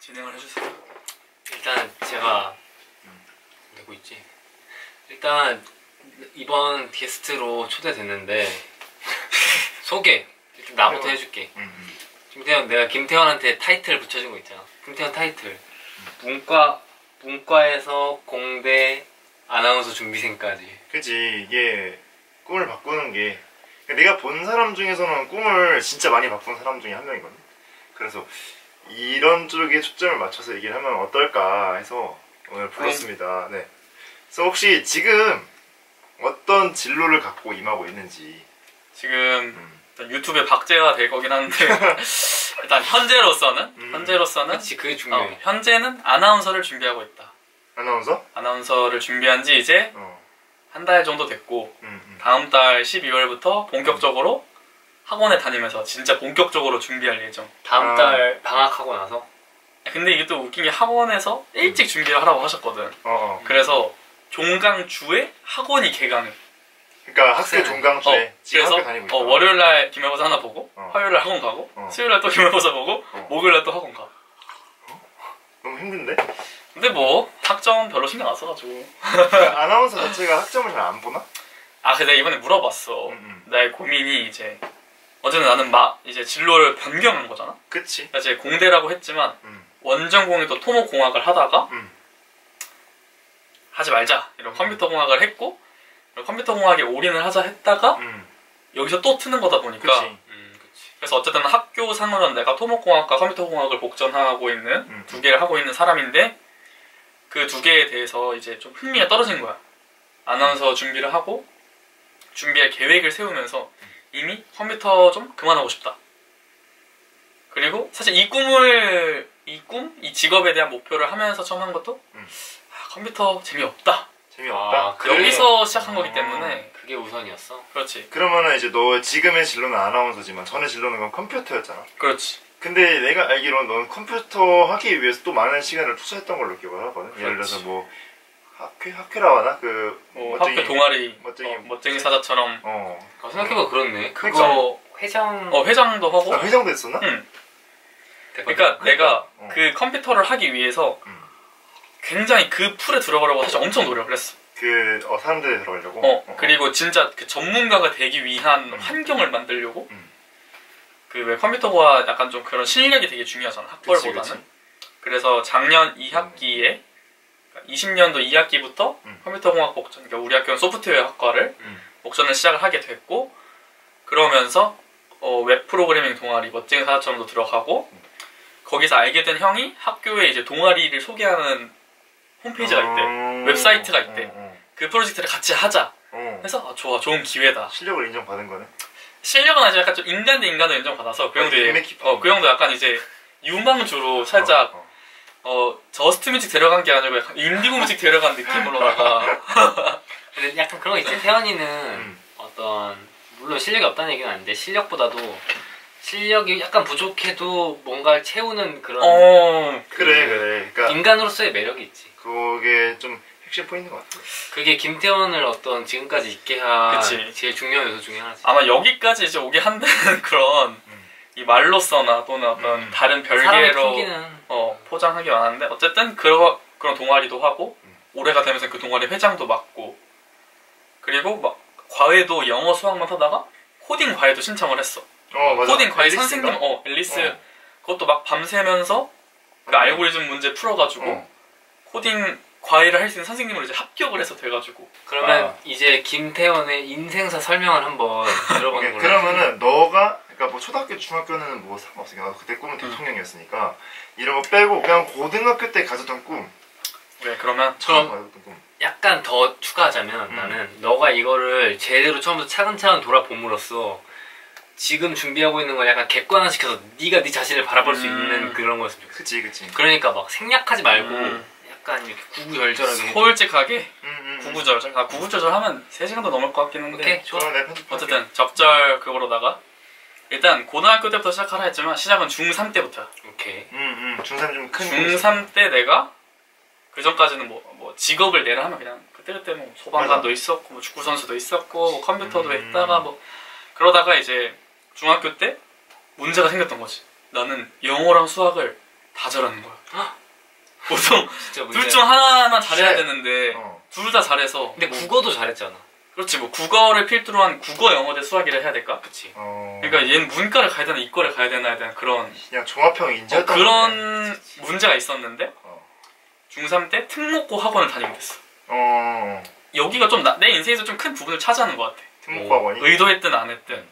진행을 해주세요. 일단 제가 되고 있지. 일단 이번 게스트로 초대됐는데 소개 일단 나부터 해줄게. 김태현, 내가 김태현한테 타이틀 붙여준 거 있잖아. 김태현 타이틀. 문과에서 공대 아나운서 준비생까지. 그치. 이게 꿈을 바꾸는 게 내가 본 사람 중에서는 꿈을 진짜 많이 바꾼 사람 중에 한 명이거든. 그래서 이런 쪽에 초점을 맞춰서 얘기를 하면 어떨까 해서 오늘 불렀습니다. 네. 그래서 혹시 지금 어떤 진로를 갖고 임하고 있는지. 지금 유튜브에 박제가 될 거긴 한데 일단 현재로서는 그치, 그게 중요해. 현재는 아나운서를 준비하고 있다. 아나운서? 아나운서를 준비한 지 이제 한 달 정도 됐고 다음 달 12월부터 본격적으로 학원에 다니면서 진짜 본격적으로 준비할 예정. 다음 달 방학하고 나서? 근데 이게 또 웃긴 게 학원에서 일찍 준비를 하라고 하셨거든. 그래서 종강주에 학원이 개강해. 그러니까 학교 종강주에 지금 그래서 학교 다니고 있다. 월요일날 기말고사 하나 보고 화요일날 학원 가고 수요일날 또 기말고사 보고 목요일날 또 학원 가. 너무 힘든데? 근데 뭐 학점 별로 신경 안 써가지고. 그러니까 아나운서 자체가 학점을 잘 안 보나? 아, 근데 이번에 물어봤어. 나의 고민이 이제 어제는 나는 막 이제 진로를 변경한 거잖아. 그치. 이제 공대라고 했지만 원전공이 또 토목공학을 하다가 하지 말자 이런 컴퓨터공학을 했고 컴퓨터공학에 올인을 하자 했다가 여기서 또 트는 거다 보니까 그치. 그래서 어쨌든 학교상으로는 내가 토목공학과 컴퓨터공학을 복전하고 있는 두 개를 하고 있는 사람인데 그 두 개에 대해서 이제 좀 흥미가 떨어진 거야. 아나운서 준비를 하고 준비할 계획을 세우면서 이미 컴퓨터 좀 그만하고 싶다. 그리고 사실 이 직업에 대한 목표를 하면서 처음 한 것도 컴퓨터 재미없다. 재미없다? 여기서 시작한 거기 때문에 그게 우선이었어? 그렇지. 그러면은 이제 너 지금의 진로는 아나운서지만 전의 진로는 그건 컴퓨터였잖아. 그렇지. 근데 내가 알기로는 넌 컴퓨터 하기 위해서 또 많은 시간을 투자했던 걸로 기억을 하거든. 그렇지. 예를 들어서 뭐 학회라고 하나? 학교 동아리 멋쟁이 사자처럼 생각해보면 그렇네. 그러니까. 그거 회장도 하고. 회장도 했었나? 응. 그러니까 내가 그 컴퓨터를 하기 위해서 굉장히 그 풀에 들어가려고 사실 엄청 노력을 했어. 사람들이 들어가려고? 그리고 진짜 그 전문가가 되기 위한 환경을 만들려고. 그 왜 컴퓨터가 약간 좀 그런 실력이 되게 중요하잖아, 학벌보다는. 그치. 그래서 작년 2학기에 20년도 2학기부터 컴퓨터공학 복전, 그러니까 우리 학교는 소프트웨어 학과를 복전을 시작을 하게 됐고, 그러면서 웹 프로그래밍 동아리 멋쟁이 사자처럼도 들어가고, 거기서 알게 된 형이 학교에 이제 동아리를 소개하는 홈페이지가 있대. 웹사이트가 있대. 그 프로젝트를 같이 하자. 해서 좋아, 좋은 기회다. 실력을 인정받은 거네. 실력은 아직 약간 좀 인간 대 인간으로 인정받아서 그 형도 약간 이제 유망주로 살짝 저스트 뮤직 데려간 게 아니고 약간 인디고 뮤직 데려간 느낌으로다가. 근데 약간 그런 거 있지. 태연이는 물론 실력이 없다는 얘기는 아닌데 실력보다도 실력이 약간 부족해도 뭔가를 채우는 그런 그래. 그러니까 인간으로서의 매력이 있지. 그게 좀 핵심 포인트인 것 같아. 그게 김태원을 지금까지 있게 한 그치. 제일 중요한 요소 중에 하나지. 아마 여기까지 이제 오게 한다는 그런 이 말로서나 또는 어떤 다른 별개로 포장하기 많았는데 어쨌든 그런 동아리도 하고 올해가 되면서 그 동아리 회장도 맡고 그리고 막 과외도 영어 수학만 하다가 코딩 과외도 신청을 했어. 맞아. 코딩 과외 선생님 앨리스 그것도 막 밤새면서 그 알고리즘 문제 풀어가지고 코딩 과외를 할 수 있는 선생님으로 이제 합격을 해서 돼가지고. 그러면 이제 김태원의 인생사 설명을 한번 들어보는 걸로. 그러면은 너가 그러니까 뭐 초등학교 중학교는 뭐 상관없으니까 나도 그때 꿈은 대통령이었으니까 이런 거 빼고 그냥 고등학교 때 가졌던 꿈. 네, 그럼 약간 더 추가하자면 나는 너가 이거를 제대로 처음부터 차근차근 돌아봄으로써 지금 준비하고 있는 걸 약간 객관화시켜서 네가 네 자신을 바라볼 수 있는 그런 거였으면 좋겠어. 그치. 그러니까 막 생략하지 말고 약간 이렇게 구구절절하게 솔직하게 구구절절. 구구절절 하면 3시간도 넘을 것 같긴 한데. 오케이, 좋아. 어쨌든 적절 그거로다가 일단 고등학교 때부터 시작하라 했지만 시작은 중3 때부터야. 오케이. 중3 좀 큰. 중3 때 내가 그 전까지는 뭐 직업을 내라 하면 그냥 그때 뭐 소방관도 있었고 뭐 축구 선수도 있었고 뭐 컴퓨터도 했다가 뭐 그러다가 이제 중학교 때 문제가 생겼던 거지. 나는 영어랑 수학을 다 잘하는 거야. 보통 진짜 둘 중 하나만 잘해야 쉣. 되는데 어. 둘 다 잘해서. 근데 뭐, 국어도 잘했잖아. 그렇지 뭐 국어를 필두로 한 국어, 영어 대 수학이라 해야 될까? 그치. 그러니까 얘는 문과를 가야 되나 이과를 가야 되나에 대한 그런 그냥 종합형 인재였던 거네. 그런 문제가 있었는데 어. 중3 때 특목고 학원을 다니게 됐어. 어. 여기가 좀 내 인생에서 좀 큰 부분을 차지하는 것 같아. 특목학원이? 의도했든 안 했든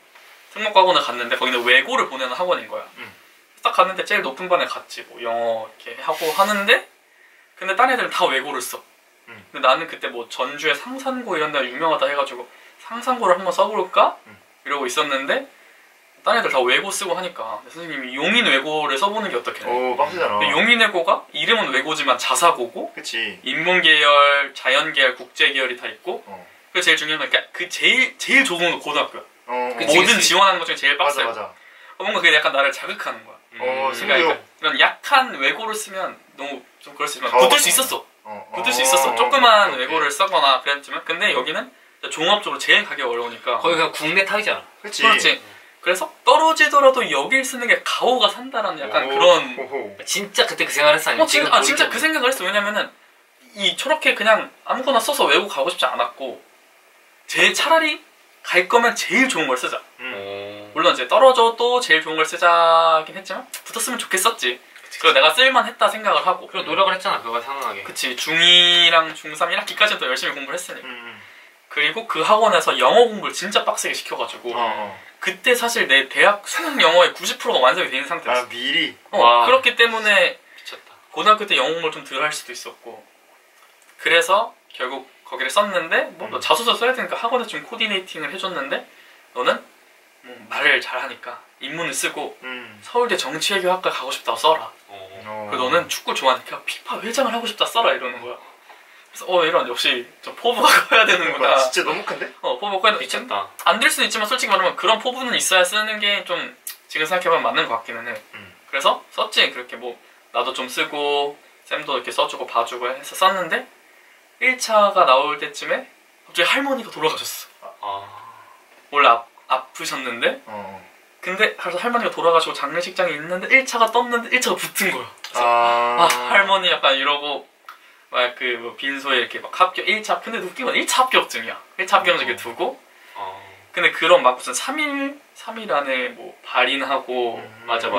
특목고 학원을 갔는데 거기는 외고를 보내는 학원인 거야. 딱 갔는데 제일 높은 반에 갔지. 뭐 영어 이렇게 하고 하는데 근데 딴 애들은 다 외고를 써. 근데 나는 그때 뭐 전주에 상산고 이런 데가 유명하다 해가지고 상산고를 한번 써볼까? 이러고 있었는데 딴 애들 다 외고 쓰고 하니까 선생님이 용인 외고를 써보는 게 어떻겠냐. 오, 빡세잖아. 근데 용인 외고가 이름은 외고지만 자사고고 그치. 인문계열, 자연계열, 국제계열이 다 있고 어. 제일 중요한 건 그러니까 그 제일 좋은 건 고등학교야. 그치, 모든 그치. 지원하는 것 중에 제일 맞아, 빡세. 맞아. 뭔가 그게 약간 나를 자극하는 거야. 승부욕. 이런 약한 외고를 쓰면 너무 좀 그럴 수 있지만 어. 붙을 수 있었어. 붙을 수 있었어. 조그만 오케이. 외고를 쓰거나 그랬지만 근데 여기는 종합적으로 제일 가기 어려우니까 거의 그냥 국내 탑이잖아. 그치. 그렇지. 그래서 떨어지더라도 여길 쓰는 게 가오가 산다라는 약간 오. 그런 호호. 진짜 그때 그 생각을 했어. 아니면 지금 진짜 그 생각을 했어. 왜냐면은 이 저렇게 그냥 아무거나 써서 외고 가고 싶지 않았고 차라리 갈 거면 제일 좋은 걸 쓰자. 물론 이제 떨어져도 제일 좋은 걸 쓰자긴 했지만 붙었으면 좋겠었지. 그래서 내가 쓸만했다 생각을 하고 그런 노력을 했잖아. 그거가 상응하게. 그치. 중2랑 중3 1학기까지는 또 열심히 공부를 했으니까. 그리고 그 학원에서 영어 공부를 진짜 빡세게 시켜가지고 그때 사실 내 대학 수능 영어의 90%가 완성이 된 상태였어. 아, 미리? 와. 그렇기 때문에 미쳤다. 고등학교 때 영어 공부를 좀 덜 할 수도 있었고 그래서 결국 거기를 썼는데 뭐 너 자소서 써야 되니까 학원에 좀 코디네이팅을 해줬는데 너는 뭐 말을 잘하니까 인문을 쓰고 서울대 정치외교학과 가고 싶다고 써라. 그리고 너는 축구 좋아하니까 피파 회장을 하고 싶다 써라 이러는 거야. 그래서 이런 역시 좀 포부가 커야 되는구나. 진짜 너무 큰데? 포부가 커야 되는. 미쳤다. 안 될 수는 있지만 솔직히 말하면 그런 포부는 있어야 쓰는 게 좀 지금 생각해보면 맞는 것 같기는 해. 그래서 썼지. 그렇게 뭐 나도 좀 쓰고 쌤도 이렇게 써주고 봐주고 해서 썼는데 1차가 나올 때쯤에 갑자기 할머니가 돌아가셨어. 원래 아프셨는데 근데 할머니가 돌아가시고 장례식장에 있는데 1차가 떴는데 1차가 붙은 거야. 그래서 할머니 약간 이러고 막 그 뭐 빈소에 이렇게 막 합격 1차 근데 웃긴 건 1차 합격증이야. 1차 합격증 두고 근데 그런 막 무슨 3일 안에 뭐 발인하고 맞아.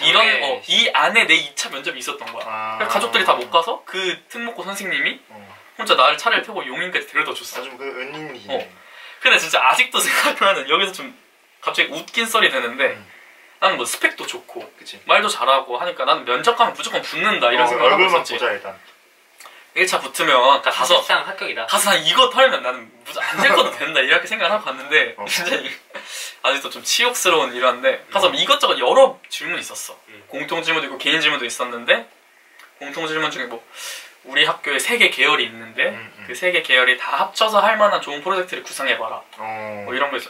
이런 이 안에 내 2차 면접이 있었던 거야. 그래서 가족들이 다 못 가서 그 특목고 선생님이 혼자 나를 차를 태우고 용인까지 데려다 줬어. 아주 그 은인이네. 근데 진짜 아직도 생각하면 여기서 좀 갑자기 웃긴 썰이 되는데 나는 뭐 스펙도 좋고 그치. 말도 잘하고 하니까 나는 면접 가면 무조건 붙는다 이런 생각을 하고 얼굴만 있었지. 보자 일단. 1차 붙으면 가서 사실상 합격이다. 난 이거 털면 나는 안 될 것도 된다 이렇게 생각을 하고 갔는데 진짜 아직도 좀 치욕스러운 일화인데 가서 이것저것 여러 질문이 있었어. 공통 질문도 있고 개인 질문도 있었는데 공통 질문 중에 뭐 우리 학교에 3개 계열이 있는데 그 3개 계열이 다 합쳐서 할 만한 좋은 프로젝트를 구상해봐라. 뭐 이런 거 있어.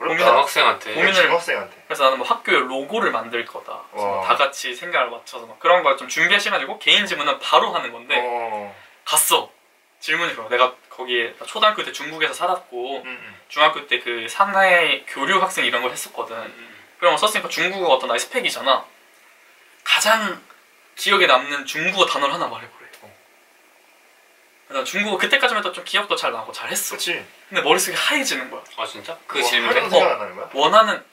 중학생한테. 중학생한테. 그래서 나는 뭐 학교의 로고를 만들 거다. 그래서 뭐다 같이 생각을 맞춰서 막 그런 걸 좀 준비하셔가지고 개인 질문은 바로 하는 건데 갔어. 질문이 그거. 내가 거기에 초등학교 때 중국에서 살았고 중학교 때 그 상하이 교류 학생 이런 걸 했었거든. 그런 거 썼으니까 중국어가 어떤 나의 스펙이잖아. 가장 기억에 남는 중국어 단어를 하나 말해보래. 나 중국어 그때까지만 해도 좀 기억도 잘 나고 잘했어. 그치. 근데 머릿속이 하얘지는 거야. 아 진짜? 그 뭐, 질문에? 하나도 생각 안 나는 거야? 원하는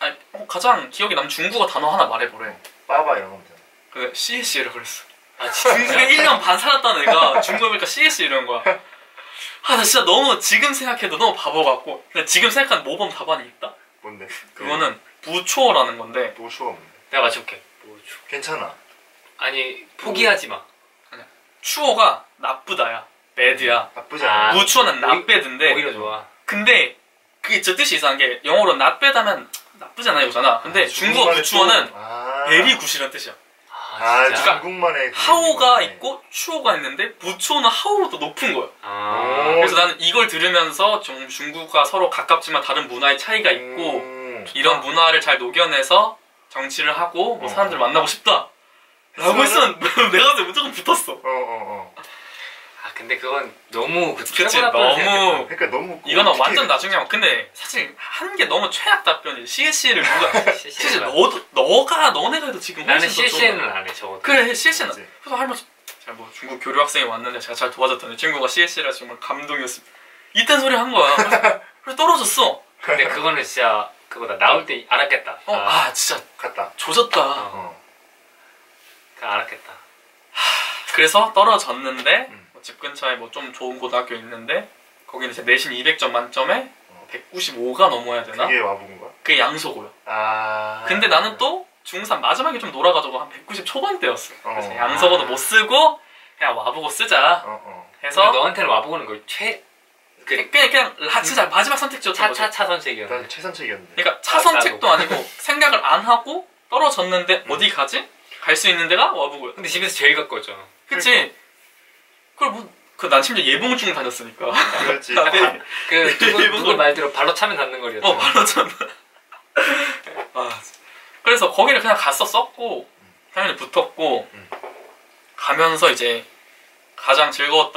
가장 기억에 남는 중국어 단어 하나 말해보래. 빠바 이런 거면 되나? 그 CS라고 그랬어. 아 진짜? 중국에 1년 반 살았던 애가 중국에 보니까 CS 이런 거야. 나 진짜 너무 지금 생각해도 너무 바보 같고 근데 지금 생각하는 모범 답안이 있다? 뭔데? 그거는 부초어라는 건데 노쇼가 뭔데? 내가 맞춰볼게. 괜찮아. 아니 포기하지 마. 추어가 나쁘다야. 배드야. 나쁘지 않아. 부초는 not bad인데 오히려 좋아. 근데 그게 저 뜻이 이상한 게 영어로 not bad 하면 나쁘잖아 이거잖아. 근데 중국어 부초어는 very good이라는 뜻이야. 진짜? 중국만의 하오가 있고 추어가 있는데 부초는 하오보다 높은 거야. 그래서 나는 이걸 들으면서 좀 중국과 서로 가깝지만 다른 문화의 차이가 있고 이런 문화를 잘 녹여내서 정치를 하고 뭐 사람들 만나고 싶다 라고 했었는데 내가 무조건 붙었어. 근데 그건 너무 그치, 최고 답변을 너무 그러니까 너무 이거는 어떻게 완전 나중에 하고 근데 사실 한 게 너무 최악 답변이지. CSC를 누가 사실 너네가 해도 지금 나는 훨씬 더 CC는 좁아. 안 해. 적어도. 그래 CSC는 맞지. 그래서 할머니 제가 뭐 중국 교류 학생이 왔는데 제가 잘 도와줬더니 친구가 CSC라 정말 감동이었습니다. 이딴 소리 한 거야. 그래서 떨어졌어. 근데 그거는 진짜 그거다. 나올 때 알았겠다. 진짜 갔다. 조졌다. 어. 알았겠다. 그래서 떨어졌는데 음. 뭐집 근처에 뭐 좀 좋은 고등학교 있는데 거기는 이제 내신 200점 만점에 195가 넘어야 되나? 그게 와본 거야? 그게 양소고요. 아. 근데 나는 또 중3 마지막에 좀 놀아가지고 한 190 초반대였어. 그래서 어. 양서고도 못 쓰고 그냥 와보고 쓰자 해서 그러니까 너한테는 와보고는 거의 그냥 진짜 마지막 선택지였던 거지. 차 선택이었네. 난 최선책이었는데. 그러니까 차선책도 아니고 생각을 안 하고 떨어졌는데 어디 가지? 갈 수 있는 데가 와보고요. 근데 집에서 제일 가까웠잖아. 그치? 난 심지어 예봉중 다녔으니까. 그렇지. 그 누구 말대로 발로 차면 닿는 거리였잖아. 바로 전. 그래서 거기를 그냥 썼고 당연히 붙었고 가면서 이제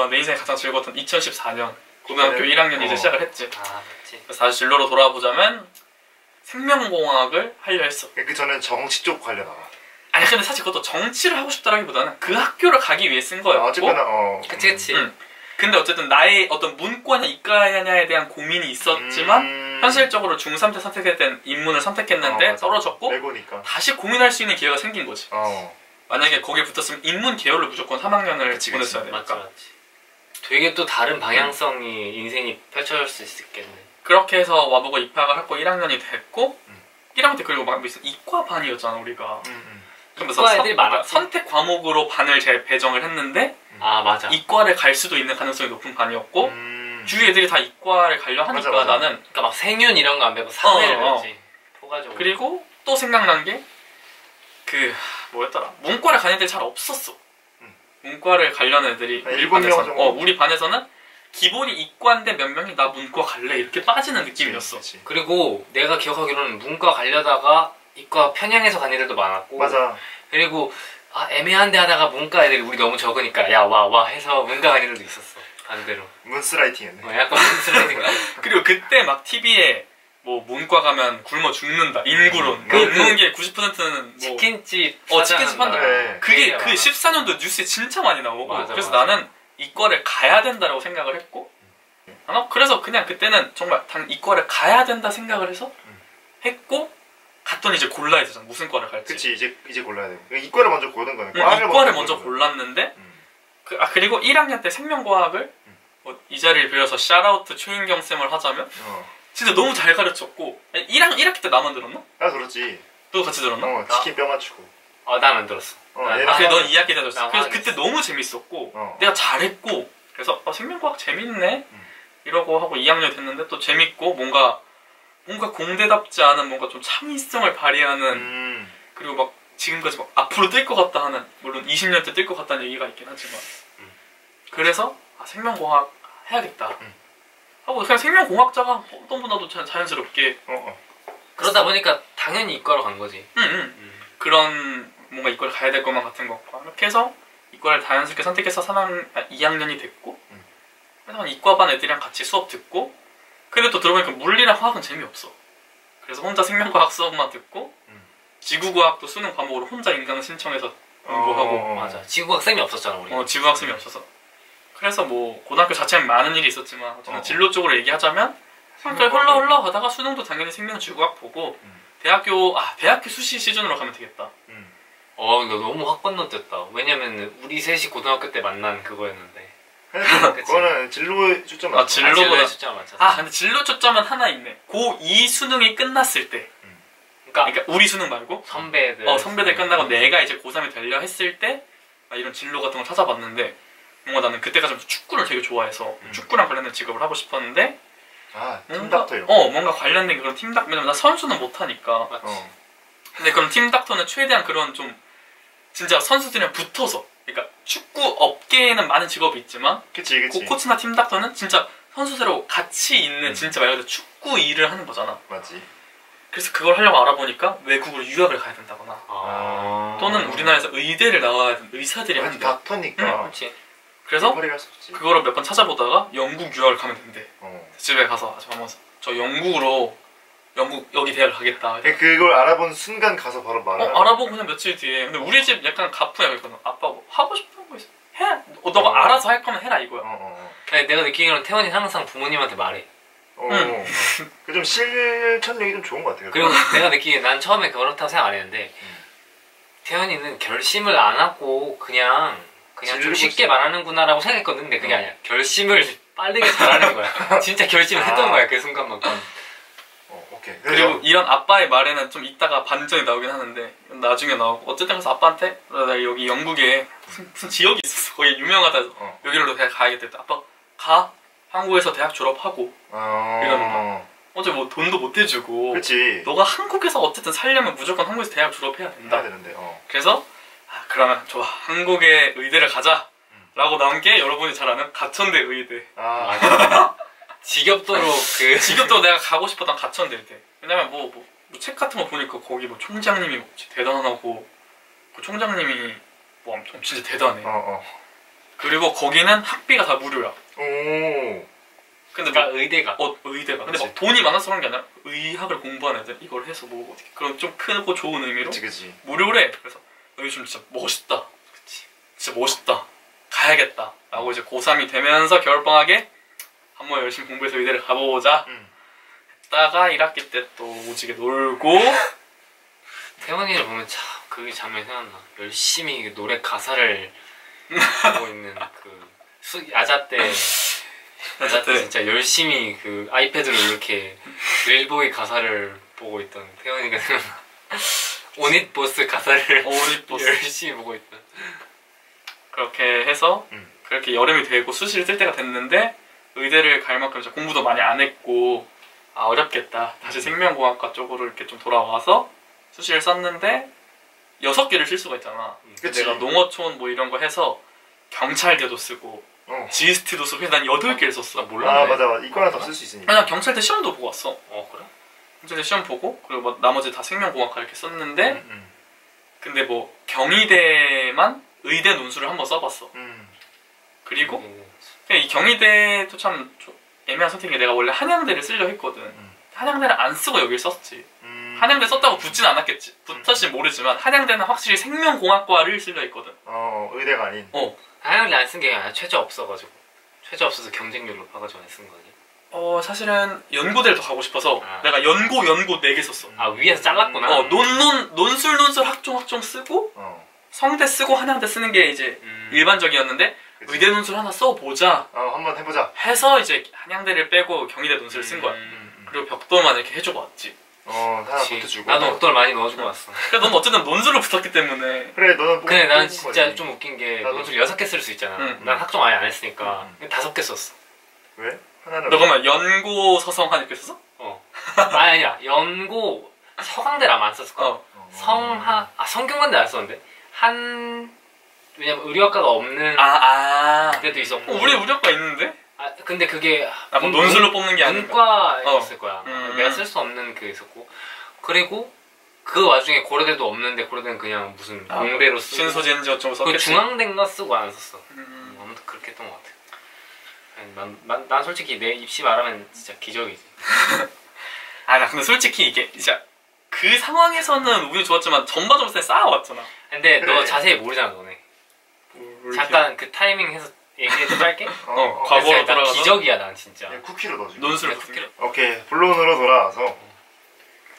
내 인생에 가장 즐거웠던 2014년 고등학교 1학년 이제 시작을 했지. 맞지. 그래서 다시 진로로 돌아보자면 생명공학을 하려 했어. 그 전에 정치 쪽 관련 알아. 아니 근데 사실 그것도 정치를 하고 싶다라기보다는 그 학교를 가기 위해 쓴 거였고. 어쨌거나 그치. 근데 어쨌든 나의 어떤 문과냐 이과냐에 대한 고민이 있었지만 현실적으로 중3 때 선택했던 인문을 선택했는데 떨어졌고 빼고니까. 다시 고민할 수 있는 기회가 생긴 거지. 만약에 거기에 붙었으면 인문 계열로 무조건 3학년을 보냈어야 되니까. 맞지. 되게 또 다른 방향성이 인생이 펼쳐질 수 있겠네. 그렇게 해서 와보고 입학을 하고 1학년이 됐고 1학년 때 그리고 막 무슨 이과 반이었잖아 우리가. 그러면서 이과 애들이 많았지. 선택 과목으로 반을 배정을 했는데 맞아. 이과를 갈 수도 있는 가능성이 높은 반이었고 주위 애들이 다 이과를 가려 하니까 맞아. 나는 그러니까 막 생윤 이런 거 안 배고 사회를 배웠지. 포괄적으로. 그리고 또 생각난 게 뭐였더라? 문과를 가는 애들이 잘 없었어. 문과를 가려는 애들이 우리 7명 반에서는 정도? 우리 반에서는 기본이 이과인데 몇 명이 나 문과 갈래 이렇게 빠지는 느낌이었어. 그치. 그리고 내가 기억하기로는 문과 가려다가 이과 편향해서 간 애들도 많았고. 맞아. 그리고 애매한데 하다가 문과 애들이 우리 너무 적으니까 야 와 해서 문과 간 애들도 있었어. 반대로. 문스라이팅했네. 약간 슬라이딩. 그리고 그때 막 TV에 뭐 문과 가면 굶어 죽는다 인구론 먹는 게 90%는 뭐 치킨집 치킨집 한다. 그래. 그게 그 14년도 뉴스에 진짜 많이 나오고 맞아, 그래서 맞아. 나는 이과를 가야 된다라고 생각을 했고 그래서 그냥 그때는 정말 이과를 가야 된다 생각을 해서 했고 갔더니 이제 골라야 되잖아 무슨 과를 갈지. 그치 이제 골라야 돼. 이과를 먼저 고른 거네. 이과를 먼저 골랐는데 그리고 1학년 때 생명과학을 이 자리를 빌려서 샤라우트 최인경 쌤을 하자면 진짜 너무 잘 가르쳤고 1학기 때 나만 들었나? 나 들었지. 너 같이 들었나? 치킨 뼈 맞추고. 난 안 들었어. 얘는 그래 넌 2학기 때 들었어. 나 그래서 화냈어. 그때 너무 재밌었고 내가 잘했고 그래서 생명과학 재밌네 이러고 하고 2학년 됐는데 또 재밌고 뭔가 공대답지 않은 뭔가 좀 창의성을 발휘하는 그리고 막 지금까지 막 앞으로 뜰 것 같다 하는 물론 20년 때 뜰 것 같다는 얘기가 있긴 하지만 그래서 생명공학 해야겠다 하고 그냥 생명공학자가 어떤 분하도 자연스럽게 그러다 보니까 당연히 이과로 간 거지. 그런 뭔가 이과를 가야 될 것만 같은 것과 이렇게 해서 이과를 자연스럽게 선택해서 2학년이 됐고 그래서 이과반 애들이랑 같이 수업 듣고 근데 또 들어보니까 물리랑 화학은 재미없어. 그래서 혼자 생명과학 수업만 듣고 지구과학도 수능 과목으로 혼자 인강 신청해서 공부하고 맞아. 지구학 쌤이 없었잖아 우리. 지구학 쌤이 없어서 그래서 뭐 고등학교 자체는 많은 일이 있었지만 어쨌든 진로 쪽으로 얘기하자면 흘러 가다가 수능도 당연히 생명지구학 보고 대학교 수시 시즌으로 가면 되겠다. 너 너무 확 건너뛰었다. 왜냐면 우리 셋이 고등학교 때 만난 그거였는데. 그거는 진로에 초점 맞춰. 진로보다 초점 맞췄어. 근데 진로 초점은 하나 있네. 고2 수능이 끝났을 때. 그러니까 우리 수능 말고 선배들 끝나고 내가 이제 고3이 되려 했을 때 이런 진로 같은 걸 찾아봤는데 뭔가 나는 그때까지 축구를 되게 좋아해서 축구랑 관련된 직업을 하고 싶었는데 팀닥터 이런 뭔가 관련된 그런 팀닥터 왜냐면 나 선수는 못하니까 근데 그런 팀닥터는 최대한 그런 좀 진짜 선수들이랑 붙어서 그러니까 축구 업계에는 많은 직업이 있지만 그치 코치나 팀닥터는 진짜 선수들하고 같이 있는 진짜 말 그대로 축구 일을 하는 거잖아. 맞지. 그래서 그걸 하려고 알아보니까 외국으로 유학을 가야 된다거나 또는 우리나라에서 의대를 나와야 의사들이 한대. 닥터니까. 그렇지. 그래서 파리 갈수 없지. 그거를 몇 번 찾아보다가 영국 유학을 가면 된대. 어. 집에 가서 하면서 저 영국 여기 대학을 가겠다. 그걸 알아본 순간 가서 바로 말을 알아보고 그냥 며칠 뒤에. 근데 우리 집 약간 가풍이야. 그거는 아빠 뭐 하고 싶은 거 있어 해. 너가 알아서 할 거면 해라 이거야. 아니, 내가 느끼기로는 태원이 항상 부모님한테 말해. 그 좀 실천력이 좀 좋은 것 같아요. 그리고 내가 느끼기에 난 처음에 그렇다고 생각 안 했는데 태연이는 결심을 안 하고 그냥 좀 쉽게 말하는구나라고 생각했거든. 근데 그게 아니야. 결심을 빠르게 잘하는 거야. 진짜 결심을 했던 거야 그 순간만큼. 오케이. 그리고 이런 아빠의 말에는 좀 이따가 반전이 나오긴 하는데 나중에 나오고 어쨌든 그래서 아빠한테 나 여기 영국에 무슨 지역이 있었어. 거기 유명하다 해서 여기로 대학 가야겠다 했더니 아빠 가 한국에서 대학 졸업하고 이러는 거야. 어제 뭐 돈도 못 대주고 그렇지. 너가 한국에서 어쨌든 살려면 무조건 한국에서 대학 졸업해야 된다. 해야 되는데. 그래서 그러면 좋아 한국의 의대를 가자 라고 나온 게 여러분이 잘 아는 가천대 의대. 지겹도록 그 지겹도록 내가 가고 싶었던 가천대 의대. 왜냐면 뭐 책 같은 거 보니까 거기 뭐 총장님이 뭐 대단하고 그 총장님이 뭐 엄청 진짜 대단해. 그리고 거기는 학비가 다 무료야. 오. 근데 그러니까 의대가 의대가. 근데 막 돈이 많아서 그런 게 아니라 의학을 공부하는 애들 이걸 해서 뭐 어떻게 그런 좀 크고 좋은 의미로 그치. 무료래. 그래서 요즘 진짜 멋있다. 그치. 진짜 멋있다. 가야겠다. 라고 이제 고3이 되면서 겨울방학에 한번 열심히 공부해서 의대를 가보자. 했다가 1학기 때 또 오지게 놀고 태원이를 보면 참 그 장면이 생각나. 열심히 노래 가사를 보고 있는 그 야자 때 진짜 열심히 그 아이패드로 이렇게 릴보이 가사를 보고 있던 태원이가 생각나. 온잇 보스 가사를 열심히 보고 있던. 그렇게 해서 그렇게 여름이 되고 수시를 쓸 때가 됐는데 의대를 갈 만큼 공부도 많이 안 했고 어렵겠다. 다시 생명공학과 쪽으로 이렇게 좀 돌아와서 수시를 썼는데 6개를 쓸 수가 있잖아. 내가 농어촌 뭐 이런 거 해서 경찰대도 쓰고 GST도 쓰고 난 8개를 썼어. 몰랐네. 맞아. 이거나 더 쓸 수 있으니까. 난 경찰대 시험도 보고 왔어. 그래? 경찰대 시험 보고 그리고 뭐 나머지 다 생명공학과 이렇게 썼는데 근데 뭐 경희대만 의대 논술을 한번 써봤어. 그리고 이 경희대도 참 애매한 선택이 내가 원래 한양대를 쓰려 했거든. 한양대를 안 쓰고 여길 썼지. 한양대 썼다고 붙진 않았겠지. 붙었지 모르지만 한양대는 확실히 생명공학과를 쓰려 했거든. 의대가 아닌. 한양대 안 쓴 게 아니라 최저 없어가지고. 최저 없어서 경쟁률 높아가지고 안 쓴 거 아니야? 사실은 연고대를 더 가고 싶어서 내가 연고 4개 썼어. 위에서 잘랐구나. 논술 학종 쓰고 성대 쓰고 한양대 쓰는 게 이제 일반적이었는데 그치. 의대 논술 하나 써보자. 한번 해보자. 해서 이제 한양대를 빼고 경희대 논술을 쓴 거야. 그리고 벽돌만 이렇게 해주고 왔지. 하나 붙여주고. 나도 벽돌 많이 넣어주고 왔어. 그래, 넌 어쨌든 논술로 붙었기 때문에. 그래, 너는. 근데 난 진짜 거지. 좀 웃긴 게 논술 6개 쓸 수 있잖아. 난 학종 아예 안 했으니까 5개 썼어. 왜? 하나는. 너 그러면 연고 서성 하니까 썼어? 아니야. 연고 서강대를 아마 안 썼을 거야. 성균관대 안 썼는데 왜냐면 의료학과가 없는 그때도 있었고. 우리 의료학과 있는데? 근데 그게 그럼 논술로 뽑는 게 아니고 문과였을 거야. 내가 쓸 수 없는 게 있었고. 그리고 그 와중에 고려대도 없는데 고려대는 그냥 무슨 공대로 쓰고 신소재인지 어쩌고 썼겠지. 그 중앙대인가 쓰고 안 썼어. 아무튼 그렇게 했던 것 같아. 난 솔직히 내 입시 말하면 진짜 기적이지. 나 근데 솔직히 이게 진짜 그 상황에서는 운이 좋았지만 전반적으로 쌓아왔잖아. 근데 너 자세히 모르잖아 너네. 잠깐 그 타이밍 해서 얘기해도 짧게? 과거로 돌아가서 기적이야 난 진짜. 쿠키로 넣어줘. 논술 쿠키로. 오케이 본론으로 돌아와서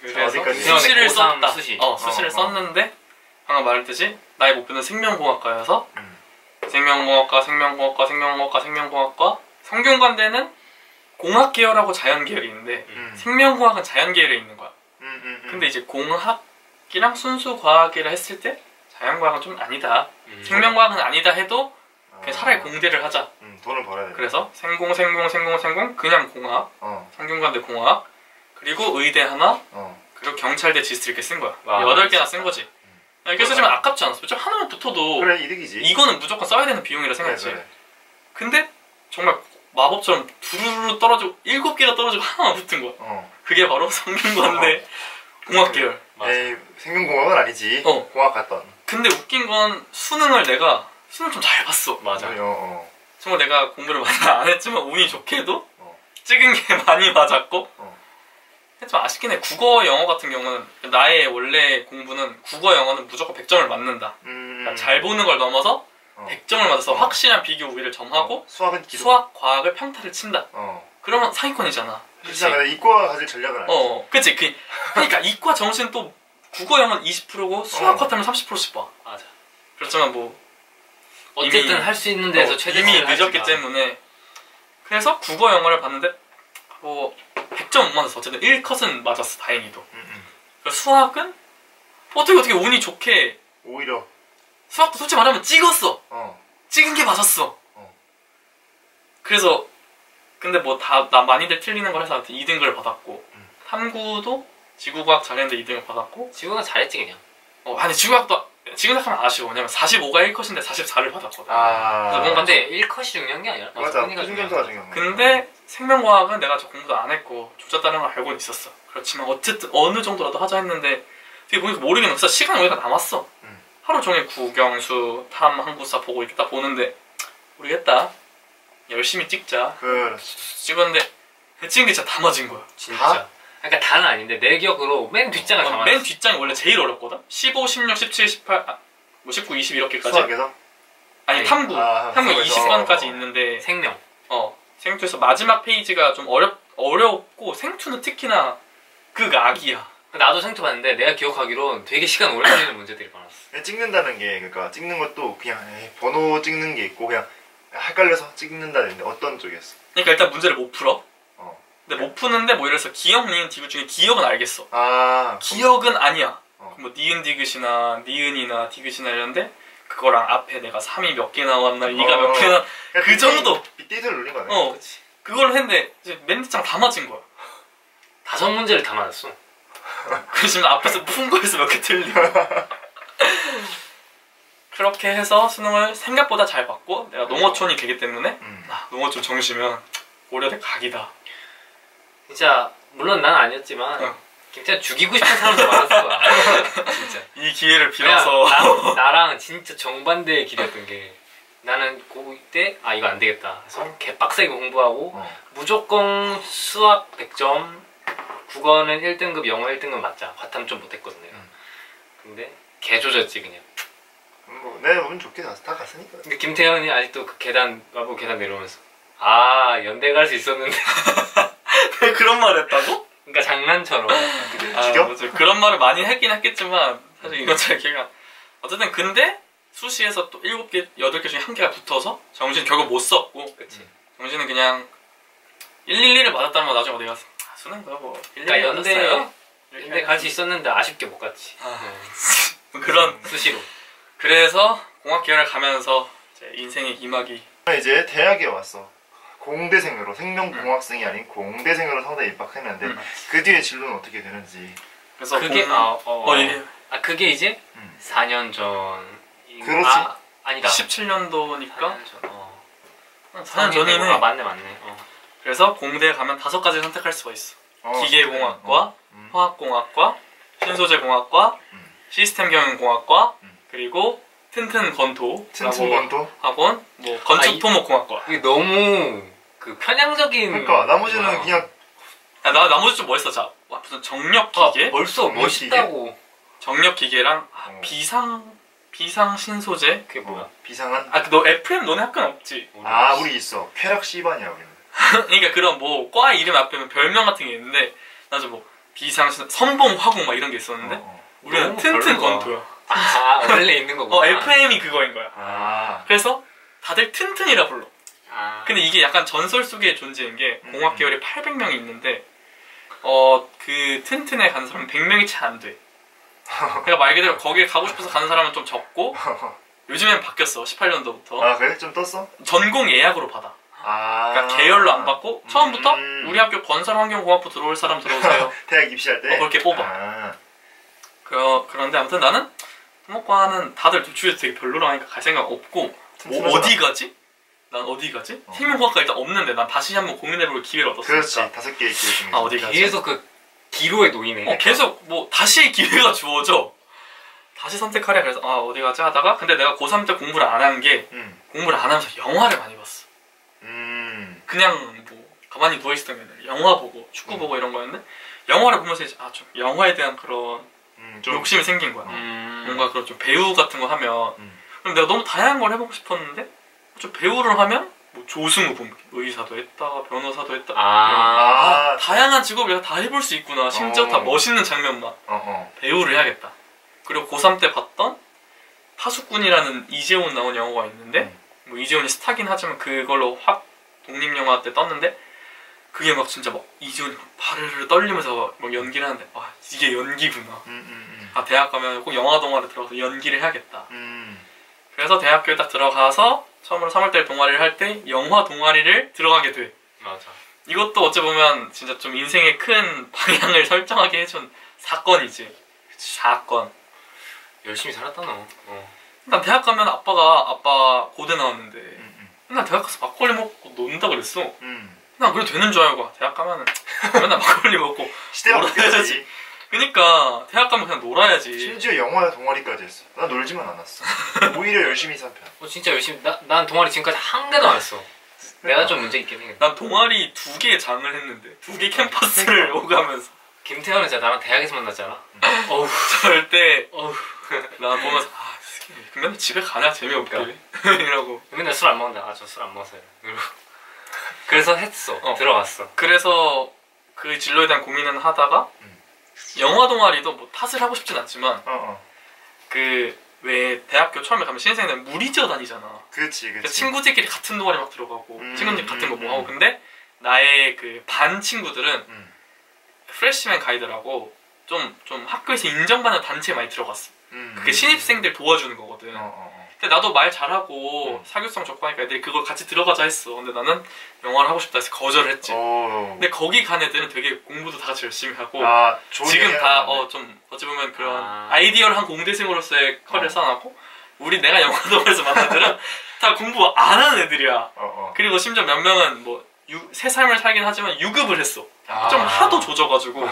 그래서 수시를 썼다. 수시를 썼는데 방금 말했듯이 나의 목표는 생명공학과여서 생명공학과 성균관대는 공학 계열하고 자연 계열이 있는데 생명공학은 자연 계열에 있는 거야. 근데 이제 공학이랑 순수 과학이라 했을 때 자연과학은 좀 아니다. 생명과학은 아니다 해도 그냥 차라리 공대를 하자. 돈을 벌어야 돼. 그래서 생공 그냥 공학, 성균관대 공학, 그리고 의대 하나, 그리고 경찰대 지스트 이렇게 쓴 거야. 8개나 쓴 거지. 이렇게 쓰지만 아깝지 않았어. 좀 하나만 붙어도 그래 이득이지. 이거는 무조건 써야 되는 비용이라 생각했지. 그래. 근데 정말 마법처럼 두루루루 떨어지고 7개가 떨어지고 하나만 붙은 거야. 그게 바로 성균관대 공학 계열. 에이, 생명공학은 아니지. 공학 갔던. 근데 웃긴 건 수능을 좀 잘 봤어. 맞아. 정말 내가 공부를 많이 안 했지만 운이 좋게도 어. 찍은 게 많이 맞았고 어. 좀 아쉽긴 해. 국어 영어 같은 경우는 나의 원래 공부는 국어 영어는 무조건 100점을 맞는다. 그러니까 잘 보는 걸 넘어서 100점을 맞아서 확실한 비교 우위를 점하고 수학은 기록. 수학, 과학을 평타를 친다. 어. 그러면 상위권이잖아. 그치. 근데 이과가 가질 전략은 아니지. 그치. 그러니까 이과 정시는 또 국어 영어는 20%고 수학 같으면 30%씩 봐. 맞아. 그렇지만 뭐 어쨌든 할 수 있는 데서 최대한 이미 늦었기 때문에 그래서 국어 영어를 봤는데 뭐 100점 못 맞았어. 어쨌든 1컷은 맞았어. 다행히도. 수학은 어떻게 운이 좋게 오히려 수학도 솔직히 말하면 찍었어. 어. 찍은 게 맞았어. 그래서 근데 뭐 나 많이들 틀리는 걸 해서 2등급을 받았고 탐구도 지구과학 잘했는데 2등을 받았고 지구가 잘했지 그냥. 아니 지구과학도 지금 생각하면 아쉬워. 왜냐면 45가 1컷인데 44를 받았거든. 아. 뭔가 근데 1컷이 중요한 게 아니라 맞아. 순위가 표준점수가 중요한 거야. 근데 생명과학은 내가 저 공부도 안 했고 조졌다는 걸 알고는 있었어. 그렇지만 어쨌든 어느 정도라도 하자 했는데 되게 보니까 모르겠는 거야. 시간이 오니까 남았어. 하루 종일 국영수, 탐, 한국사 보고 이렇게 딱 보는데 모르겠다. 열심히 찍자. 그렇지. 찍었는데 찍은 게 진짜 다 맞은 거야. 진짜. 그러니까 다는 아닌데 내 기억으로 맨 뒷장을 다 맞았어. 맨 뒷장이 원래 제일 어렵거든? 15, 16, 17, 18, 뭐 19, 20 이렇게까지. 수학에서? 아니 탐구. 탐구 탐구에서. 20번까지 있는데 생명. 생투에서 마지막 페이지가 좀 어렵고 생투는 특히나 극악이야. 나도 생투 봤는데 내가 기억하기로 되게 시간 오래 걸리는 문제들이 많았어. 찍는다는 게 그러니까 찍는 것도 그냥 번호 찍는 게 있고 그냥 헷갈려서 찍는다는데 어떤 쪽이었어? 그러니까 일단 문제를 못 풀어. 근데 네. 못 푸는데 뭐 예를 들어서 기억, 니은, 디귿 중에 기억은 알겠어. 아. 기억은 아니야. 어. 뭐 니은, 디귿이나 니은이나 디귿이나 이런데 그거랑 앞에 내가 3이 몇 개 나왔나 2가 몇 개 나왔나 그 정도. 빗대를 눌린 거네. 그치. 그걸로 했는데 이제 맨 뒷장 다 맞은 거야. 5문제를 다 맞았어. 그러시면 앞에서 푼 거에서 몇 개 틀리고. 그렇게 해서 수능을 생각보다 잘 봤고 내가 농어촌이 되기 때문에 농어촌 정시면 고려대 각이다. 진짜 물론 난 아니었지만 진짜 죽이고 싶은 사람도 많았을 거야. 진짜. 이 기회를 빌어서 나랑 진짜 정반대의 길이었던 게 나는 그때 이거 안 되겠다. 그래서 개빡세게 공부하고 무조건 수학 100점, 국어는 1등급, 영어 1등급 맞자. 과탐 좀 못했거든 내가. 근데 개 조졌지 그냥. 내 운 좋게 다 갔으니까. 근데 김태현이 아직도 그 계단 와보 계단 내려오면서 연대 갈 수 있었는데. 그런 말 했다고? 그러니까 장난처럼. 죽여? 맞아. 그런 말을 많이 했긴 했겠지만 사실 이건 잘 기억이 안. 어쨌든 근데 수시에서 또 7개, 8개 중에 1개가 붙어서 정신 결국 못 썼고 그치. 정신은 그냥 111을 맞았다면 나중에 어디 가서 수능 거야 뭐 111 그러니까 연대 이렇게 갈 수 있었는데 아쉽게 못 갔지. 그런 수시로. 그래서 공학 계열을 가면서 제 인생의 기막이 이제 대학에 왔어. 공대생으로 생명공학생이 아닌 공대생으로 상대에 입학했는데 그 뒤에 진로는 어떻게 되는지. 그래서 그게 이게 그게 이제 4년 전. 그렇지. 아니다. 17년도니까 4년 4년 전이네. 맞네. 그래서 공대에 가면 5가지 선택할 수가 있어. 기계공학과, 화학공학과, 신소재공학과, 시스템경영공학과, 그리고 튼튼건토 학원, 뭐 건축토목공학과. 이게 너무 그 편향적인. 그러니까 나머지는 그냥 나머지 좀 멋있어. 자, 무슨 정력기계? 벌써 멋있다고. 정력기계랑 비상신소재? 그게 뭐야? 비상한? 너 FM 너네 학교는 없지? 우리 있어. 쾌락 C반이야 우리는. 그러니까 그런 뭐 과 이름 앞에 별명 같은 게 있는데 나도 뭐 비상신 선봉화공 막 이런 게 있었는데 우리는 튼튼건토야. 원래 있는 거구나. FM이 그거인 거야. 그래서 다들 튼튼이라 불러. 근데 이게 약간 전설 속의 존재인 게 공학 계열이 800명이 있는데 그 튼튼에 간 사람은 100명이 채 안 돼. 그러니까 말 그대로 거기에 가고 싶어서 가는 사람은 좀 적고 요즘엔 바뀌었어. 18년도부터. 그래? 좀 떴어? 전공 예약으로 받아. 그러니까 계열로 안 받고 처음부터 우리 학교 건설환경공학부 들어올 사람 들어오세요. 대학 입시할 때? 그렇게 뽑아. 그런데 아무튼 나는 토목과는 다들 주위에서 되게 별로라 하니까 갈 생각 없고 어디 가지? 난 어디 가지? 생명과학과 일단 없는데 난 다시 한번 고민해볼 기회를 얻었으니까. 그렇지. 5개의 기회 중에. 어디 가지? 계속 그 기로에 놓이네. 계속 뭐 다시 기회가 주어져. 다시 선택하래. 그래서 어디 가지 하다가 근데 내가 고3 때 공부를 안 한 게 공부를 안 하면서 영화를 많이 봤어. 그냥 뭐 가만히 누워있었던 게 아니라 영화 보고 축구 보고 이런 거였는데 영화를 보면서 이제 좀 영화에 대한 그런 좀 욕심이 생긴 거야. 뭔가 그런 좀 배우 같은 거 하면 그럼 내가 너무 다양한 걸 해보고 싶었는데 좀 배우를 하면 뭐 조승우 보면 의사도 했다 변호사도 했다 다양한 직업을 다 해볼 수 있구나. 심지어 다 멋있는 장면만 배우를 해야겠다. 그리고 고3 때 봤던 파수꾼이라는 이재훈 나온 영화가 있는데 뭐 이재훈이 스타긴 하지만 그걸로 확 독립영화 때 떴는데 그게 막 진짜 막 이재훈이 바르르 떨리면서 막 연기를 하는데 아 이게 연기구나. 아 대학 가면 꼭 영화 동아리 들어가서 연기를 해야겠다. 그래서 대학교에 딱 들어가서 처음으로 3월달 동아리를 할 때 영화 동아리를 들어가게 돼. 맞아. 이것도 어찌 보면 진짜 좀 인생의 큰 방향을 설정하게 해준 사건이지. 사건. 열심히 살았다 너. 난 대학 가면 아빠 고대 나왔는데 난 대학 가서 막걸리 먹고 논다 그랬어. 난 그래도 되는 줄 알고 대학 가면은 맨날 막걸리 먹고 시대가 바뀌었지. 그니까 대학 가면 그냥 놀아야지. 심지어 영화 동아리까지 했어. 나 놀지만 않았어. 오히려 열심히 산 편. 진짜 열심히. 난 동아리 지금까지 한 개도 안 했어. 내가 좀 문제 있긴 해. 난 동아리 2개 장을 했는데 2개 캠퍼스를 오가면서. 김태현은 진짜 나랑 대학에서 만났잖아. 어우 절대 나 보면서 맨날 집에 가냐 재미없게 이러고 맨날 술 안 먹는다. 저 술 안 먹어요. 그래서 했어. 들어갔어. 그래서 그 진로에 대한 고민은 하다가 영화 동아리도 뭐 탓을 하고 싶진 않지만 그 왜 대학교 처음에 가면 신입생들 무리지어 다니잖아. 그렇지. 그러니까 친구들끼리 같은 동아리 막 들어가고 친구들 같은 거 뭐 하고 근데 나의 그 반 친구들은 프레시맨 가이드라고 좀 학교에서 인정받는 단체에 많이 들어갔어. 그게 신입생들 도와주는 거거든. 근데 나도 말 잘하고 사교성 좋고 하니까 애들이 그걸 같이 들어가자 했어. 근데 나는 영화를 하고 싶다 해서 거절을 했지. 근데 거기 간 애들은 되게 공부도 다 같이 열심히 하고 지금 다 좀 어찌 보면 그런 아이디어를 한 공대생으로서의 커리어를 쌓아놨고 내가 영화동에서 만난 애들은 다 공부 안 하는 애들이야. 그리고 심지어 몇 명은 뭐 새 삶을 살긴 하지만 유급을 했어. 좀 하도 조져가지고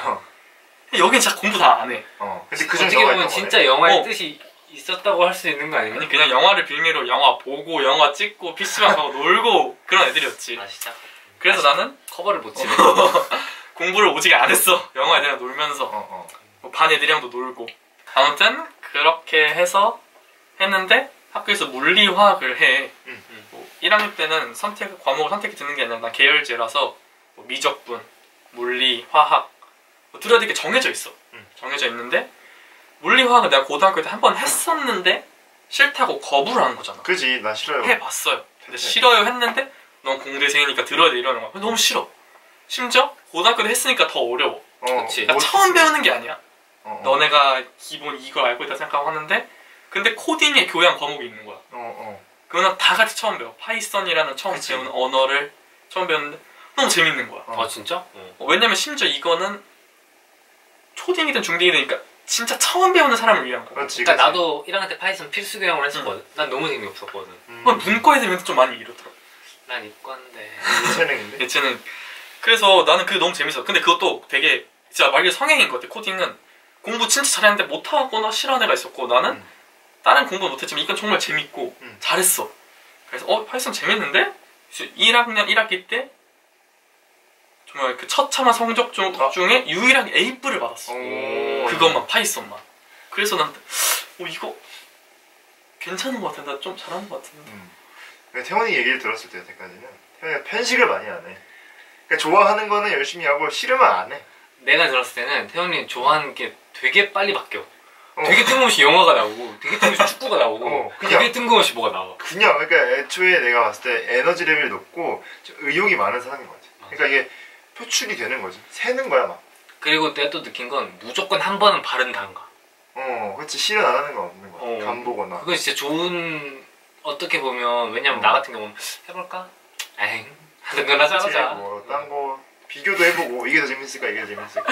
여긴 진짜 공부 다 안 해. 근데 어떻게 보면 진짜 영화의 뜻이 있었다고 할 수 있는 거 아니야? 아니 그냥 영화를 빌미로 영화 보고 영화 찍고 PC방 가고 놀고 그런 애들이었지. 진짜? 그래서 나는 커버를 못 치네. 공부를 오지게 안 했어. 영화 애들이랑 놀면서 뭐 반 애들이랑도 놀고 아무튼 그렇게 해서 했는데 학교에서 물리화학을 해. 뭐 1학년 때는 과목을 선택해 듣는 게 아니라 난 계열제라서 뭐 미적분, 물리, 화학 뭐 들어야 될 게 정해져 있어. 정해져 있는데 물리화학을 내가 고등학교 때 한 번 했었는데 싫다고 거부를 하는 거잖아. 그지, 나 싫어요. 해봤어요. 근데 싫어요 했는데 넌 공대생이니까 들어야 돼 이러는 거야. 너무 싫어. 심지어 고등학교 때 했으니까 더 어려워. 그치. 그러니까 처음 배우는 게 아니야. 너네가 기본 이걸 알고 있다 생각하고 하는데 근데 코딩의 교양 과목이 있는 거야. 그거는 다 같이 처음 배워. 파이썬이라는 처음 배우는 언어를 처음 배웠는데 너무 재밌는 거야. 진짜? 왜냐면 심지어 이거는 초딩이든 중딩이든 그러니까 진짜 처음 배우는 사람을 위한 거야. 그러니까 나도 1학년 때 파이썬 필수 교양을 했었거든. 난 너무 재미없었거든. 문과 애들이 좀 많이 이러더라고. 난 이과인데. 예체능인데? 예체능. 그래서 나는 그게 너무 재밌어. 근데 그것도 되게 진짜 말 그대로 성향인 것 같아. 코딩은 공부 진짜 잘했는데 못하거나 싫어하는 애가 있었고 나는 다른 공부는 못했지만 이건 정말 재밌고 잘했어. 그래서 파이썬 재밌는데? 1학년 1학기 때 정말 그 처참한 성적 중에 유일하게 A뿔을 받았어. 그것만 파이썬만. 그래서 난 이거 괜찮은 것 같아. 나 좀 잘하는 것 같은데. 태원이 얘기를 들었을 때까지는 태원이가 편식을 많이 안 해. 그러니까 좋아하는 거는 열심히 하고 싫으면 안 해. 내가 들었을 때는 태원이 좋아하는 게 되게 빨리 바뀌어. 되게 뜬금없이 영화가 나오고 되게 뜬금없이 축구가 나오고 되게 뜬금없이 뭐가 나와. 그냥 그러니까 애초에 내가 봤을 때 에너지 레벨이 높고 좀 의욕이 많은 사람인 것 같아. 그러니까 이게 표출이 되는 거지. 새는 거야 막. 그리고 내가 또 느낀 건 무조건 한 번은 바른단가. 그렇지. 실현 안 하는 건 없는 거야. 간 보거나. 그거 진짜 좋은 어떻게 보면 왜냐면 나 같은 경우는 해볼까? 에잉 하는 거나 짜자. 뭐 딴 거 비교도 해보고 이게 더 재밌을까 이게 더 재밌을까.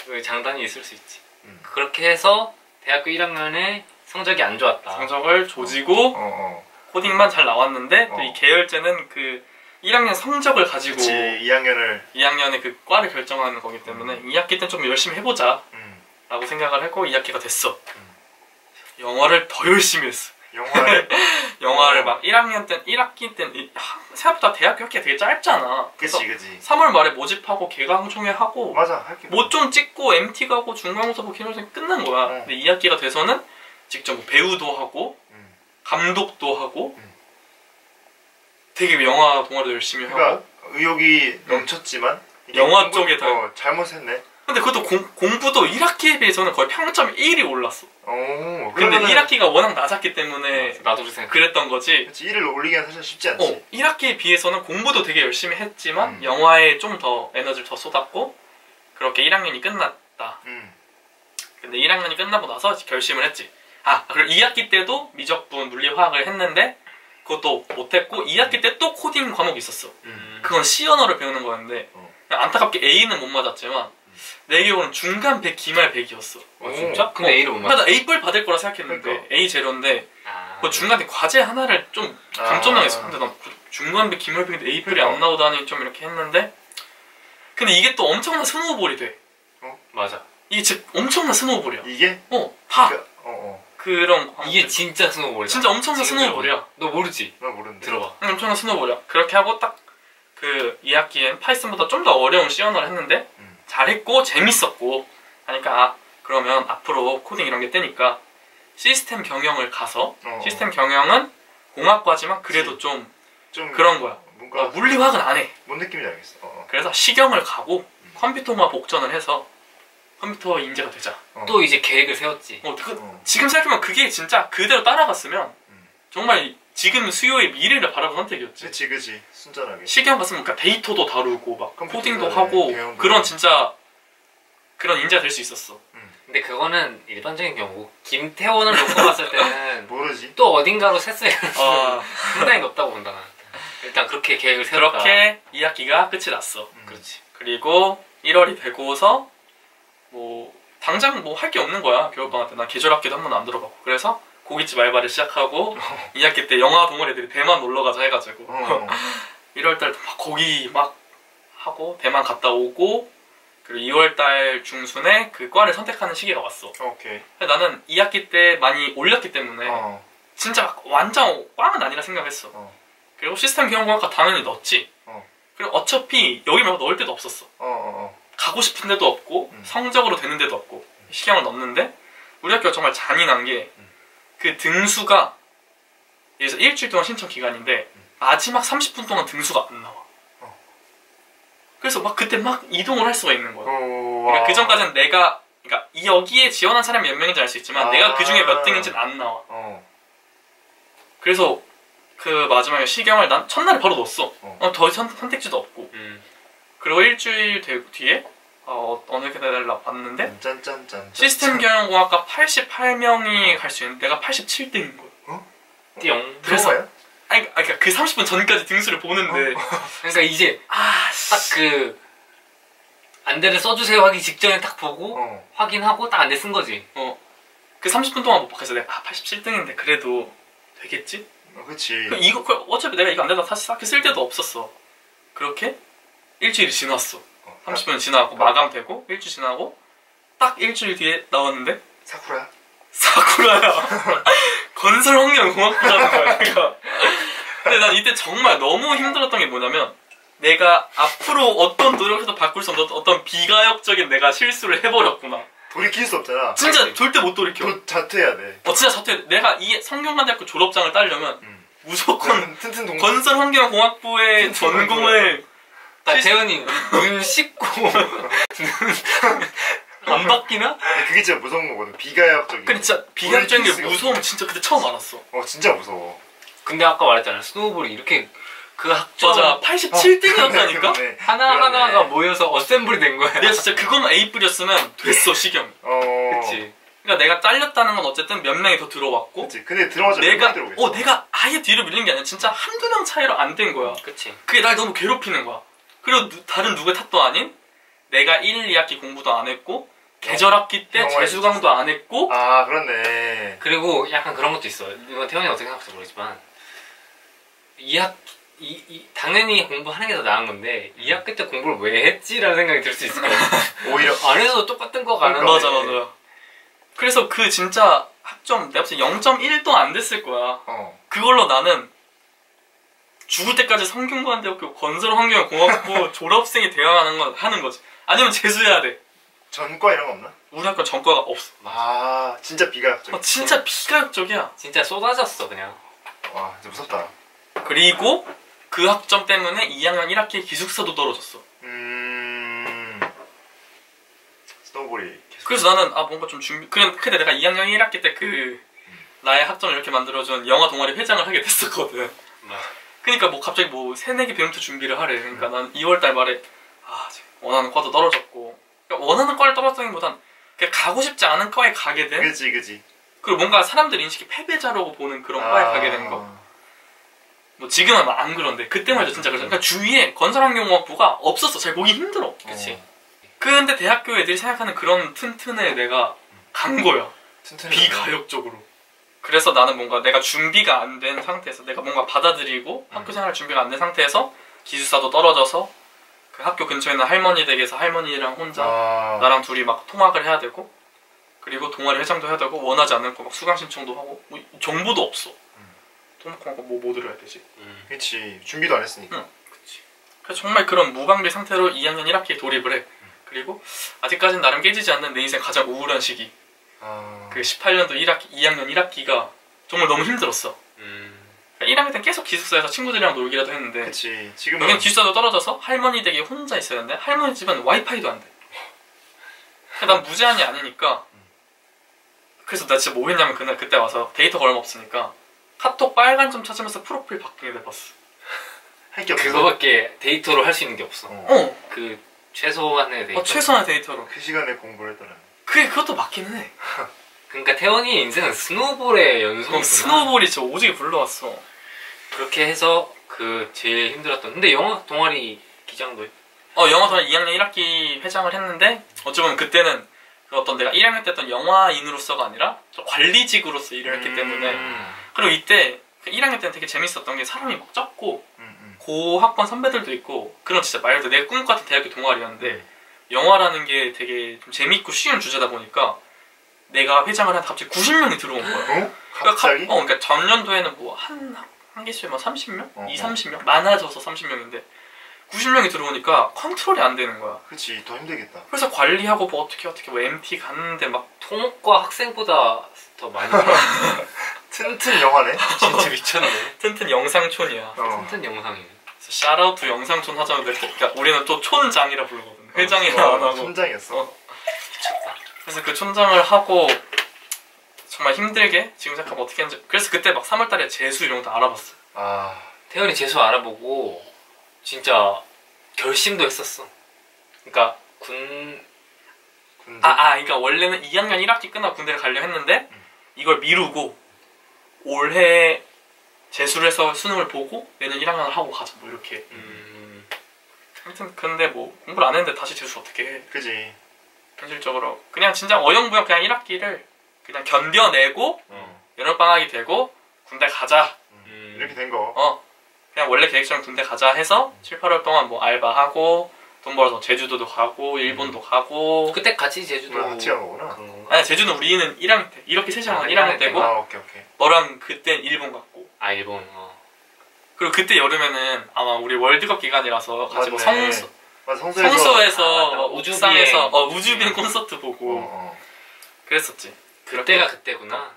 그 장단이 있을 수 있지. 그렇게 해서 대학교 1학년에 성적이 안 좋았다. 성적을 조지고 코딩만 잘 나왔는데 또 이 계열제는 그 1학년 성적을 가지고 그치, 2학년에 그 과를 결정하는 거기 때문에 2학기 때는 좀 열심히 해보자 라고 생각을 했고 2학기가 됐어. 영화를 더 열심히 했어. 영화를 막 1학년 때 1학기 때 생각보다 대학교 학기가 되게 짧잖아. 그치 그치. 3월 말에 모집하고 개강총회 하고 맞아 할게. 뭐 좀 찍고 MT 가고 중간고사 보고 기말고사 끝난 거야. 근데 2학기가 돼서는 직접 뭐 배우도 하고 감독도 하고 되게 영화 동아리도 열심히 그러니까 하고 의욕이 넘쳤지만 이게 영화 쪽에 더 잘못했네. 근데 그것도 공부도 1학기에 비해서는 거의 평점 1이 올랐어. 오, 근데 1학기가 워낙 낮았기 때문에 나도 그렇게 생각. 그랬던 거지. 그렇지 1을 올리기는 사실 쉽지 않지. 1학기에 비해서는 공부도 되게 열심히 했지만 영화에 좀 더 에너지를 더 쏟았고 그렇게 1학년이 끝났다. 근데 1학년이 끝나고 나서 결심을 했지. 그리고 2학기 때도 미적분, 물리화학을 했는데 그것도 못했고 2학기 때 또 코딩 과목이 있었어. 그건 C 언어를 배우는 거였는데 안타깝게 A는 못 맞았지만 내 기억으로는 중간 100, 기말 100이었어. 진짜? 근데 A를 못 맞아. 나 A뿔 받을 거라 생각했는데 그러니까. A 제로인데 그 중간에 과제 하나를 좀 감점당했어. 근데 난 중간 100, 기말 100인데 A뿔이 안 나오다니 좀 이렇게 했는데 근데 이게 또 엄청난 스노우볼이 돼. 맞아. 이게 진짜 엄청난 스노우볼이야. 이게? 다 그러니까, 그런 이게 진짜 스노우볼이야. 진짜 엄청난 스노우볼이야. 너 모르지? 나 모르는데. 들어봐. 엄청난 스노우볼이야. 그렇게 하고 딱 그 2학기엔 파이썬보다 좀 더 어려운 C 언어를 했는데 잘했고 재밌었고 하니까 그러면 앞으로 코딩 이런 게 뜨니까 시스템 경영을 가서 시스템 경영은 공학과지만 그래도 좀 그런 거야. 물리화학은 안 해. 뭔 느낌인지 알겠어. 그래서 시경을 가고 컴퓨터공학 복전을 해서 컴퓨터 인재가 되자. 또 이제 계획을 세웠지. 지금 생각해보면 그게 진짜 그대로 따라갔으면 정말 지금 수요의 미래를 바라본 선택이었지. 그치 순전하게. 시경 갔으면 그러니까 데이터도 다루고 막 코딩도 네, 하고 배우고. 그런 진짜 그런 인재가 될 수 있었어. 근데 그거는 일반적인 경우. 김태원을 놓고 봤을 때는 모르지. 또 어딘가로 샜을 가능성이 상당히 높다고 본다. 나는. 일단 그렇게 계획을 세웠다. 그렇게 2학기가 끝이 났어. 그렇지. 그리고 1월이 되고서 뭐 당장 뭐 할 게 없는 거야. 겨울방학 때 난 계절학기도 한 번도 안 들어가고 그래서 고깃집 알바를 시작하고 2학기 때 영화 동아리 애들이 대만 놀러가자 해가지고 1월달 막 거기 막 하고 대만 갔다 오고 그리고 2월달 중순에 그 과를 선택하는 시기가 왔어. 오케이. 나는 2학기 때 많이 올렸기 때문에 진짜 막 완전 꽝은 아니라 생각했어. 그리고 시스템 경영공학과 당연히 넣었지. 그리고 어차피 여기 말고 넣을 데도 없었어. 가고 싶은 데도 없고 성적으로 되는 데도 없고 시경을 넣었는데 우리 학교가 정말 잔인한 게 그 등수가 예를 들어서 일주일 동안 신청 기간인데 마지막 30분 동안 등수가 안 나와. 그래서 막 그때 막 이동을 할 수가 있는 거야. 그러니까 그 전까지는 내가 그러니까 여기에 지원한 사람이 몇 명인지 알 수 있지만 내가 그 중에 몇 등인지는 안 나와. 그래서 그 마지막에 시경을 난 첫날에 바로 넣었어. 더 선택지도 없고. 그리고 일주일 뒤에 어느 계단을 봤는데 짠짠짠. 시스템 경영공학과 88명이 갈 수 있는데 내가 87등인 거야. 띠용. 그래서 그러니까 그 30분 전까지 등수를 보는데 그러니까 이제 딱 그 안대를 써주세요 하기 직전에 딱 보고 확인하고 딱 안대 쓴 거지. 그 30분 동안 못 바꿔서 내가 87등인데 그래도 되겠지? 그치. 이거 어차피 내가 이거 안 된다 다시 쌓게 쓸 데도 없었어. 그렇게 일주일이 지났어. 30분 지나고 마감되고 일주일 지나고 딱 일주일 뒤에 나왔는데 사쿠라야. 건설환경공학부라는 거야. 내가. 근데 난 이때 정말 너무 힘들었던 게 뭐냐면 내가 앞으로 어떤 노력해도 바꿀 수 없는 어떤 비가역적인 내가 실수를 해버렸구나. 돌이킬 수 없잖아. 진짜 절대 못 돌이켜. 자퇴해야 돼. 진짜 자퇴. 내가 이 성균관대학교 졸업장을 따려면 무조건 튼튼 건설환경공학부의 전공을 태연이 눈 씻고 안 바뀌나? 그게 진짜 무서운 거거든. 비가역적인. 근데 진짜 비가역적인 게 무서우면 진짜 그때 처음 알았어. 진짜 무서워. 근데 아까 말했잖아. 스노우볼이 이렇게 그 학점 맞아 87등이었다니까? 하나하나가 모여서 어셈블이 된 거야. 내가 진짜 그것만 A뿔이었으면 됐어 시경. 그치. 그러니까 내가 잘렸다는 건 어쨌든 몇 명이 더 들어왔고 그치. 근데 들어가자 내가 아예 뒤로 밀린 게 아니라 진짜 한두 명 차이로 안 된 거야. 그치. 그게 날 너무 괴롭히는 거야. 그리고 다른 누구의 탓도 아닌 내가 1, 2학기 공부도 안 했고 계절학기 때 재수강도 안 했고 그렇네. 그리고 약간 그런 것도 있어. 이건 태연이 어떻게 생각할지 모르겠지만 2학기 당연히 공부하는 게 더 나은 건데 2학기 때 공부를 왜 했지라는 생각이 들 수 있을 것 같아. 오히려 안 해서 똑같은 거 가는 맞아. 그래서 그 진짜 학점 내가 봤을 때 0.1도 안 됐을 거야. 어. 그걸로 나는 죽을 때까지 성균관대학교 건설환경공학부 졸업생이 되어야 하는 거지. 아니면 재수해야 돼. 전과 이런 거 없나? 우리 학교 전과가 없어. 아 진짜 비가역적. 진짜 비가역적이야. 진짜 쏟아졌어 그냥. 와 진짜 무섭다. 그리고 그 학점 때문에 2학년 1학기 기숙사도 떨어졌어. 스노우볼이 계속. 그래서 나는 뭔가 좀 근데 내가 2학년 1학기 때 나의 학점을 이렇게 만들어준 영화 동아리 회장을 하게 됐었거든. 그러니까 뭐 갑자기 뭐 새내기 배움터 준비를 하래. 그러니까 난 2월달 말에 원하는 과도 떨어졌고, 그러니까 원하는 과를 떨어졌다기보단 그냥 가고 싶지 않은 과에 가게 된. 그지. 그리고 뭔가 사람들 인식이 패배자라고 보는 그런 과에 가게 된 거. 뭐 지금은 안 그런데 그때만 해도 진짜 그랬어. 그러니까 주위에 건설환경공학부가 없었어. 잘 보기 힘들어. 그치. 근데 대학교 애들이 생각하는 그런 튼튼에 내가 간 거야. 비가역적으로. 그래서 나는 뭔가 내가 준비가 안 된 상태에서 내가 뭔가 받아들이고 학교 생활 준비가 안 된 상태에서 기숙사도 떨어져서 그 학교 근처에 있는 할머니 댁에서 할머니랑 혼자 나랑 둘이 막 통학을 해야 되고, 그리고 동아리 회장도 해야 되고, 원하지 않는 거 막 수강 신청도 하고, 뭐 정보도 없어. 통학하고 뭐 들어야 되지? 그치. 준비도 안 했으니까. 그치. 그래서 정말 그런 무방비 상태로 2학년 1학기에 돌입을 해. 그리고 아직까지는 나름 깨지지 않는 내 인생 가장 우울한 시기. 그 18년도 2학년 1학기가 정말 너무 힘들었어. 1학년 때는 계속 기숙사에서 친구들이랑 놀기라도 했는데, 그치. 지금은 여긴 기숙사도 떨어져서 할머니 댁에 혼자 있어야 되는데 할머니 집은 와이파이도 안 돼. 난 무제한이 아니니까. 그래서 나 진짜 뭐 했냐면 그때 와서 데이터가 얼마 없으니까 카톡 빨간 점 찾으면서 프로필 바뀌게 돼봤어. 할 게 없어. 그거밖에 데이터로 할 수 있는 게 없어. 그 최소한의 데이터. 최소한의 데이터로. 그 시간에 공부를 했더라. 그것도 맞기는 해. 그러니까 태원이 인생은 스노우볼의 연속이구나. 스노우볼이 진짜 오지게 불러왔어. 그렇게 해서 제일 힘들었던. 근데 영화 동아리 기장도 영화 동아리 2학년 1학기 회장을 했는데, 어찌 보면 그때는 내가 1학년 때 했던 영화인으로서가 아니라 좀 관리직으로서 일을 했기 때문에. 그리고 이때 1학년 때는 되게 재밌었던 게 사람이 막 적고 고학번 선배들도 있고, 그런 진짜 말 그대로 내 꿈 같은 대학교 동아리였는데, 영화라는 게 되게 좀 재밌고 쉬운 주제다 보니까 내가 회장을 한 갑자기 90명이 들어온 거야. 갑자기? 그러니까 전년도에는 뭐 한 개수에 뭐 30명? 30명? 많아져서 30명인데 90명이 들어오니까 컨트롤이 안 되는 거야. 그치, 더 힘들겠다. 그래서 관리하고 뭐 어떻게 뭐 MT 갔는데 막 토목과 학생보다 더 많이 튼튼 영화네? 진짜 미쳤네. 튼튼 영상촌이야. 튼튼 영상이네. 샤라우트 영상촌 하자는데, 그러니까 우리는 또 촌장이라 부르거든. 회장이라 안 하고. 촌장이었어. 미쳤다. 그래서 그 촌장을 하고 정말 힘들게 지금 생각하면 어떻게 했는지. 그래서 그때 막 3월달에 재수 이런 것도 알아봤어. 태연이 재수 알아보고 진짜 결심도 했었어. 그러니까 군대? 그러니까 원래는 2학년 1학기 끝나고 군대를 가려 했는데 이걸 미루고 올해 재수를 해서 수능을 보고 내년 1학년을 하고 가자 뭐 이렇게. 아무튼 근데 뭐 공부를 안 했는데 다시 재수 어떻게 해. 그지. 현실적으로 그냥 진짜 어영부영 그냥 1학기를 그냥 견뎌내고 여름방학이 되고 군대 가자. 이렇게 된 거. 그냥 원래 계획처럼 군대 가자 해서 7, 8월 동안 뭐 알바하고 돈 벌어서 제주도도 가고 일본도 가고. 그때 같이 제주도 같이 간 거구나. 그런 건가? 아니 제주는 우리는 1학년 때 이렇게 셋이랑 1학년 때고. 오케이. 너랑 그땐 일본 갔고. 일본. 그리고 그때 여름에는 아마 우리 월드컵 기간이라서 같이 뭐 성수에서 옥상에서 우주비행 콘서트 보고 그랬었지. 그때가 그때구나.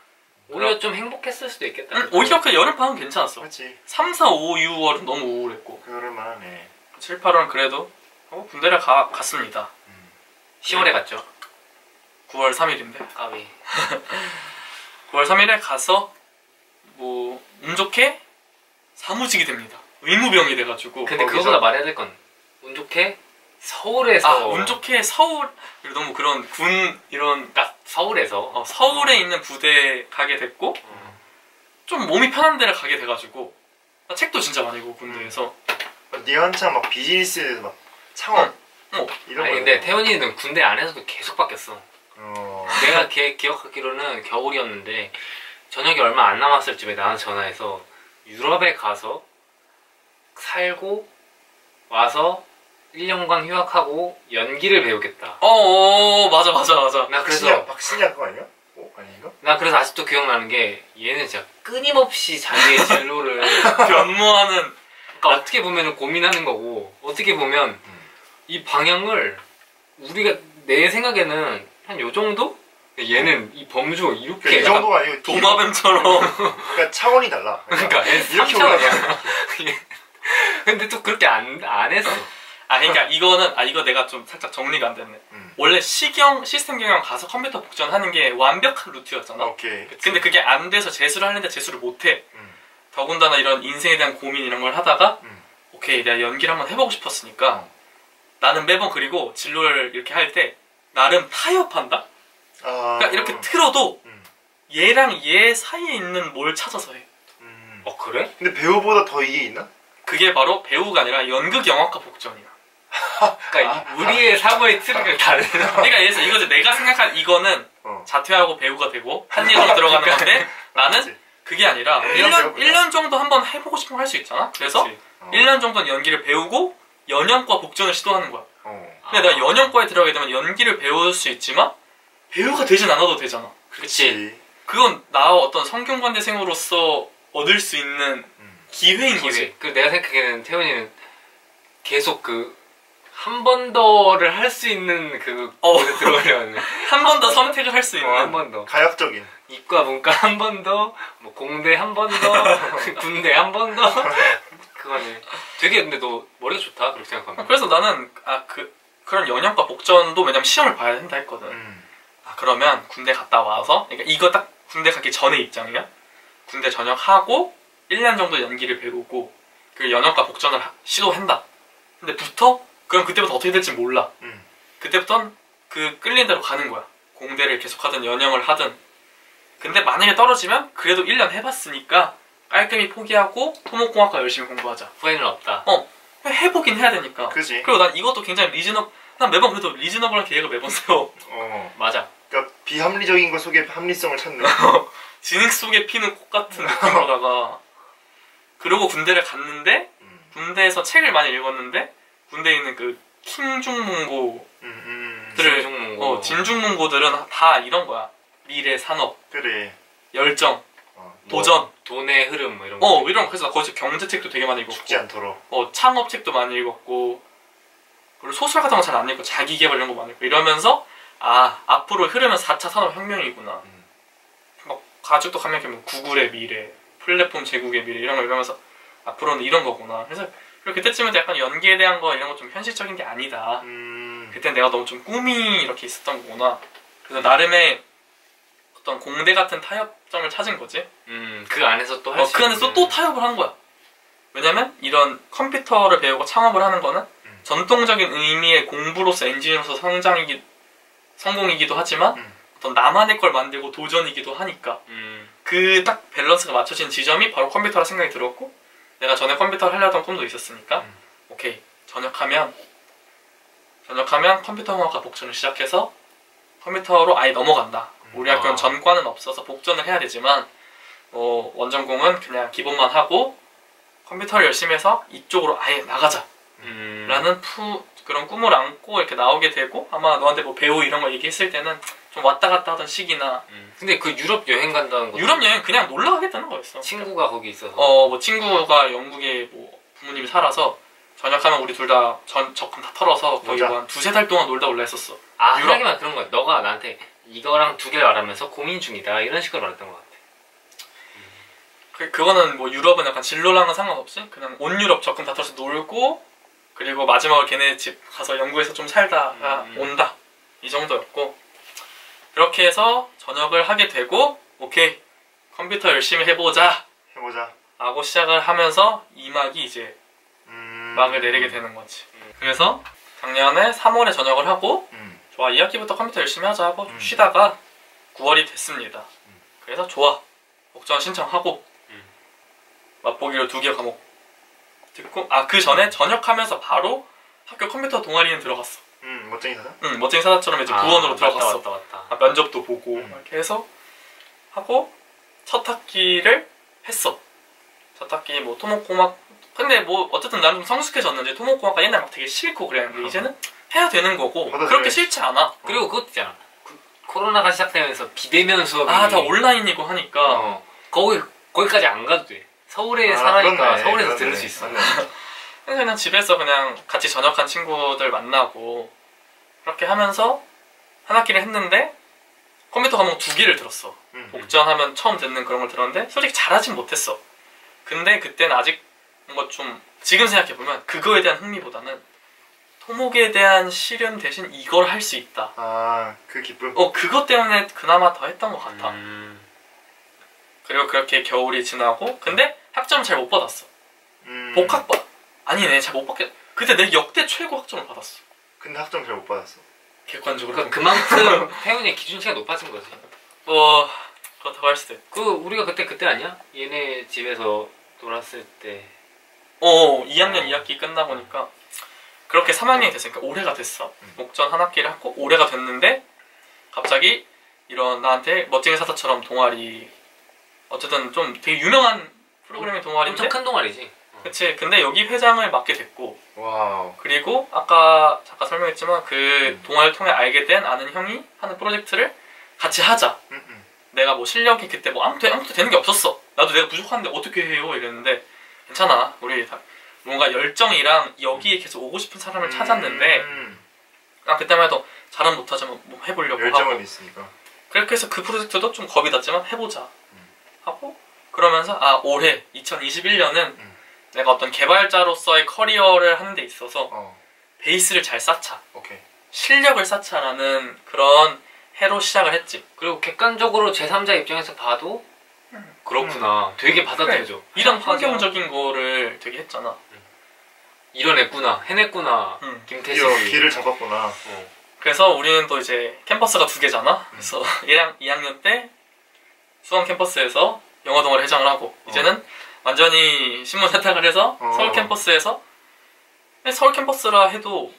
오히려 좀 행복했을 수도 있겠다. 오히려 그 여름방학은 괜찮았어. 그렇지. 3, 4, 5, 6월은 너무 우울했고 그럴만하네. 7, 8월은 그래도 군대를 갔습니다. 10월에 갔죠. 9월 3일인데 까비. 9월 3일에 가서 뭐 운 좋게 사무직이 됩니다. 의무병이 돼가지고. 근데 그거보다 말해야 될 건 운 좋게 서울에서 운 좋게 서울 너무 그런 군 이런 그러니까 서울에서 서울에 있는 부대에 가게 됐고 좀 몸이 편한 데를 가게 돼가지고 나 책도 진짜 많이 읽고 군대에서. 네 한참 막 비즈니스 막 창업 이런 거. 근데 태훈이는 군대 안에서도 계속 바뀌었어. 내가 기억하기로는 겨울이었는데 저녁이 얼마 안 남았을 쯤에 나한테 전화해서 유럽에 가서 살고 와서 1년간 휴학하고 연기를 배우겠다. 맞아. 나 그래서 박신양 그거 아니야? 아닌가? 나 그래서 아직도 기억나는 게 얘는 진짜 끊임없이 자기의 진로를 변모하는. 그러니까 어떻게 보면 고민하는 거고 어떻게 보면 이 방향을 우리가 내 생각에는 한 요 정도? 얘는 이 범주 이렇게 그러니까 이 정도가 아니고 도마뱀처럼. 그러니까 차원이 달라. 그러니까 이렇게 3차원이야. 근데 또 그렇게 안 했어. 그러니까 이거는 이거 내가 좀 살짝 정리가 안 됐네. 원래 시스템 경영 가서 컴퓨터 복전하는 게 완벽한 루트였잖아. 오케이. 근데 그게 안 돼서 재수를 하는데 재수를 못 해. 더군다나 이런 인생에 대한 고민 이런 걸 하다가 오케이 내가 연기를 한번 해보고 싶었으니까 나는 매번 그리고 진로를 이렇게 할 때 나름 타협한다? 그러니까 이렇게 틀어도 얘랑 얘 사이에 있는 뭘 찾아서 해. 그래? 근데 배우보다 더 이게 있나? 그게 바로 배우가 아니라 연극 영화과 복전이야. 그러니까 우리의 사고의 트랙을 다른. 그러니까 예를 들어서 이거지 내가 생각한 이거는 자퇴하고 배우가 되고 한예로 들어가는 건데 나는 그게 아니라 1년 정도 한번 해보고 싶으면 할 수 있잖아. 그래서 1년 정도는 연기를 배우고 연영과 복전을 시도하는 거야. 근데 내가 연영과에 들어가게 되면 연기를 배울 수 있지만 배우가 되진 않아도 되잖아. 그렇지. 그건 나 어떤 성균관대생으로서 얻을 수 있는 기회인 거지. 그리고 내가 생각하기에는 태훈이는 계속 한 번 더를 할 수 있는 곳에 들어가려는 한 번 더 선택을 할 수 있는 한 번 더. 가역적인. 이과 문과 한 번 더, 뭐 공대 한 번 더, 군대 한 번 더. 그거네. 되게 근데 너 머리가 좋다 그렇게 생각하면. 그래서 나는 그런 연영과 복전도 왜냐면 시험을 봐야 된다 했거든. 그러면 군대 갔다 와서 그러니까 이거 딱 군대 가기 전의 입장이야. 군대 전역하고 1년 정도 연기를 배우고 그 연영과 복전을 시도한다. 근데 그럼 그때부터 어떻게 될지 몰라. 그때부터는 끌린 대로 가는 거야. 공대를 계속하든 연영을 하든. 근데 만약에 떨어지면 그래도 1년 해봤으니까 깔끔히 포기하고 토목공학과 열심히 공부하자. 후회는 없다. 해보긴 해야 되니까. 그지. 그리고 난 이것도 굉장히 난 매번 그래도 리즈너블한 계획을 매번 세워. 맞아. 그러니까 비합리적인 것 속에 합리성을 찾는. 진흙 속에 피는 꽃 같은 느낌으로다가. 그리고 군대를 갔는데 군대에서 책을 많이 읽었는데 군대에 있는 킹중문고들을 진중문고들은 다 이런 거야. 미래 산업, 그래. 열정, 도전, 돈의 흐름 뭐 이런 거. 이런 거. 그래서 나 거기서 경제책도 되게 많이 읽었고 죽지 않도록. 창업책도 많이 읽었고 그리고 소설 같은 거 잘 안 읽고 자기계발 이런 거 많이 읽고 이러면서 앞으로 흐르면 4차 산업혁명이구나. 막 가족도 가면 뭐 구글의 미래, 플랫폼 제국의 미래 이런 거 읽으면서 앞으로는 이런 거구나. 그래서 그때쯤에도 약간 연기에 대한 거 이런 거 좀 현실적인 게 아니다. 그때 내가 너무 좀 꿈이 이렇게 있었던 거구나. 그래서 나름의 어떤 공대 같은 타협점을 찾은 거지. 그 안에서 또 할 수 그 안에서 또 타협을 한 거야. 왜냐면 이런 컴퓨터를 배우고 창업을 하는 거는 전통적인 의미의 공부로서 엔지니어로서 성공이기도 하지만 어떤 나만의 걸 만들고 도전이기도 하니까 그 딱 밸런스가 맞춰진 지점이 바로 컴퓨터라 생각이 들었고 내가 전에 컴퓨터를 하려던 꿈도 있었으니까 오케이 전역하면 컴퓨터공학과 복전을 시작해서 컴퓨터로 아예 넘어간다. 우리 학교는 전과는 없어서 복전을 해야 되지만 원전공은 그냥 기본만 하고 컴퓨터를 열심히 해서 이쪽으로 아예 나가자 라는 그런 꿈을 안고 이렇게 나오게 되고 아마 너한테 뭐 배우 이런 거 얘기했을 때는 좀 왔다 갔다 하던 시기나 근데 유럽 여행 간다는 거 유럽 여행 그냥 놀러 가겠다는 거였어. 친구가 거기 있어서 뭐 친구가 영국에 뭐 부모님이 살아서 전역하면 우리 둘 다 적금 다 털어서 거의 한 2-3달 동안 놀다 올라 했었어. 유럽이만 그런 거야. 너가 나한테 이거랑 2개를 말하면서 고민 중이다 이런 식으로 말했던 것 같아. 그거는 뭐 유럽은 약간 진로랑은 상관없이 그냥 온 유럽 적금 다 털어서 놀고 그리고 마지막으로 걔네 집 가서 영국에서 좀 살다가 온다 이 정도였고 그렇게 해서 전역을 하게 되고 오케이 컴퓨터 열심히 해보자 하고 시작을 하면서 2막이 이제 막을 내리게 되는 거지. 그래서 작년에 3월에 전역을 하고 좋아 2학기부터 컴퓨터 열심히 하자 하고 좀 쉬다가 9월이 됐습니다. 그래서 좋아 복전 신청하고 맛보기로 2개 과목 듣고 그 전에 전역하면서 바로 학교 컴퓨터 동아리는 들어갔어. 멋쟁이 사자? 응 멋쟁이 사자처럼 이제 부원으로 들어갔어. 맞다. 면접도 보고 이렇게 해서 하고 첫 학기를 했어. 첫 학기 뭐 토목공학 근데 뭐 어쨌든 나는 좀 성숙해졌는지 토목공학과 옛날 막 되게 싫고 그랬는데 이제는 해야 되는 거고 그렇게 싫지 않아. 그리고 그것도 있잖아. 코로나가 시작되면서 비대면 수업이 다 온라인이고 하니까 거기까지 안 가도 돼. 서울에 살아니까 그렇네, 서울에서 그렇네. 들을 수 있어. 맞네. 그냥 집에서 그냥 같이 전역한 친구들 만나고 그렇게 하면서 한 학기를 했는데 컴퓨터 과목 2개를 들었어. 복전하면 처음 듣는 그런 걸 들었는데 솔직히 잘하진 못했어. 근데 그때는 아직 뭔가 좀 지금 생각해보면 그거에 대한 흥미보다는 토목에 대한 시련 대신 이걸 할 수 있다. 그 기쁨. 그것 때문에 그나마 더 했던 것 같아. 그리고 그렇게 겨울이 지나고 근데 학점을 잘 못 받았어. 복학번 아니네 잘 못 받겠. 그때 내 역대 최고 학점을 받았어. 근데 학점 잘 못 받았어. 객관적으로. 그러니까 그만큼 태훈의 기준치가 높아진 거지. 그렇다고 할 수도 있고. 우리가 그때 아니야? 얘네 집에서 놀았을 때. 2학년 2학기 끝나보니까 그렇게 3학년이 됐으니까 올해가 됐어. 목전 한 학기를 하고 올해가 됐는데 갑자기 이런 나한테 멋쟁이 사자처럼 동아리 어쨌든 좀 되게 유명한 프로그램의 동아리인데 엄청 큰 동아리지. 그치. 근데 여기 회장을 맡게 됐고 와우. 그리고 아까 잠깐 설명했지만 그 동아리를 통해 알게 된 아는 형이 하는 프로젝트를 같이 하자. 내가 뭐 실력이 그때 뭐 아무것도 되는 게 없었어. 나도 내가 부족한데 어떻게 해요? 이랬는데 괜찮아. 우리 다 뭔가 열정이랑 여기에 계속 오고 싶은 사람을 찾았는데 그때만 해도 잘은 못하지만 뭐 해보려고 열정은 하고 있으니까. 그렇게 해서 그 프로젝트도 좀 겁이 났지만 해보자 하고 그러면서 올해 2021년은 내가 어떤 개발자로서의 커리어를 하는 데 있어서 베이스를 잘 쌓자. 오케이. 실력을 쌓자라는 그런 해로 시작을 했지. 그리고 객관적으로 제3자 입장에서 봐도 그렇구나. 되게 받아들여져. 그래. 이런 환경적인 거를 되게 했잖아. 이뤄냈구나. 해냈구나. 김태식이. 길을 잡았구나. 그래서 우리는 또 이제 캠퍼스가 2개잖아. 그래서 2학년 때 수원 캠퍼스에서 영어 동아리 회장을 하고 이제는 완전히 신문 세탁을 해서 서울 캠퍼스에서 서울 캠퍼스라 해도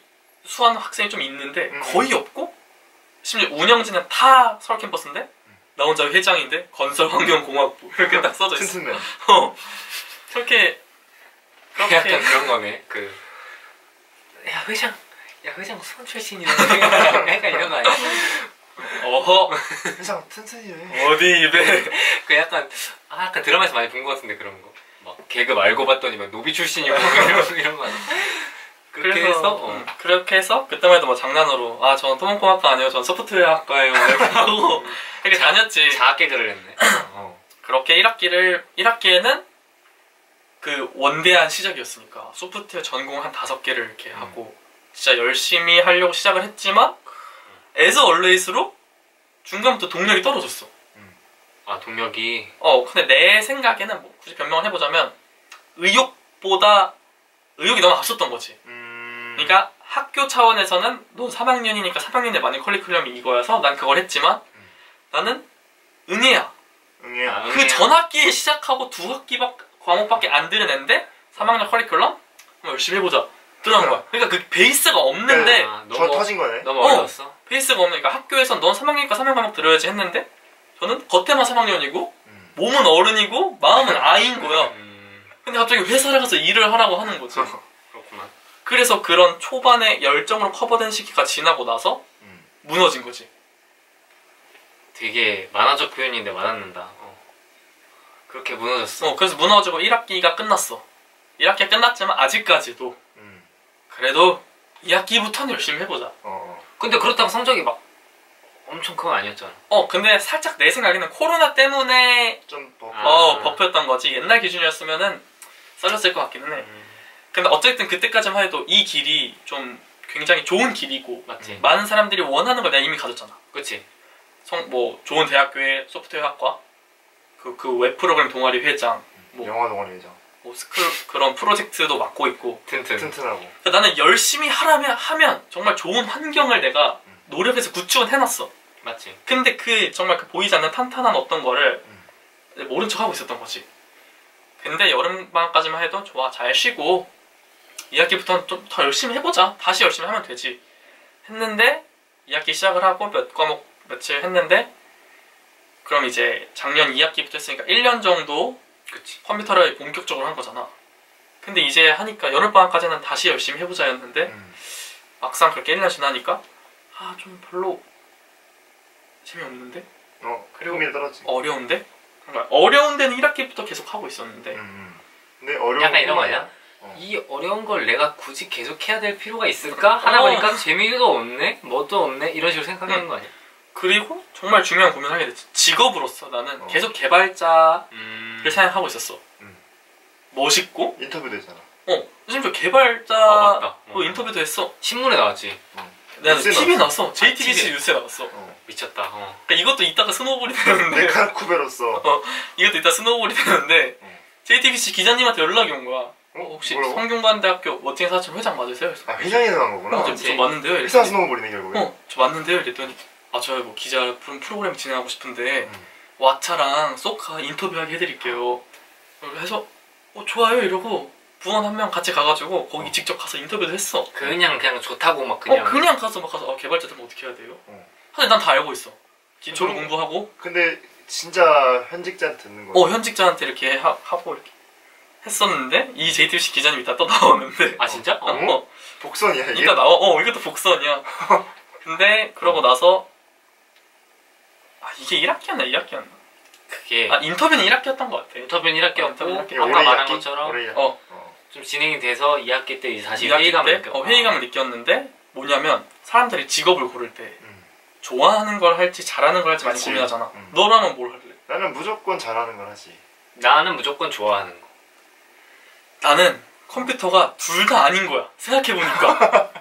수원 학생이 좀 있는데 거의 없고 심지어 운영진은 다 서울 캠퍼스인데 나 혼자 회장인데 건설환경공학부 이렇게 딱 써져 있어. 튼튼해. 그렇게 약간 그런 거네. 야 회장 수원 출신이네. 약간 이런 거 아니야? 회장 튼튼히 해. 어디 입에 그 약간 드라마에서 많이 본 것 같은데 그런 거. 막 계급 알고 봤더니 막 노비 출신이고 이런 거 아니야? 그렇게 해서 그때만 해도 뭐 장난으로 저는 토목공학과 아니에요. 전 소프트웨어 학과예요. 이렇게 하고 이렇게 다녔지. 자학 개그를 했네. 그렇게 1학기에는 그 원대한 시작이었으니까 소프트웨어 전공 한 5개를 이렇게 하고 진짜 열심히 하려고 시작을 했지만 as always로 중간부터 동력이 떨어졌어. 동력이. 근데 내 생각에는 뭐 굳이 변명을 해보자면 의욕이 너무 앞섰던 거지. 그러니까 학교 차원에서는 넌 3학년이니까 3학년에 맞는 커리큘럼이 이거여서 난 그걸 했지만 나는 응애야. 그 전 학기에 시작하고 2학기 과목밖에 안 들은 애인데 3학년 커리큘럼? 한번 열심히 해보자. 들어간 거야. 그러니까 그 베이스가 없는데 저 터진 거네. 너무 어려웠어? 베이스가 없으니까 학교에선 넌 3학년이니까 3학 과목 들어야지 했는데 저는 겉에만 3학년이고 몸은 어른이고 마음은 아이인 거야. 근데 갑자기 회사를 가서 일을 하라고 하는 거지. 그렇구나. 그래서 그런 초반에 열정으로 커버된 시기가 지나고 나서 무너진 거지. 되게 만화적 표현인데 와닿는다. 그렇게 무너졌어. 그래서 무너지고 1학기가 끝났어. 1학기가 끝났지만 아직까지도 그래도 2학기부터는 열심히 해보자. 근데 그렇다고 성적이 막 엄청 그건 아니었잖아. 근데 살짝 내 생각에는 코로나 때문에 좀 버프였던 거지. 옛날 기준이었으면은 썰렸을 것 같기는 해. 근데 어쨌든 그때까지만 해도 이 길이 좀 굉장히 좋은 길이고 맞지. 많은 사람들이 원하는 걸 내가 이미 가졌잖아. 그치. 좋은 대학교의 소프트웨어 학과 그 웹 프로그램 동아리 회장 영화 동아리 회장 그런 프로젝트도 맡고 있고 튼튼하고 나는 열심히 하면 정말 좋은 환경을 내가 노력해서 구축은 해놨어. 맞지. 근데 정말 보이지 않는 탄탄한 어떤 거를 모른 척 하고 있었던 거지. 근데 여름방학까지만 해도 좋아 잘 쉬고 2학기부터는 좀 더 열심히 해보자. 다시 열심히 하면 되지 했는데 2학기 시작을 하고 몇 과목 며칠 했는데 그럼 이제 작년 2학기부터 했으니까 1년 정도 그치. 컴퓨터를 본격적으로 한 거잖아. 근데 이제 하니까 여름방학까지는 다시 열심히 해보자였는데 막상 그렇게 1년 지나니까 좀 별로 재미없는데? 그리고 흥미를 떨어지. 어려운데? 그러니까 어려운 데는 1학기부터 계속 하고 있었는데 근데 어려운 약간 이런 거 아니야? 이 어려운 걸 내가 굳이 계속 해야 될 필요가 있을까? 하다 보니까 재미도 없네? 뭣도 없네? 이런 식으로 생각하는 거 아니야? 그리고 정말 중요한 고민을 하게 됐지. 직업으로서 나는 계속 개발자를 생각하고 있었어. 멋있고 인터뷰도 했잖아. 심지어 개발자 맞다. 인터뷰도 했어. 신문에 나왔지. 내가 뉴스에 TV에 나왔어. 나왔어. JTBC TV에. 뉴스에 나왔어. 미쳤다. 그러니까 이것도 이따가 스노우볼이 되는데 네카쿠베로서 이것도 이따 스노우볼이 되는데 JTBC 기자님한테 연락이 온 거야. 혹시 뭐라고? 성균관대학교 워팅 사촌 회장 맞으세요? 아 회장에서 난 거구나. 저 맞는데요? 회사 이랬더니 스노우볼이네 결국에. 저 맞는데요? 이랬더니 저희 뭐 기자 프로그램 진행하고 싶은데 왓챠랑 소카 인터뷰하게 해드릴게요. 해서 좋아요 이러고 부원 한 명 같이 가가지고 거기 직접 가서 인터뷰도 했어. 그냥 좋다고 막 그냥. 그냥 가서 개발자들은 어떻게 해야 돼요? 사실 난 다 알고 있어. 기초를 공부하고. 근데 진짜 현직자한테 듣는 거. 현직자한테 이렇게 하고 이렇게 했었는데 이 JTBC 기자님 이따 또 나오는데. 아 진짜? 복선이야 이게? 이따 나와. 이것도 복선이야. 근데 그러고 나서 이게 1학기였나 2학기였나? 그게 인터뷰는 1학기였던 것 같아. 인터뷰는 1학기였고 인터뷰는 1학기. 아까 말한 것처럼 올해 좀 진행이 돼서 2학기 때 이제 다시 2학기 회의감을 때 느꼈다. 회의감을 느꼈는데 뭐냐면 사람들이 직업을 고를 때 좋아하는 걸 할지 잘하는 걸 할지 많이 그치. 고민하잖아. 너라면 뭘 할래? 나는 무조건 잘하는 걸 하지. 나는 무조건 좋아하는 거. 나는 컴퓨터가 둘 다 아닌 거야. 생각해보니까.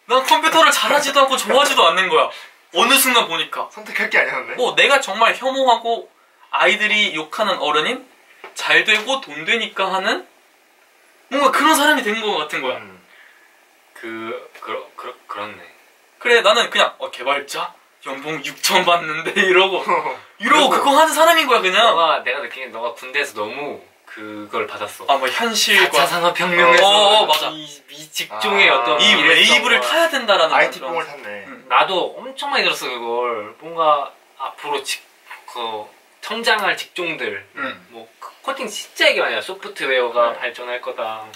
난 컴퓨터를 잘하지도 않고 좋아하지도 않는 거야. 어느 순간 보니까. 선택할 게 아니었네. 내가 정말 혐오하고 아이들이 욕하는 어른인 잘 되고 돈 되니까 하는 뭔가 그런 사람이 된 거 같은 거야. 그렇네. 그래 나는 그냥 개발자? 연봉 6천 받는데 이러고 그거 하는 사람인 거야 그냥. 내가 느끼기엔 너가 군대에서 너무 그걸 받았어. 뭐 현실과 4차 산업혁명에서 맞아. 이 직종의 어떤 이 웨이브를 타야 된다라는 IT 그런- 뽕을 탔네. 나도 엄청 많이 들었어 그걸. 뭔가 앞으로 성장할 직종들 뭐 코딩 진짜 얘기 많이 해. 소프트웨어가 발전할 거다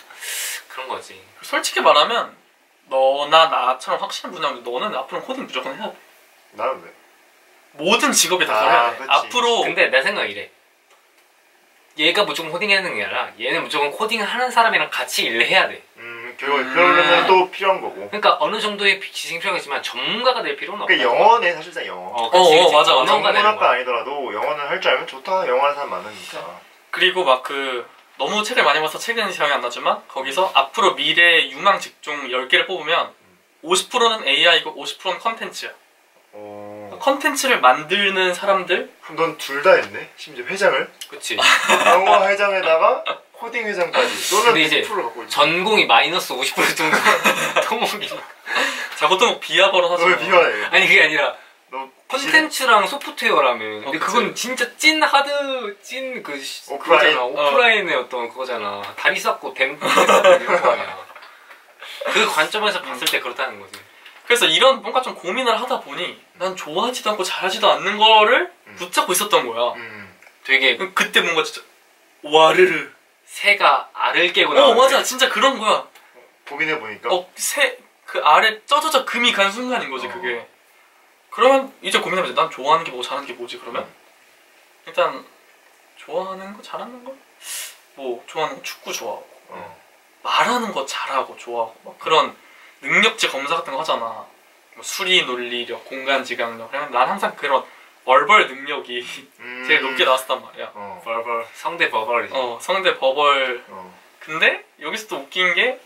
그런 거지. 솔직히 말하면 너나 나처럼 확실한 분야인데 너는 앞으로 코딩 무조건 해야 돼. 나는 왜? 모든 직업에 다 그래야 돼. 그치. 앞으로 근데 내 생각 이래. 얘가 무조건 코딩하는 게 아니라 얘는 무조건 코딩을 하는 사람이랑 같이 일을 해야 돼. 그러려면 또 필요한 거고. 그러니까 어느 정도의 지식이 필요하겠지만 전문가가 될 필요는 없다. 그러니까 영어네 사실상 영어. 그치. 맞아. 언어가 되는 전문학과 거야. 아니더라도 영어는 할 줄 알면 좋다. 영어 하는 사람 많으니까. 그리고 너무 책을 많이 봐서 책은 기억이 안 나지만 거기서 앞으로 미래의 유망 직종 10개를 뽑으면 50%는 AI고 50%는 컨텐츠야. 컨텐츠를 만드는 사람들? 그럼 넌 둘 다 했네? 심지어 회장을? 그치. 영어 회장에다가 코딩 회장까지. 너는 근데 이제 100% 갖고 있지. 전공이 마이너스 50% 정도 토목이니까. 자꾸 또 비하버릇 하지 너왜 마. 비화해? 아니 그게 아니라 너 컨텐츠랑 소프트웨어라면. 근데 그치. 그건 진짜 찐 하드 찐 오프라인? 그거잖아. 오프라인의 어떤 그거잖아. 다리 쌓고 댐 이런 거 아니야. 그 관점에서 봤을 때 그렇다는 거지. 그래서 이런 뭔가 좀 고민을 하다 보니 난 좋아하지도 않고 잘하지도 않는 거를 붙잡고 있었던 거야. 되게 그때 뭔가 진짜 와르르. 새가 알을 깨고 나오는. 맞아. 진짜 그런 거야. 고민해보니까. 그 아래 쪄져져 금이 간 순간인 거지 그게. 그러면 이제 고민해보자. 난 좋아하는 게 뭐고 잘하는 게 뭐지 그러면? 일단 좋아하는 거 잘하는 거? 좋아하는 거 축구 좋아하고 말하는 거 잘하고 좋아하고 막 그런 능력치 검사 같은 거 하잖아. 수리 논리력, 공간 지각력. 그러면 난 항상 그런 벌벌 능력이 제일 높게 나왔단 말이야. 버벌 성대 버벌이지. 성대 버벌. 근데 여기서 또 웃긴 게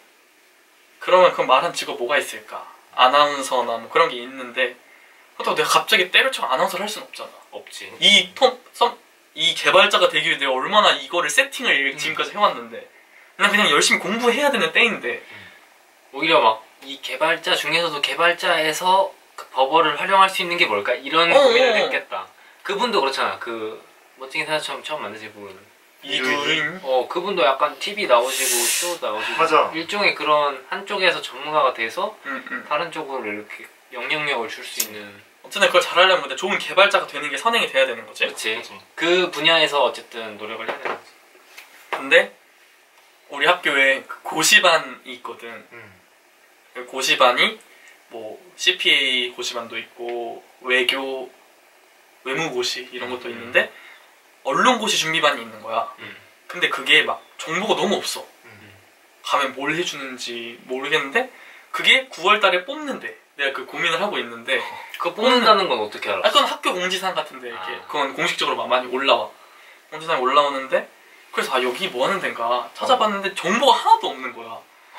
그러면 그 말한 직업 뭐가 있을까? 아나운서나 뭐 그런 게 있는데 그렇다고 내가 갑자기 때려쳐 아나운서를 할 수는 없잖아. 없지. 이 개발자가 되기 위해 내가 얼마나 이거를 세팅을 지금까지 해왔는데 난 그냥 열심히 공부해야 되는 때인데 오히려 막 이 개발자 중에서도 개발자에서 그 버벌을 활용할 수 있는 게 뭘까? 이런 고민을 했겠다. 그분도 그렇잖아. 그 멋진 사람 처음 만드신 분. 이두인. 그분도 약간 TV 나오시고 쇼 나오시고 맞아. 일종의 그런 한쪽에서 전문가가 돼서 다른 쪽으로 이렇게 영향력을 줄 수 있는. 어쨌든 그걸 잘하려면 근데 좋은 개발자가 되는 게 선행이 돼야 되는 거지. 그렇지. 그 분야에서 어쨌든 노력을 해야 되는 거지. 근데 우리 학교에 그 고시반이 있거든. 그 고시반이 CPA 고시반도 있고 외교 외무고시 이런 것도 있는데 언론고시 준비반이 있는 거야. 근데 그게 막 정보가 너무 없어. 가면 뭘 해주는지 모르겠는데 그게 9월 달에 뽑는데 내가 그 고민을 하고 있는데 그거 뽑는다는 건 어떻게 알아? 그건 학교 공지사항 같은데 이렇게 그건 공식적으로 많이 올라와. 공지사항이 올라오는데 그래서 여기 뭐 하는 데인가 찾아봤는데 정보가 하나도 없는 거야.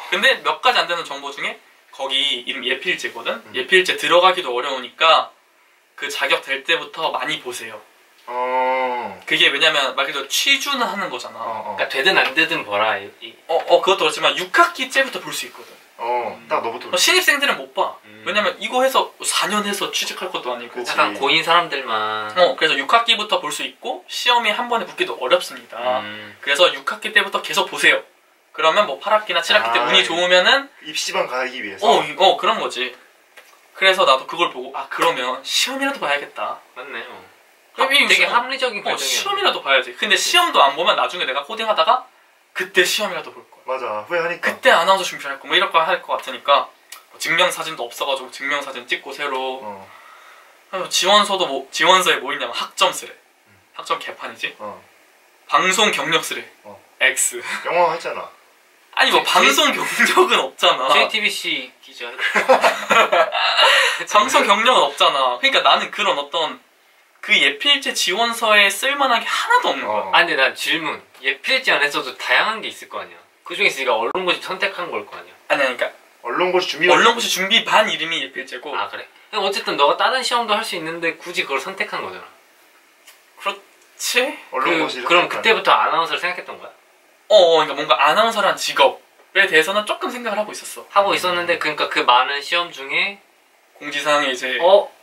근데 몇 가지 안 되는 정보 중에 거기 이름 예필제거든? 예필제 들어가기도 어려우니까 그 자격 될 때부터 많이 보세요. 그게 왜냐면 말 그대로 취준을 하는 거잖아. 그러니까 되든 안 되든 보라. 그것도 그렇지만 6학기째부터 볼 수 있거든. 딱 너부터. 신입생들은 못 봐. 왜냐면 이거 해서 4년 해서 취직할 것도 아니고. 그치. 약간 고인 사람들만. 그래서 6학기부터 볼 수 있고 시험이 한 번에 붙기도 어렵습니다. 그래서 6학기 때부터 계속 보세요. 그러면 뭐 8학기나 7학기 때 운이 좋으면은 입시반 가기 위해서. 그런 거지. 그래서 나도 그걸 보고 그러면 시험이라도 봐야겠다. 맞네요. 되게 합리적인 결정이야. 시험이라도 봐야지. 근데 시험도 안 보면 나중에 내가 코딩하다가 그때 시험이라도 볼 거야. 맞아. 후회하니까. 그때 아나운서 준비할 거 뭐 이럴 거 할 것 같으니까 증명사진도 없어가지고 증명사진 찍고 새로 지원서도 지원서에 뭐 있냐면 학점 쓰래. 학점 개판이지. 방송 경력 쓰래. X. 영어 했잖아. 아니 뭐 방송 경력은 없잖아. JTBC 기자. 방송 경력은 없잖아. 그러니까 나는 그런 어떤 그 예필제 지원서에 쓸만한 게 하나도 없는 거야. 근데 난 질문. 예필제 안에서도 다양한 게 있을 거 아니야. 그 중에서 네가 언론고시 선택한 걸 거 아니야. 아니 그러니까 언론고시 준비반 이름이 예필제고. 그래? 어쨌든 너가 다른 시험도 할 수 있는데 굳이 그걸 선택한 거잖아. 그렇지? 그럼 그때부터 아나운서를 생각했던 거야? 그러니까 뭔가 아나운서란 직업에 대해서는 조금 생각을 하고 있었어. 하고 있었는데 그러니까 그 많은 시험 중에 공지사항에 이제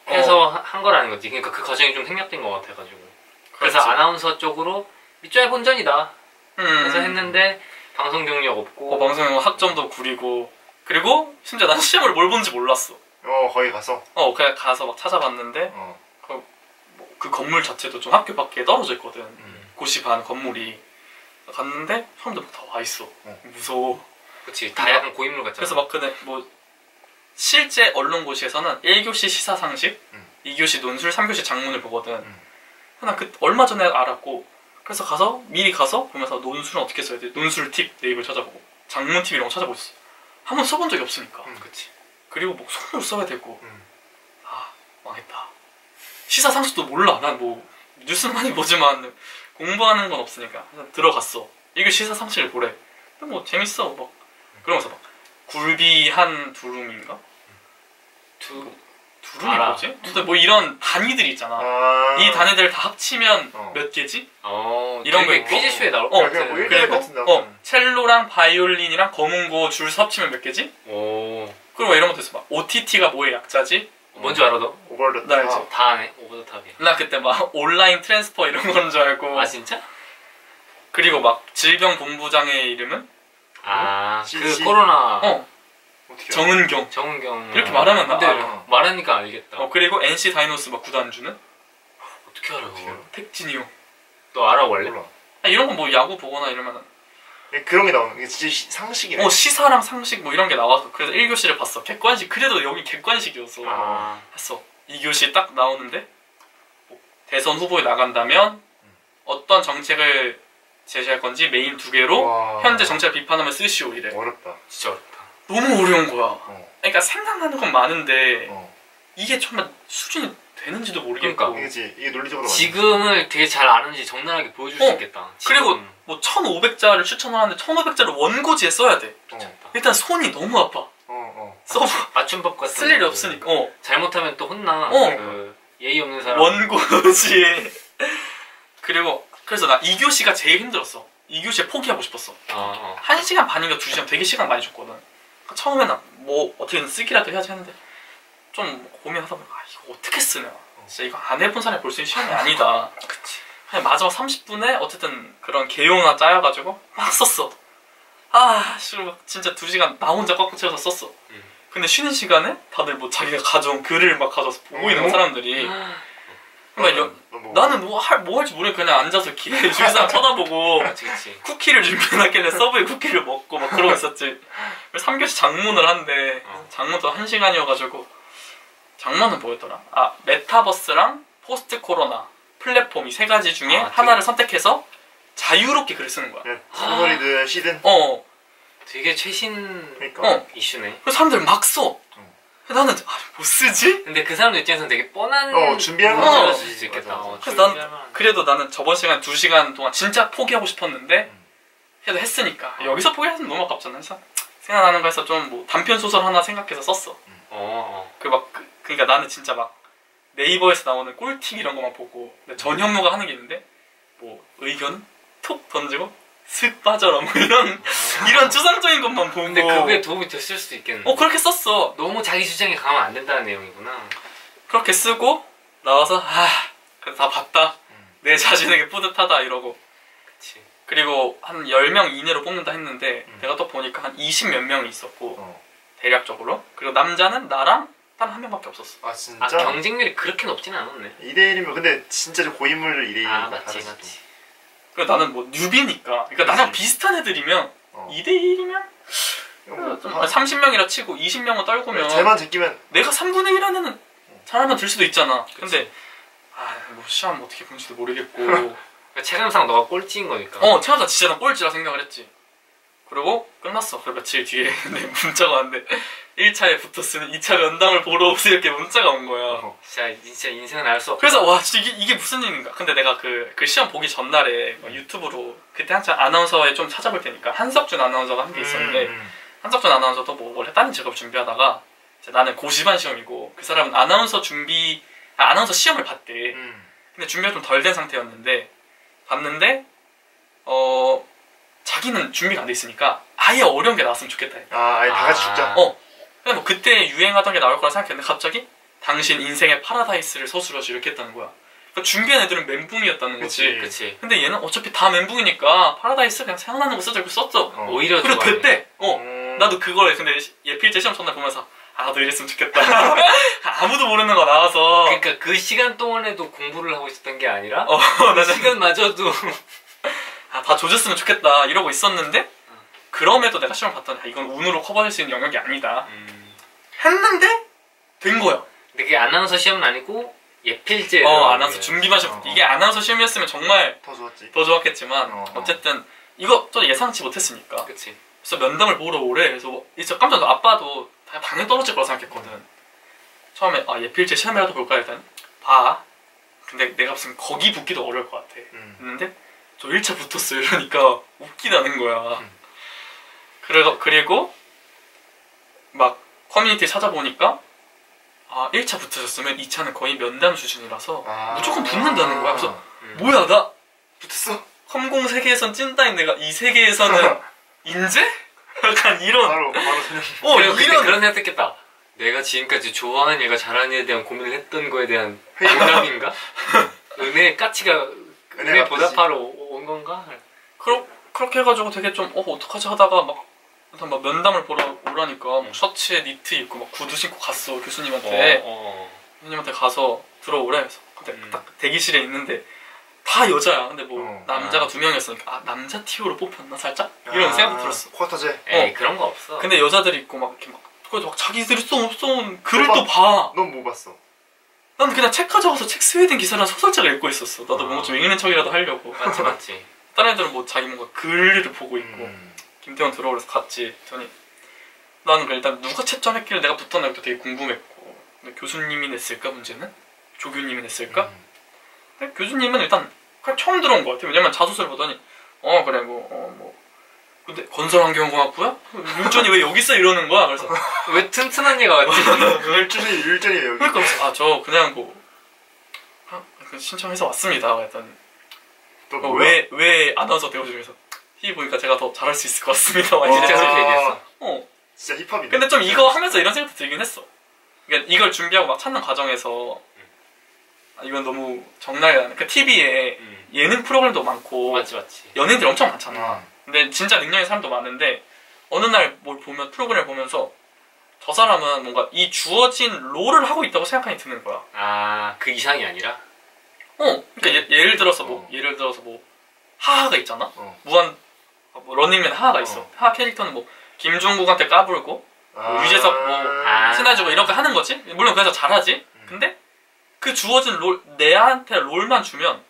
해서 한 거라는 거지. 그러니까 그 과정이 좀 생략된 것 같아가지고. 그래서 아나운서 쪽으로 밑줄의 본전이다. 그래서 했는데 방송 경력 없고. 방송 학점도 구리고. 그리고 심지어 난 시험을 뭘 본지 몰랐어. 거기 가서. 그냥 가서 막 찾아봤는데 그 건물 자체도 좀 학교 밖에 떨어져 있거든. 고시 반 건물이. 갔는데 사람들 막 다 와 있어. 무서워. 그치. 다 약간 고인물 같잖아. 그래서 막 뭐 실제 언론고시에서는 1교시 시사상식, 2교시 논술, 3교시 장문을 보거든. 난 얼마 전에 알았고 그래서 미리 가서 보면서 논술은 어떻게 써야 돼? 논술 팁 네이버 찾아보고 장문 팁 이런 거 찾아보고 있어. 한번 써본 적이 없으니까. 그치. 그리고 뭐 손으로 써야 되고 망했다. 시사상식도 몰라. 난 뭐 뉴스는 많이 보지만 공부하는 건 없으니까 그래서 들어갔어. 이거 시사상식을 보래. 근데 뭐 재밌어. 막 그러면서 막 굴비 한 두룸인가? 두룸이 뭐지? 근데 뭐 이런 단위들이 있잖아. 이 단위들 다 합치면 몇 개지? 이런 거 퀴즈쇼에 나올 것 같은. 그리고 첼로랑 바이올린이랑 검은고 줄서 합치면 몇 개지? 그리고 이런 것도 있어. 막 OTT가 뭐의 약자지? 뭔지 알아 너? 오버 더 나 알지. 다 아네. 오버 더 탑이야. 나 그때 막 온라인 트랜스퍼 이런 건 줄 알고. 진짜? 그리고 막 질병본부장의 이름은? 그 코로나. 정은경. 이렇게 말하면 나 알아. 말하니까 알겠다. 그리고 NC 다이노스 막 구단주는? 어떻게 알아? 택진이 형. 너 알아 원래? 이런 건 뭐 야구 보거나 이러면은 그런 게 나오는 게 진짜 상식이네. 시사랑 상식 뭐 이런 게 나와서 그래서 1교시를 봤어. 객관식. 그래도 여기 객관식이었어. 했어. 2교시 딱 나오는데 대선 후보에 나간다면 어떤 정책을 제시할 건지 메인 2개로 현재 정책을 비판하면 쓰시오 이래. 어렵다. 진짜 어렵다. 너무 어려운 거야. 그러니까 생각나는 건 많은데 이게 정말 수준이 되는지도 모르겠고. 그러니까. 이게 논리적으로 지금을 되게 잘 아는지 적나라하게 보여줄 수 있겠다. 그리고 뭐 1500자를 추천을 하는데 1500자를 원고지에 써야 돼. 일단 손이 너무 아파. 맞춤법 같은 쓸 일이 없으니까. 잘못하면 또 혼나. 예의 없는 사람. 원고지에. 그리고 그래서 나 2교시가 제일 힘들었어. 2교시에 포기하고 싶었어. 1시간 반인가 2시간 되게 시간 많이 줬거든. 처음에는 뭐 어떻게든 쓰기라도 해야지 했는데 좀 고민하다 보니까 이거 어떻게 쓰냐. 진짜 이거 안 해본 사람이 볼 수 있는 시험이 아니다. 그치. 그냥 마지막 30분에 어쨌든 그런 개요나 짜여가지고 막 썼어. 막 진짜 2시간 나 혼자 꽉꽉 채워서 썼어. 근데 쉬는 시간에 다들 뭐 자기가 가져온 글을 막 가져와서 보고 있는 사람들이. 그러니까 나는 뭐 할지 모르겠고 그냥 앉아서 주위 사람 쳐다보고 쿠키를 준비해놨길래 서브웨이 쿠키를 먹고 막 그러고 있었지. 3교시 장문을 한대. 장문도 1시간이어가지고 장문은 뭐였더라? 메타버스랑 포스트 코로나, 플랫폼 이 세 가지 중에 아, 하나를 선택해서 자유롭게 글을 쓰는 거야. 소설이든 시든. 되게 최신 그러니까. 이슈네. 그래서 사람들 막 써. 나는 못 쓰지? 근데 그 사람들 입장에서는 되게 뻔한 준비할 만한 문제일 수 있겠다. 맞아. 그래서 난 그래도 나는 저번 시간 2시간 동안 진짜 포기하고 싶었는데 해도 했으니까 여기서 포기했으면 너무 아깝잖아. 그래서 생각나는 거 해서 좀 뭐 단편 소설 하나 생각해서 썼어. 그러니까 나는 진짜 막 네이버에서 나오는 꿀팁 이런 거만 보고 근데 전현무가 하는 게 있는데 뭐 의견 톡 던지고 슥 빠져라 뭐 이런 추상적인 것만 보고. 근데 그게 도움이 됐을 수도 있겠네. 그렇게 썼어. 너무 자기 주장에 가면 안 된다는 내용이구나. 그렇게 쓰고 나와서 그래도 다 봤다. 내 자신에게 뿌듯하다 이러고. 그치. 그리고 한 10명 이내로 뽑는다 했는데 내가 또 보니까 한 20 몇 명이 있었고 대략적으로. 그리고 남자는 나랑 단 한 명밖에 없었어. 아 진짜? 경쟁률이 그렇게 높진 않았네. 2대1이면 근데 진짜 고인물 2대1이니까 맞지. 그리고 나는 뭐 뉴비니까 그러니까 나랑 비슷한 애들이면 2대1이면 30명이라 치고 20명은 떨구면 쟤만 제끼면 내가 3분의 1 안에는 잘하면 들 수도 있잖아. 근데 뭐 시험 어떻게 본지도 모르겠고 그러니까 체감상 너가 꼴찌인 거니까. 체감상 진짜 난 꼴찌라 생각을 했지. 그리고 끝났어. 그 며칠 뒤에 내 문자가 왔는데 1차에 붙었으면 2차 면담을 보러 오세요 이렇게 문자가 온 거야. 진짜 인생은 알 수 없다. 그래서 와 진짜 이게 무슨 일인가. 근데 내가 그 시험 보기 전날에 유튜브로 그때 한참 아나운서에 좀 찾아볼 테니까 한석준 아나운서가 한 게 있었는데 한석준 아나운서도 뭐 원래 다른 직업 준비하다가 이제 나는 고시반 시험이고 그 사람은 아나운서 시험을 봤대. 근데 준비가 좀 덜 된 상태였는데 봤는데 자기는 준비가 안 돼 있으니까 아예 어려운 게 나왔으면 좋겠다. 아예 다 같이 죽자. 근데 뭐 그때 유행하던 게 나올 거라 생각했는데 갑자기 당신 인생의 파라다이스를 서술하시 이렇게 했다는 거야. 그러니까 준비한 애들은 멘붕이었다는 거지. 그치. 근데 얘는 어차피 다 멘붕이니까 파라다이스 그냥 생각나는 거 쓰자 이렇게 썼어. 오히려 그리고 좋아하네. 그때 나도 그걸 근데 예필제 시험 전날 보면서 나도 이랬으면 좋겠다. 아무도 모르는 거 나와서. 그러니까 그 시간 동안에도 공부를 하고 있었던 게 아니라 나는 시간마저도 다 조졌으면 좋겠다 이러고 있었는데 그럼에도 내가 시험을 봤더니 이건 운으로 커버될 수 있는 영역이 아니다 했는데 된 거야. 근데 그게 아나운서 시험은 아니고 예필제 아나운서 준비반 시험. 이게 아나운서 시험이었으면 정말 더 좋았지. 더 좋았겠지만 어쨌든 이거 또 예상치 못했으니까. 그치. 그래서 면담을 보러 오래. 그래서 진짜 깜짝 놀랐어. 아빠도 당연히 떨어질 거라 생각했거든. 처음에 예필제 시험이라도 볼까 일단 봐. 근데 내가 무슨 거기 붙기도 어려울 것 같아. 했는데 저 1차 붙었어요. 이러니까 웃기다는 거야. 그리고 막 커뮤니티 찾아보니까 1차 붙으셨으면 2차는 거의 면담 수준이라서 무조건 붙는다는 거야. 그래서 뭐야 나 붙었어? 컴공 세계에선 찐따인 내가 이 세계에서는 인재? 약간 이런 바로 그때 그런 생각했겠다. 내가 지금까지 좋아하는 얘가 잘하는 애에 대한 고민을 했던 거에 대한 보답인가? 은혜의 가치가 은혜 보답하러 온 건가? 그렇게 해가지고 되게 좀 어떡하지 하다가 막 면담을 보러 오라니까 막 셔츠에 니트 입고 막 구두 신고 갔어. 교수님한테 가서 들어오래. 그래서 근데 딱 대기실에 있는데 다 여자야. 근데 뭐 남자가 2명이었으니까 남자 티오로 뽑혔나 살짝? 이런 생각도 들었어. 쿼터제. 에이 그런 거 없어. 근데 여자들이 있고 막 이렇게 막 자기들이 써온 글을 또 봐. 넌 뭐 봤어? 난 그냥 책 가져가서 책 스웨덴 기사랑 소설책을 읽고 있었어. 나도 뭔가 좀 읽는 척이라도 하려고. 맞지. 다른 애들은 뭐 자기 뭔가 글을 보고 있고. 김태원 들어오래서 갔지. 그랬더니 나는 일단 누가 채점했길래 내가 붙었나 것도 되게 궁금했고. 근데 교수님이 냈을까 문제는? 조교님이 냈을까? 근데 교수님은 일단 그냥 처음 들어온 것 같아. 왜냐면 자소서를 보더니 그래 근데 건설환경공학부야? 율전이 왜 여기 있어? 이러는 거야. 그래서 왜 튼튼한 얘가 왔지? 율전이 왜 여기? 그러니까 저 그냥 신청해서 왔습니다. 그랬더니 왜 아나운서 대우 중에서 보니까 제가 더 잘할 수 있을 것 같습니다. 진짜 그렇게 얘기했어. 진짜 힙합이네. 근데 좀 이거 하면서 이런 생각도 들긴 했어. 그러니까 이걸 준비하고 막 찾는 과정에서 이건 너무 정나이 나네. 그 TV에 예능 프로그램도 많고 맞지. 연예인들이 엄청 많잖아. 근데 진짜 능력인 사람도 많은데 어느 날 뭘 보면 프로그램을 보면서 저 사람은 뭔가 이 주어진 롤을 하고 있다고 생각이 드는 거야. 그 이상이 아니라? 그러니까 예를 들어서 뭐 하하가 있잖아. 런닝맨 하하가 있어. 하하 캐릭터는 뭐 김종국한테 까불고 유재석 신해주고 이렇게 하는 거지. 물론 그래서 잘하지. 근데 그 주어진 롤 내한테 롤만 주면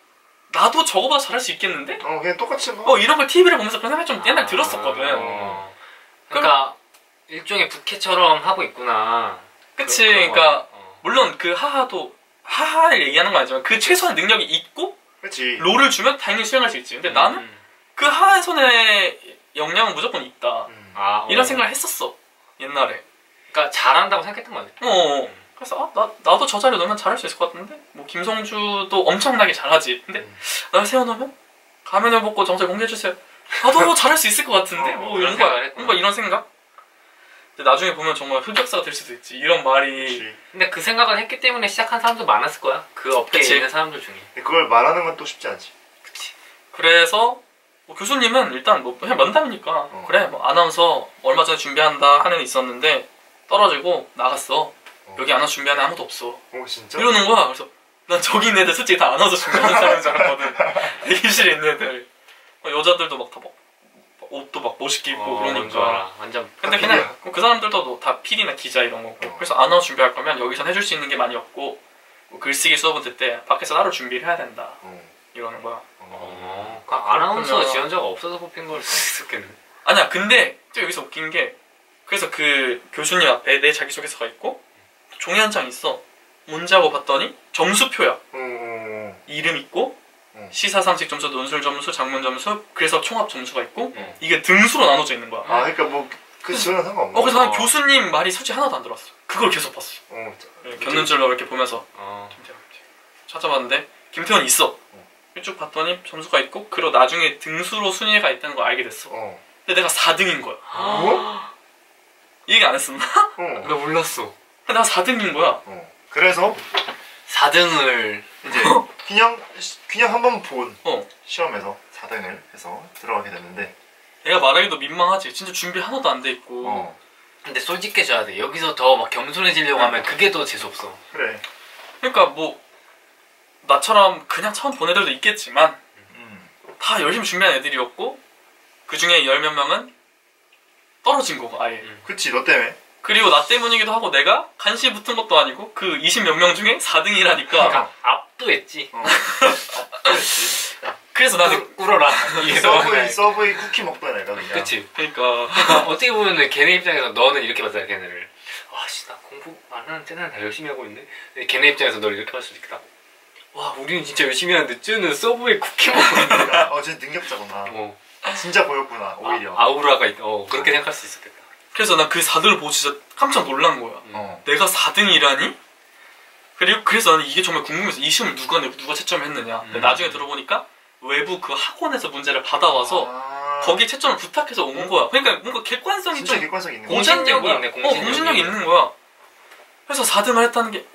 나도 저거보다 잘할 수 있겠는데? 그냥 똑같이 뭐. 이런 걸 TV를 보면서 그런 생각이 좀 옛날에 들었었거든. 그러니까 일종의 부캐처럼 하고 있구나. 그치. 그러니까 물론 그 하하를 얘기하는 건 아니지만 그 최소한 능력이 있고 그치. 롤을 주면 당연히 수행할 수 있지. 근데 나는 그 하하의 손에 역량은 무조건 있다. 이런 생각을 했었어. 옛날에. 그러니까 잘한다고 생각했던 거네. 그래서 나도 저 자리에 넣으면 잘할 수 있을 것 같은데 뭐 김성주도 엄청나게 잘하지. 근데 날 세워놓으면 가면을 벗고 정체 공개해주세요. 나도 잘할 수 있을 것 같은데 뭐 이런 거 뭔가 이런 생각? 근데 나중에 보면 정말 흑역사가 될 수도 있지. 이런 말이. 그치. 근데 그 생각을 했기 때문에 시작한 사람도 많았을 거야. 그 업계에 그치. 있는 사람들 중에. 근데 그걸 말하는 건 또 쉽지 않지. 그치. 그래서 뭐 교수님은 일단 뭐 그냥 면담이니까 그래 뭐 아나운서 얼마 전에 준비한다 하는 애 있었는데 떨어지고 나갔어. 여기 아나운서 준비하는 아무도 없어. 진짜? 이러는 거야. 그래서 난 저기 있는 애들 솔직히 다 아나운서 준비하는 사람인 줄 알았거든. 대기실에 있는 애들. 여자들도 막 다 막 옷도 막 멋있게 입고 그러니까. 완전. 근데 그냥 그 사람들도 다 PD나 기자 이런 거고. 그래서 아나운서 준비할 거면 여기선 해줄 수 있는 게 많이 없고 뭐 글쓰기 수업은 때 밖에서 따로 준비를 해야 된다. 이러는 거야. 그러니까 아나운서 지원자가 없어서 뽑힌 걸 수도 있겠네. 아니야. 근데 또 여기서 웃긴 게 그래서 그 교수님 앞에 내 자기소개서가 있고 종이 한 장 있어. 뭔지 하고 봤더니 점수표야. 이름 있고 시사 상식 점수, 논술 점수, 작문 점수, 그래서 총합 점수가 있고 이게 등수로 나눠져 있는 거야. 그러니까 뭐 그 지원은 상관없는 그래서 난 교수님 말이 솔직히 하나도 안 들었어. 그걸 계속 봤어. 곁눈질로 이렇게 보면서 김태원 찾아봤는데 김태원이 있어. 쭉 봤더니 점수가 있고 그리고 나중에 등수로 순위가 있다는 걸 알게 됐어. 근데 내가 4등인 거야. 이 얘기 안 했었나? 나 몰랐어. 근데 내가 4등인 거야. 그래서 4등을 이제 그냥 한 번 본 시험에서 4등을 해서 들어가게 됐는데 내가 말하기도 민망하지. 진짜 준비 하나도 안 돼 있고. 근데 솔직해져야 돼. 여기서 더 막 겸손해지려고 하면 그게 더 재수없어. 그래. 그러니까 뭐 나처럼 그냥 처음 본 애들도 있겠지만 다 열심히 준비한 애들이었고 그 중에 10몇 명은 떨어진 거고 아예. 그치 너 때문에. 그리고 나 때문이기도 하고 내가 간신히 붙은 것도 아니고 그 20몇 명 중에 4등이라니까. 그러니까 압도했지. 그래서 나는 꿀어라. 이게 서브웨이 쿠키 먹던 애가 그냥. 그치. 그러니까 어떻게 보면은 걔네 입장에서 너는 이렇게 봤잖아 걔네를. 와씨 나 공부 안 하는 쟤는 다 열심히 하고 있네. 근데 걔네 입장에서 널 이렇게 볼 수도 있겠다. 와 우리는 진짜 열심히 하는데 쟤는 서브웨이 쿠키 먹고 있는. 쟤 능력자구나. 진짜 보였구나 오히려. 아우라가 있다. 그렇게 생각할 수 있었겠다. 그래서 난 그 4등을 보고 진짜 깜짝 놀란 거야. 내가 4등이라니? 그리고 그래서 나는 이게 정말 궁금해서 이 시험을 누가 내고 누가 채점을 했느냐. 근데 나중에 들어보니까 외부 그 학원에서 문제를 받아와서 거기 채점을 부탁해서 온 거야. 그러니까 뭔가 객관성이 진짜 좀 객관성이 있는 거야. 공신력이 있네. 공신력이 있는 거야. 그래서 4등을 했다는 게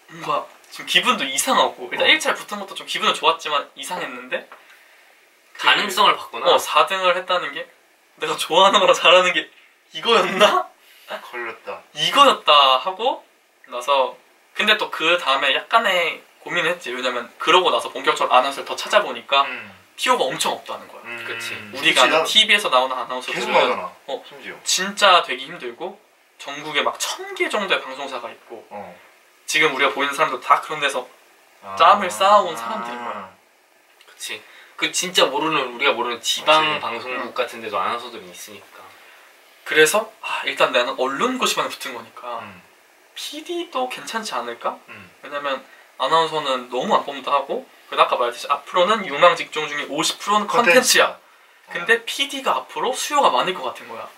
뭔가 지금 기분도 이상하고 일단 1차에 붙은 것도 좀 기분은 좋았지만 이상했는데 가능성을 봤구나. 4등을 했다는 게 내가 좋아하는 거랑 잘하는 게 이거였나? 걸렸다. 이거였다 하고 나서 근데 또 그 다음에 약간의 고민을 했지. 왜냐면 그러고 나서 본격적으로 아나운서를 더 찾아보니까 티오가 엄청 없다는 거야. 그치. 우리가 아는 TV에서 나오는 아나운서들은 계속 나오잖아. 심지어. 진짜 되기 힘들고 전국에 막 1000개 정도의 방송사가 있고 지금 우리가 보이는 사람도 다 그런 데서 짬을 쌓아온 사람들인 거야. 그치. 그 진짜 우리가 모르는 지방 방송국 같은 데도 아나운서들이 있으니까. 그래서 일단 나는 언론고시반에 붙은 거니까 PD도 괜찮지 않을까? 왜냐면 아나운서는 너무 안 뽑는다 하고 그리고 아까 말했듯이 앞으로는 유망 직종 중에 50%는 컨텐츠야. 근데 PD가 앞으로 수요가 많을 것 같은 거야.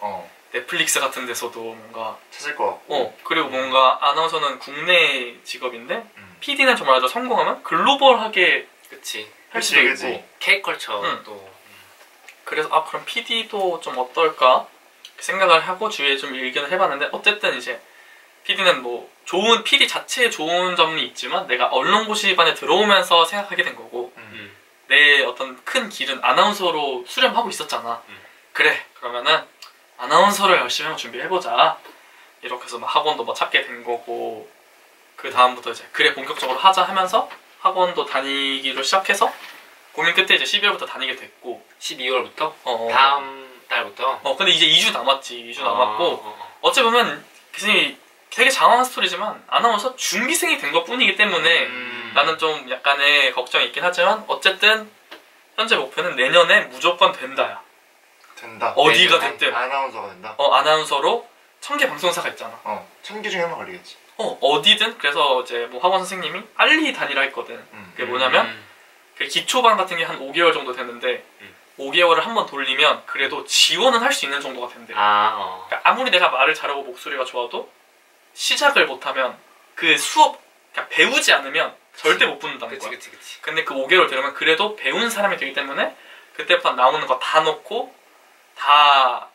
넷플릭스 같은 데서도 뭔가 찾을 것 같고 그리고 뭔가 아나운서는 국내 직업인데 PD는 정말 아주 성공하면 글로벌하게 그치. 할 수도 있고 K컬처 또 그래서 그럼 PD도 좀 어떨까 생각을 하고 주위에 좀 의견을 해봤는데 어쨌든 이제 PD는 뭐 좋은 PD 자체에 좋은 점이 있지만 내가 언론고시반에 들어오면서 생각하게 된 거고 내 어떤 큰 길은 아나운서로 수렴하고 있었잖아. 그래 그러면은 아나운서를 열심히 한번 준비해보자 이렇게 해서 막 학원도 뭐 찾게 된 거고 그 다음부터 이제 그래 본격적으로 하자 하면서 학원도 다니기로 시작해서 고민 끝에 이제 12월부터 다니게 됐고 12월부터? 다음 달부터? 근데 이제 2주 남았지. 2주 남았고 어찌 보면 교수님이 되게 장황한 스토리지만 아나운서 준비생이 된 것 뿐이기 때문에 나는 좀 약간의 걱정이 있긴 하지만 어쨌든 현재 목표는 내년에 무조건 된다야. 된다. 어디가 됐든 아나운서가 된다. 아나운서로 1000개 방송사가 있잖아. 1000개 중에 하나 걸리겠지. 어디든. 그래서 이제 뭐 학원 선생님이 빨리 다니라 했거든. 그게 뭐냐면 그 기초반 같은 게 한 5개월 정도 됐는데 5개월을 한 번 돌리면 그래도 지원은 할 수 있는 정도가 된대. 그러니까 아무리 내가 말을 잘하고 목소리가 좋아도 시작을 못하면 그 수업 그러니까 배우지 않으면 절대 못 붙는다는 거야. 그치. 근데 그 5개월 되려면 그래도 배운 사람이 되기 때문에 그때부터 나오는 거 다 넣고 다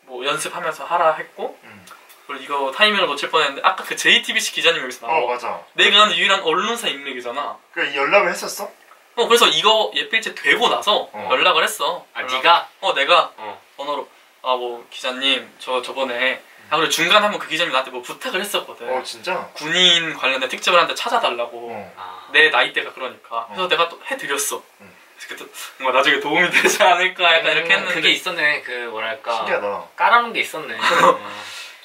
뭐 연습하면서 하라 했고 그리고 이거 타이밍을 놓칠 뻔했는데 아까 그 JTBC 기자님 여기서 나와. 맞아. 내가 아는 유일한 언론사 인맥이잖아. 그 연락을 했었어? 그래서 이거 예필제 되고 나서 연락을 했어. 네가? 내가 번호로 뭐 기자님 저번에 그리고 중간에 한번 그 기자님 나한테 뭐 부탁을 했었거든. 진짜? 군인 관련된 특집을 하는데 찾아달라고. 내 나이대가 그러니까. 그래서 내가 또 해드렸어. 그래서 그때 뭔가 나중에 도움이 되지 않을까 약간 이렇게 했는데. 그게 있었네. 그 뭐랄까. 신기하다. 깔아놓은 게 있었네.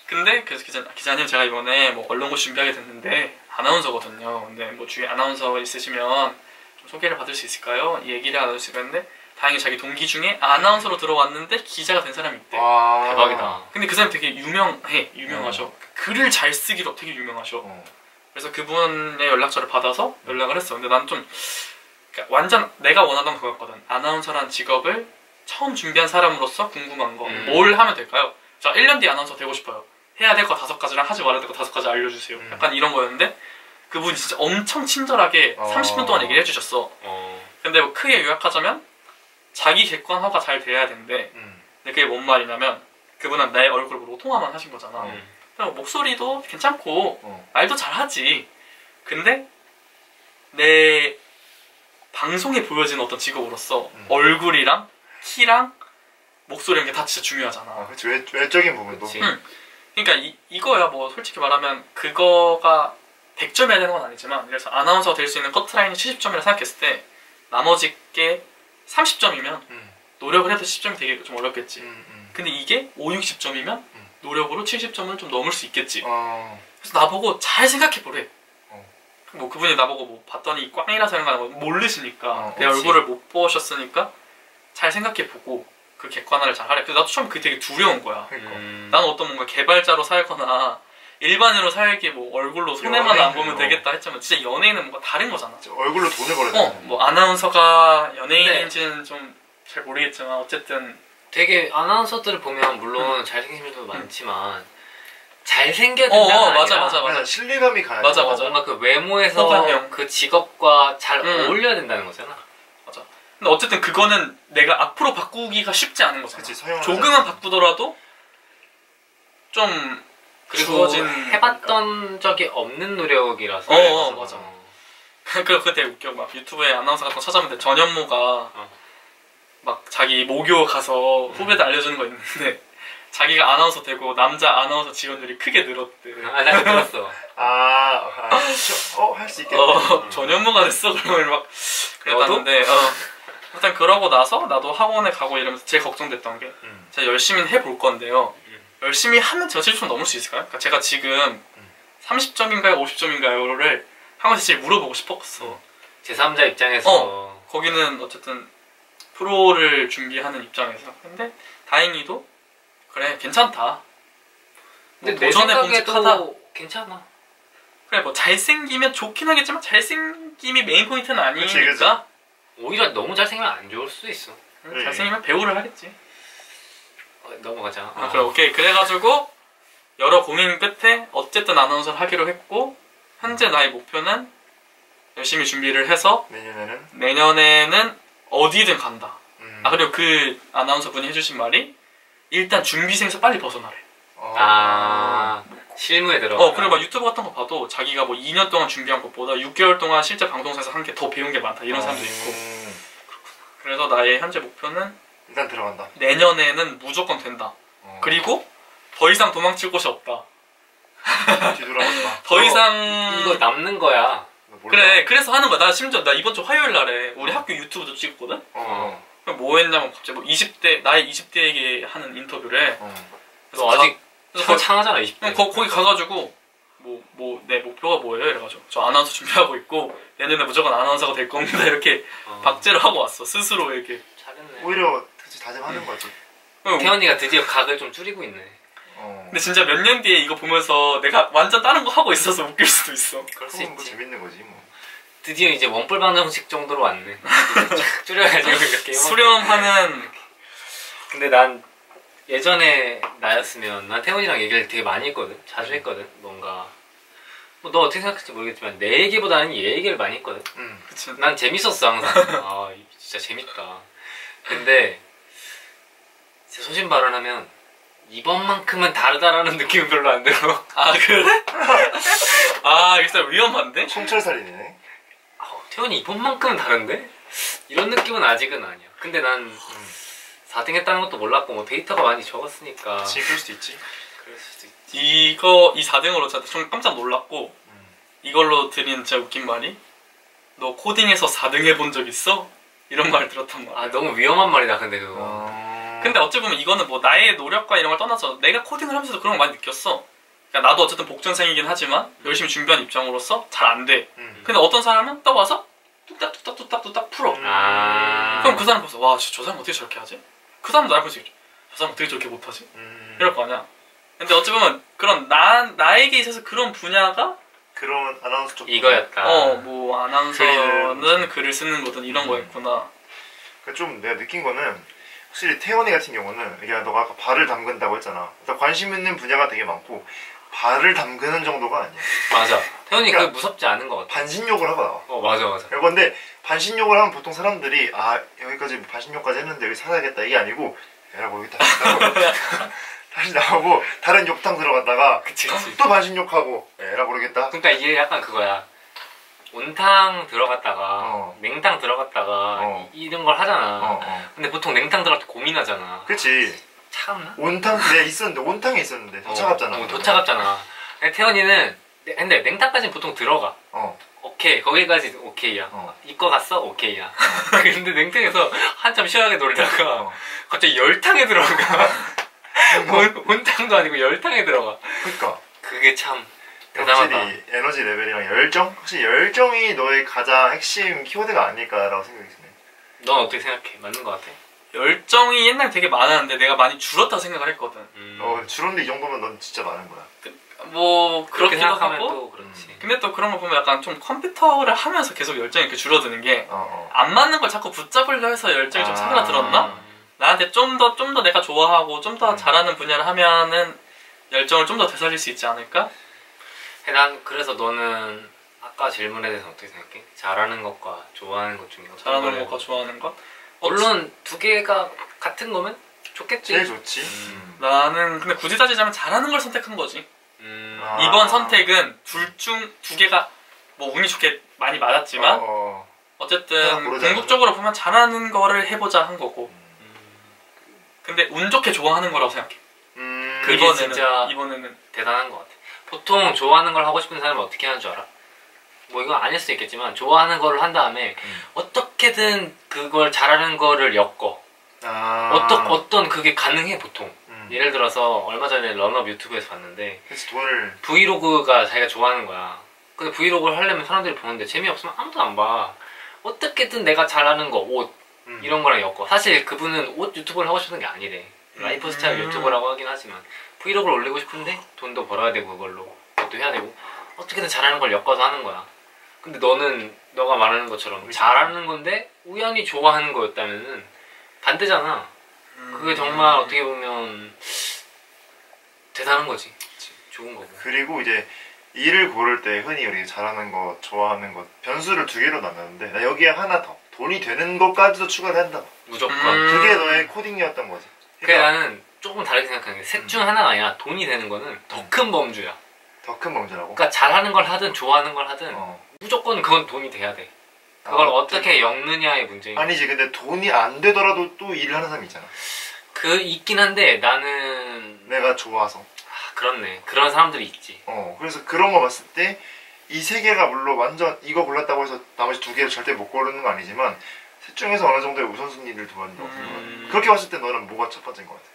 근데 그래서 기자님 제가 이번에 뭐 언론고 준비하게 됐는데 아나운서거든요. 근데 뭐 주위에 아나운서 있으시면 좀 소개를 받을 수 있을까요? 이 얘기를 나누시고 했는데 다행히 자기 동기 중에 아나운서로 들어왔는데 기자가 된 사람이 있대. 대박이다. 근데 그 사람이 되게 유명하셔. 글을 잘 쓰기로 되게 유명하셔. 그래서 그분의 연락처를 받아서 연락을 했어. 근데 난 좀 그러니까 완전 내가 원하던 그거였거든. 아나운서란 직업을 처음 준비한 사람으로서 궁금한 거. 뭘 하면 될까요? 자, 1년 뒤에 아나운서 되고 싶어요. 해야 될 거 5가지랑 하지 말아야 될 거 5가지 알려주세요. 약간 이런 거였는데 그분이 진짜 엄청 친절하게 30분 동안 얘기를 해주셨어. 근데 뭐 크게 요약하자면 자기 객관화가 잘 돼야 되는데 근데 그게 뭔 말이냐면 그분은 내 얼굴 보고 통화만 하신 거잖아. 목소리도 괜찮고 말도 잘하지. 근데 내 방송에 보여지는 어떤 직업으로서 얼굴이랑 키랑 목소리 이런 게 다 진짜 중요하잖아. 그렇지. 외적인 부분도. 그러니까 이거야 뭐 솔직히 말하면 그거가 100점이어야 되는 건 아니지만 그래서 아나운서가 될 수 있는 커트라인이 70점이라 생각했을 때 나머지 게 30점이면 노력을 해도 10점이 되게 좀 어렵겠지. 근데 이게 5, 60점이면 노력으로 70점을 좀 넘을 수 있겠지. 그래서 나보고 잘 생각해보래. 뭐 그분이 나보고 뭐 봤더니 꽝이라서 이런 거 아니고 모르시니까 내 얼굴을 못 보셨으니까 잘 생각해보고 그 객관화를 잘 하래. 그래서 나도 처음 그게 되게 두려운 거야. 나는 어떤 뭔가 개발자로 살거나 일반인으로 살기 뭐 얼굴로 손해만 안 보면 되겠다 했지만 진짜 연예인은 뭔가 다른 거잖아. 얼굴로 돈을 벌어야 돼. 뭐 아나운서가 연예인인지는 좀 잘 모르겠지만 어쨌든 되게 아나운서들을 보면 물론 잘생긴 분들도 많지만 잘생겨야 된다는 맞아. 신뢰감이 가야 맞아. 뭔가 그 외모에서 그 직업과 잘 어울려야 된다는 거잖아. 맞아. 근데 어쨌든 그거는 내가 앞으로 바꾸기가 쉽지 않은 거잖아. 그치, 조금은 바꾸더라도 좀 그리고 해봤던 적이 없는 노력이라서. 맞아. 그리고 그때 웃겨. 막 유튜브에 아나운서 같은 거 찾아보는데 전현무가 막 자기 모교 가서 후배들 알려주는 거 있는데 자기가 아나운서 되고 남자 아나운서 지원율이 크게 늘었대. 나 들었어. 할 수 있겠네. 전현무가 됐어 그러면 막 그랬다는데 일단 그러고 나서 나도 학원에 가고 이러면서 제일 걱정됐던 게 제가 열심히 해볼 건데요. 열심히 하면 제가 70점 넘을 수 있을까요? 그러니까 제가 지금 30점인가요? 50점인가요?를 학원에서 제일 물어보고 싶었어. 제3자 입장에서 거기는 어쨌든 프로를 준비하는 입장에서. 근데 다행히도 그래 괜찮다. 근데 내 생각에도 괜찮아. 그래 뭐 잘생기면 좋긴 하겠지만 잘생김이 메인 포인트는 아니니까. 그치. 오히려 너무 잘생기면 안 좋을 수도 있어. 잘생기면 배우를 하겠지. 넘어가자. 그래 오케이. 그래가지고 여러 고민 끝에 어쨌든 아나운서를 하기로 했고 현재 나의 목표는 열심히 준비를 해서 내년에는 어디든 간다. 그리고 그 아나운서 분이 해주신 말이 일단 준비생에서 빨리 벗어나래. 실무에 들어가. 그리고 막 유튜브 같은 거 봐도 자기가 뭐 2년 동안 준비한 것보다 6개월 동안 실제 방송사에서 한 게 더 배운 게 많다 이런 사람도 있고. 그래서 나의 현재 목표는 일단 들어간다. 내년에는 무조건 된다. 그리고 더 이상 도망칠 곳이 없다. 뒤돌아보지 마. 더 이상 이거 남는 거야. 그래 그래서 하는 거야. 나 심지어 나 이번 주 화요일 날에 우리 학교 유튜브도 찍었거든. 그럼 뭐 했냐면 갑자기 뭐 20대 나의 20대에게 하는 인터뷰를. 너 아직 그래서 창하잖아 20대. 거기 가가지고 내 목표가 뭐예요? 이래가지고 저 아나운서 준비하고 있고 내년에 무조건 아나운서가 될 겁니다. 이렇게 박제를 하고 왔어. 스스로 이렇게. 잘했네. 오히려 그치, 다짐하는 거지. 태연이가 드디어 각을 좀 줄이고 있네. 근데 진짜 몇 년 뒤에 이거 보면서 내가 완전 다른 거 하고 있어서 웃길 수도 있어. 그럴 수 그건 뭐 있지. 재밌는 거지 뭐. 드디어 이제 원뿔 방정식 정도로 왔네. 쫙 줄여가지고 이렇게. 수렴하는. 근데 난 예전에 나였으면 난 태훈이랑 얘기를 되게 많이 했거든. 자주 했거든. 뭔가 뭐 너 어떻게 생각할지 모르겠지만 내 얘기보다는 얘 얘기를 많이 했거든. 그치. 난 재밌었어 항상. 아 진짜 재밌다. 근데 제 소신 발언하면 이번만큼은 다르다라는 느낌은 별로 안 들어. 아 그래? 아 이거 진짜 위험한데? 총철살인이네. 태훈이 이번만큼은 다른데? 이런 느낌은 아직은 아니야. 근데 난 4등 했다는 것도 몰랐고 뭐 데이터가 많이 적었으니까 그치, 그럴 수도 있지. 그럴 수도 있지. 이 4등으로 진짜 좀 깜짝 놀랐고 이걸로 드린 진짜 웃긴 말이 너 코딩에서 4등 해본 적 있어? 이런 말을 들었단 말이야. 아 너무 위험한 말이다 근데 그거. 근데 어찌 보면 이거는 뭐 나의 노력과 이런 걸 떠나서 내가 코딩을 하면서도 그런 거 많이 느꼈어. 그러니까 나도 어쨌든 복전생이긴 하지만 열심히 준비한 입장으로서 잘 안 돼. 근데 어떤 사람은 딱 와서 뚝딱뚝딱뚝딱 풀어. 그럼 그 사람 보면서 와, 저 사람 어떻게 저렇게 하지? 그 사람도 나를 보면서 저 사람 어떻게 저렇게 못하지? 이럴 거 아니야. 근데 어찌 보면 그런 나에게 있어서 그런 분야가 그런 아나운서 쪽 이거였다. 뭐 아나운서는 글을 쓰는 거든 이런 거였구나. 그러니까 좀 내가 느낀 거는 확실히 태연이 같은 경우는 야 너가 아까 발을 담근다고 했잖아. 일단 관심 있는 분야가 되게 많고 발을 담그는 정도가 아니야. 맞아. 태훈이 그러니까 그게 무섭지 않은 것 같아. 반신욕을 하고 나와. 맞아. 그런데 반신욕을 하면 보통 사람들이 아 여기까지 반신욕까지 했는데 여기 살아야겠다 이게 아니고 야라 모르겠다 다시 나오고 다른 욕탕 들어갔다가 그치. 또 반신욕하고 에라 모르겠다. 그러니까 이게 약간 그거야. 온탕 들어갔다가 냉탕 들어갔다가 이런 걸 하잖아. 근데 보통 냉탕 들어갈 때 고민하잖아. 그치. 차갑나? 온탕 내가 있었는데 온탕에 있었는데 더 차갑잖아. 더 차갑잖아. 근데 태연이는 근데 냉탕까지는 보통 들어가. 오케이 거기까지 오케이야. 입고 갔어 오케이야. 근데 냉탕에서 한참 시원하게 놀다가 갑자기 열탕에 들어가. 온탕도 아니고 열탕에 들어가. 그러니까 그게 참 대단하다. 확실히 에너지 레벨이랑 열정? 확실히 열정이 너의 가장 핵심 키워드가 아닐까라고 생각이 드네. 넌 어떻게 생각해? 맞는 것 같아? 열정이 옛날에 되게 많았는데 내가 많이 줄었다 생각을 했거든. 줄었는데 이 정도면 넌 진짜 많은 거야. 뭐 그렇게 그렇기도 생각하면 하고. 또 그렇지. 근데 또 그런 거 보면 약간 좀 컴퓨터를 하면서 계속 열정이 이렇게 줄어드는 게 안 맞는 걸 자꾸 붙잡으려 해서 열정이 좀 사그라들었나? 나한테 좀 더 내가 좋아하고 좀 더 잘하는 분야를 하면은 열정을 좀 더 되살릴 수 있지 않을까? 난 그래서 너는 아까 질문에 대해서 어떻게 생각해? 잘하는 것과 좋아하는 것 중에 어떤 잘하는 걸 것과 좋아하는 것? 물론 두 개가 같은 거면 좋겠지. 제일 좋지. 나는 근데 굳이 따지자면 잘하는 걸 선택한 거지. 아. 이번 선택은 둘 중 두 개가 뭐 운이 좋게 많이 맞았지만 어쨌든 궁극적으로 보면 잘하는 거를 해보자 한 거고. 근데 운 좋게 좋아하는 거라고 생각해. 그게 진짜 이번에는 대단한 것 같아. 보통 좋아하는 걸 하고 싶은 사람은 어떻게 하는 줄 알아? 뭐 이건 아닐 수도 있겠지만 좋아하는 거를 한 다음에 어떻게든 그걸 잘하는 거를 엮어. 어떤 그게 가능해 보통. 예를 들어서 얼마 전에 런업 유튜브에서 봤는데 브이로그가 자기가 좋아하는 거야. 근데 브이로그를 하려면 사람들이 보는데 재미없으면 아무도 안 봐. 어떻게든 내가 잘하는 거, 옷 이런 거랑 엮어. 사실 그분은 옷 유튜브를 하고 싶은 게 아니래. 라이프 스타일 유튜버라고 하긴 하지만 브이로그를 올리고 싶은데 돈도 벌어야 되고 그걸로 그것도 해야 되고 어떻게든 잘하는 걸 엮어서 하는 거야. 근데 너는 너가 말하는 것처럼 잘하는 건데 우연히 좋아하는 거였다면은 반대잖아. 그게 정말 어떻게 보면 대단한 거지. 좋은 거고. 그리고 이제 일을 고를 때 흔히 우리 잘하는 것, 좋아하는 것 변수를 두 개로 나눴는데 나 여기에 하나 더 돈이 되는 것까지도 추가를 한다. 무조건. 그게 너의 코딩이었던 거지. 그래 나는 조금 다르게 생각하는 게 셋 중 하나가 아니라 돈이 되는 거는 더 큰 범주야. 더 큰 범주라고? 그러니까 잘하는 걸 하든 좋아하는 걸 하든 무조건 그건 돈이 돼야 돼. 그걸 어떻게 엮느냐의 문제인 거야. 아니지 근데 돈이 안 되더라도 또 일을 하는 사람이 있잖아. 그 있긴 한데 나는 내가 좋아서. 그렇네. 그런 사람들이 있지. 그래서 그런 거 봤을 때 이 세 개가 물론 완전 이거 골랐다고 해서 나머지 두 개를 절대 못 고르는 거 아니지만 셋 중에서 어느 정도의 우선순위를 두었다고 생각해. 그렇게 봤을 때 너는 뭐가 첫 번째인 것 같아?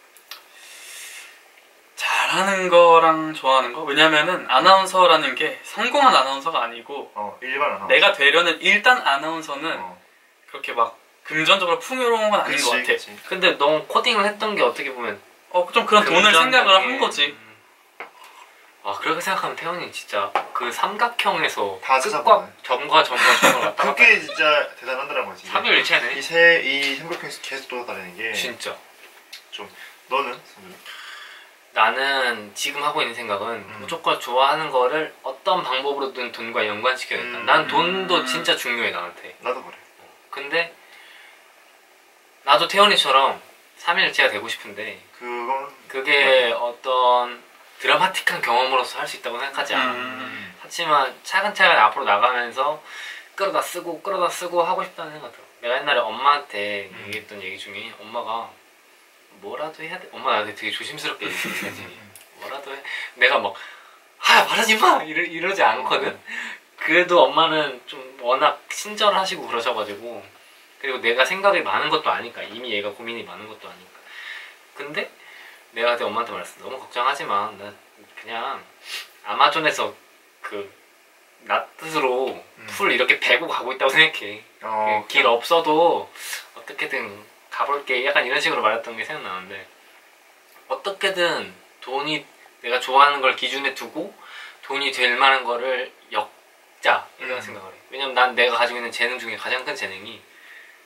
잘하는 거랑 좋아하는 거? 왜냐면은 아나운서라는 게 성공한 아나운서가 아니고 일반 아나운서. 내가 되려는 일단 아나운서는 그렇게 막 금전적으로 풍요로운 건 아닌 것 같아. 그치. 근데 너 코딩을 했던 게 어떻게 보면 좀 그런 돈을 생각을 한 거지. 아 그렇게 생각하면 태훈이 진짜 그 삼각형에서 다 찾아보네. 점과 왔다 갔다 그게 진짜 대단하더란 거지. 삼일일체네. 이 삼각형에서 계속 돌아다니는 게 진짜. 좀 너는? 나는 지금 하고 있는 생각은 무조건 좋아하는 거를 어떤 방법으로든 돈과 연관시켜야겠다. 난 돈도 진짜 중요해 나한테. 나도 그래. 근데 나도 태연이처럼 3일째가 되고 싶은데 그게 어떤 드라마틱한 경험으로서 할 수 있다고 생각하지 않아. 하지만 차근차근 앞으로 나가면서 끌어다 쓰고 하고 싶다는 생각 들어. 내가 옛날에 엄마한테 얘기했던 얘기 중에 엄마가 뭐라도 해야 돼. 엄마 나한테 되게 조심스럽게 얘기했지. 뭐라도 해. 내가 막 말하지 마 이러지 않거든. 그래도 엄마는 좀 워낙 친절하시고 그러셔가지고 그리고 내가 생각이 많은 것도 아니까 이미 얘가 고민이 많은 것도 아니까. 근데 내가 그때 엄마한테 말했어. 너무 걱정하지 마. 나 그냥 아마존에서 나 뜻으로 풀 이렇게 베고 가고 있다고 생각해. 길 없어도 어떻게든 가볼게. 약간 이런 식으로 말했던 게 생각나는데 어떻게든 돈이 내가 좋아하는 걸 기준에 두고 돈이 될 만한 거를 엮자 이런 생각을 해. 왜냐면 난 내가 가지고 있는 재능 중에 가장 큰 재능이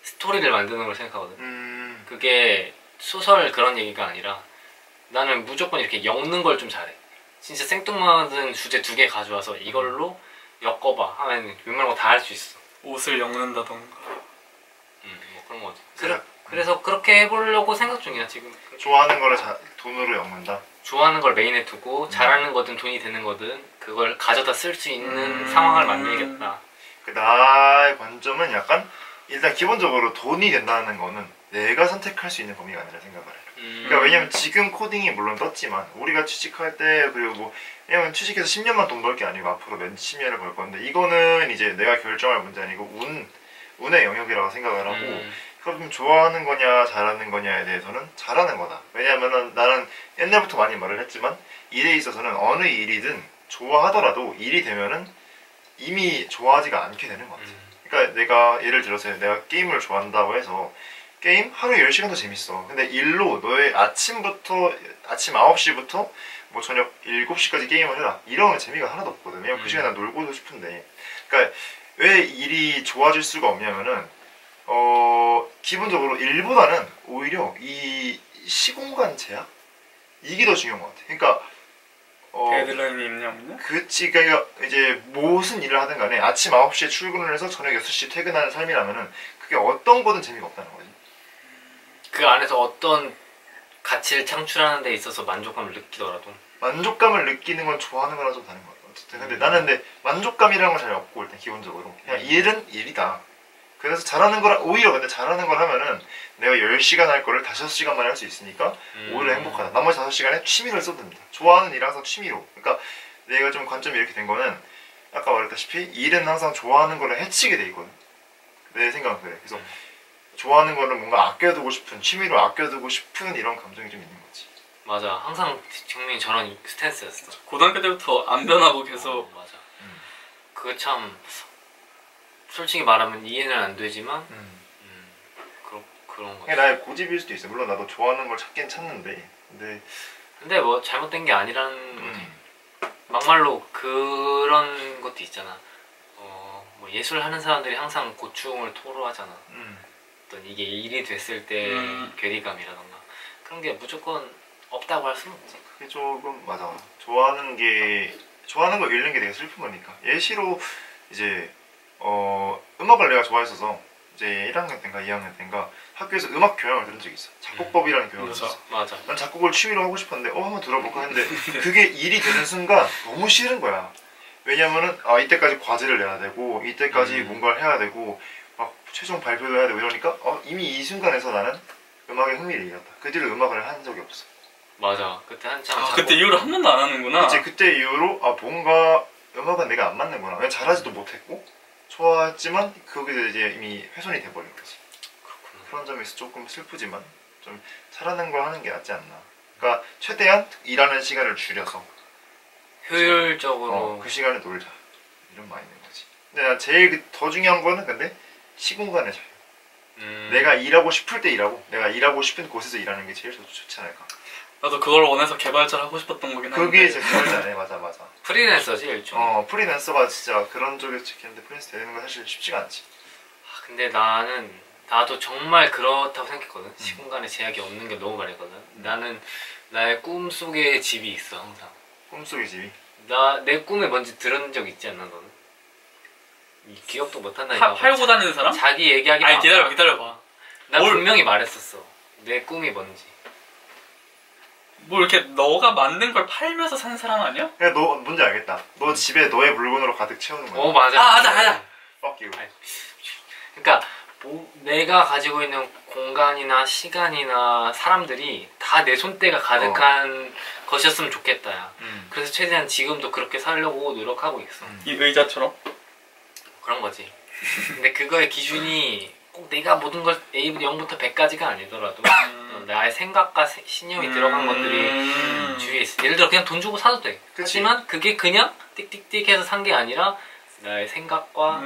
스토리를 만드는 걸 생각하거든. 그게 소설 그런 얘기가 아니라 나는 무조건 이렇게 엮는 걸 좀 잘해. 진짜 생뚱맞은 주제 2개 가져와서 이걸로 엮어봐 하면 웬만한 거 다 할 수 있어. 옷을 엮는다던가. 뭐 그런 거지. 그래서 그렇게 해보려고 생각 중이야 지금. 좋아하는 거를 돈으로 엮는다. 좋아하는 걸 메인에 두고 잘하는 거든 돈이 되는 거든 그걸 가져다 쓸 수 있는 상황을 만들겠다. 나의 관점은 약간 일단 기본적으로 돈이 된다는 거는 내가 선택할 수 있는 범위가 아니라 생각을 해. 그러니까 왜냐면 지금 코딩이 물론 떴지만 우리가 취직할 때 그리고 뭐 왜냐면 취직해서 10년만 돈 벌 게 아니고 앞으로 몇십 년을 벌 건데 이거는 이제 내가 결정할 문제 아니고 운의 영역이라고 생각을 하고 그럼 좋아하는 거냐 잘하는 거냐에 대해서는 잘하는 거다. 왜냐면은 나는 옛날부터 많이 말을 했지만 일에 있어서는 어느 일이든 좋아하더라도 일이 되면은 이미 좋아하지가 않게 되는 것 같아. 그러니까 내가 예를 들어서 내가 게임을 좋아한다고 해서 게임 하루에 10시간도 재밌어. 근데 일로 너의 아침 9시부터 뭐 저녁 7시까지 게임을 해라. 이러면 재미가 하나도 없거든. 왜냐면 그 시간에 난 놀고 싶은데. 그러니까 왜 일이 좋아질 수가 없냐면은 기본적으로 일보다는 오히려 이 시공간 제약? 이게 더 중요한 것 같아. 그러니까 데드라인이 있냐 없냐? 그치. 그러니까 이제 무슨 일을 하든 간에 아침 9시에 출근을 해서 저녁 6시 퇴근하는 삶이라면은 그게 어떤 거든 재미가 없다는 거지. 그 안에서 어떤 가치를 창출하는 데 있어서 만족감을 느끼더라도 만족감을 느끼는 건 좋아하는 거랑 좀 다른 것 같아. 어쨌든 근데 나는 만족감이라는 걸 잘 없고 일단 기본적으로 그냥 일은 일이다. 그래서 잘하는 거라 오히려 근데 잘하는 걸 하면은 내가 10시간 할 거를 5시간만 할 수 있으니까 오히려 행복하다. 나머지 5시간에 취미를 써둡니다. 좋아하는 일 항상 취미로. 그러니까 내가 좀 관점이 이렇게 된 거는 아까 말했다시피 일은 항상 좋아하는 거를 해치게 돼 있거든. 내 생각은 그래. 그래서 좋아하는 거를 뭔가 아껴두고 싶은 취미로 아껴두고 싶은 이런 감정이 좀 있는 거지. 맞아. 항상 정민이 저런 스탠스였어. 고등학교 때부터 안 변하고 계속. 맞아. 그거 참 솔직히 말하면 이해는 안 되지만 그런 거. 나의 고집일 수도 있어. 물론 나도 좋아하는 걸 찾긴 찾는데 근데 뭐 잘못된 게 아니라는 거지. 막말로 그런 것도 있잖아. 뭐 예술 하는 사람들이 항상 고충을 토로하잖아. 어떤 이게 일이 됐을 때 괴리감이라던가 그런 게 무조건 없다고 할 수는 없지. 그게 조금 맞아. 좋아하는 걸 잃는 게 되게 슬픈 거니까. 예시로 이제 음악을 내가 좋아했어서 이제 1학년 때인가 2학년 때인가 학교에서 음악 교양을 들은 적이 있어. 작곡법이라는 교양을 들었어. 맞아. 난 작곡을 취미로 하고 싶었는데 한번 들어볼까 했는데 그게 일이 되는 순간 너무 싫은 거야. 왜냐면은 이때까지 과제를 내야 되고 이때까지 뭔가를 해야 되고 막 최종 발표도 해야 되고 이러니까 이미 이 순간에서 나는 음악에 흥미를 잃었다. 그 뒤로 음악을 한 적이 없어. 맞아. 그때 한참 그때 이후로 한 번도 안 하는구나. 그치. 그때 이후로 뭔가 음악은 내가 안 맞는구나. 왜냐면 잘하지도 못했고 좋아했지만 거기서 이제 이미 훼손이 돼버린 거지. 그렇구나. 그런 점에서 조금 슬프지만 좀 잘하는 걸 하는 게 낫지 않나. 그러니까 최대한 일하는 시간을 줄여서 효율적으로 그 시간에 놀자 이런 마인드인 거지. 근데 난 제일 더 중요한 거는 근데 시공간의 자유. 내가 일하고 싶을 때 일하고 내가 일하고 싶은 곳에서 일하는 게 제일 좋지 않을까. 나도 그걸 원해서 개발자를 하고 싶었던 거긴 한데 그게 제 개발자네. 맞아. 프리랜서지 일종. 프리랜서가 진짜 그런 쪽에 찍히는데 프리랜서 되는 건 사실 쉽지가 않지. 근데 나도 정말 그렇다고 생각했거든. 시공간에 제약이 없는 게 너무 바랬거든. 나는 나의 꿈속의 집이 있어 항상. 꿈속의 집이? 내 꿈에 뭔지 들은 적 있지 않나 너는? 기억도 못한다니까. 팔고 다니는 사람? 자기 얘기하기. 아니 기다려봐. 나 분명히 말했었어. 내 꿈이 뭔지. 뭐 이렇게 너가 만든 걸 팔면서 사는 사람 아니야? 그냥 너 뭔지 알겠다. 너 집에 너의 물건으로 가득 채우는 거야. 맞아. 맞아. Fuck you. 그러니까 내가 가지고 있는 공간이나 시간이나 사람들이 다 내 손때가 가득한 것이었으면 좋겠다. 야. 그래서 최대한 지금도 그렇게 살려고 노력하고 있어. 이 의자처럼? 그런 거지. 근데 그거의 기준이 꼭 내가 모든 걸 0부터 100까지가 아니더라도 나의 생각과 신념이 들어간 것들이 주위에 있어. 예를 들어 그냥 돈 주고 사도 돼. 그치. 하지만 그게 그냥 띡띡띡 해서 산 게 아니라 나의 생각과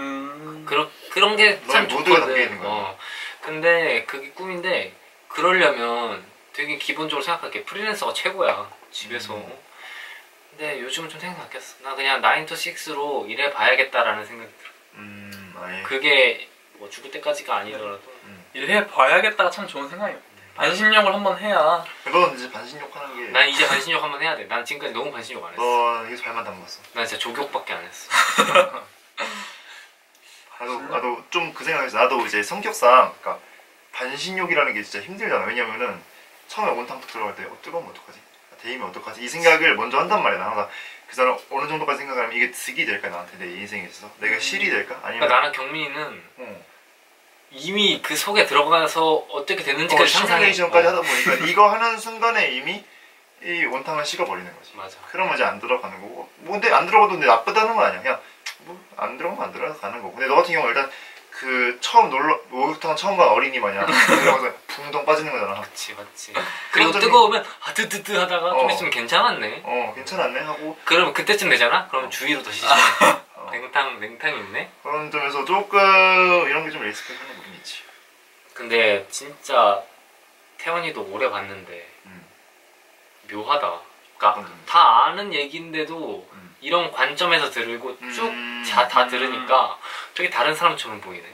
그런 게 참 모두가 담겨 좋거든. 있는 거야. 근데 그게 꿈인데 그러려면 되게 기본적으로 생각할 게 프리랜서가 최고야. 집에서. 근데 요즘은 좀 생각 바뀌었어. 나 그냥 9 to 6로 일해 봐야겠다라는 생각이 들어. 아예. 그게 뭐 죽을 때까지가 아니더라도 일해 봐야겠다가 참 좋은 생각이야. 반신욕을 한번 해야. 넌 이제 반신욕 하는 게. 난 이제 반신욕 한번 해야 돼. 난 지금까지 너무 반신욕 안 했어. 너 여기서 발만 담갔어. 난 진짜 조욕밖에 안 했어. 나도 좀 그 생각에서 나도 이제 성격상 그러니까 반신욕이라는 게 진짜 힘들잖아. 왜냐면은 처음에 온탕 들어갈 때 뜨거우면 어떡하지? 데이면 어떡하지? 이 생각을 먼저 한단 말이야. 나 항상 그 사람 어느 정도까지 생각하면 이게 득이 될까 나한테 내 인생에 있어서 내가 실이 될까? 아니면 그러니까 나는 경민이는 이미 그 속에 들어가서 어떻게 됐는지까지 상상해. 시뮬레이션까지 하다 보니까 이거 하는 순간에 이미 이 원탕을 식어버리는 거지. 맞아. 그러면 이제 안 들어가는 거고. 뭐 근데 안 들어가도 근데 나쁘다는 건 아니야. 그냥 뭐 안 들어가면 안 들어가는 거고. 근데 너 같은 경우 일단 그 처음 목욕탕 처음 간 어린이 마냥 들어가서 붕덩 빠지는 거잖아. 그치 맞지. 그리고 뜨거우면 드드드 하다가 좀 있으면 괜찮았네. 괜찮았네 하고. 그러면 그때쯤 되잖아? 그럼 주위로 더 시시해. 냉탕 있네? 그런 점에서 조금 이런 게 좀 리스크하는 부분이 있지. 근데 진짜 태원이도 오래 봤는데 묘하다. 그러니까 다 아는 얘기인데도 이런 관점에서 들고 쭉 다 들으니까 되게 다른 사람처럼 보이네.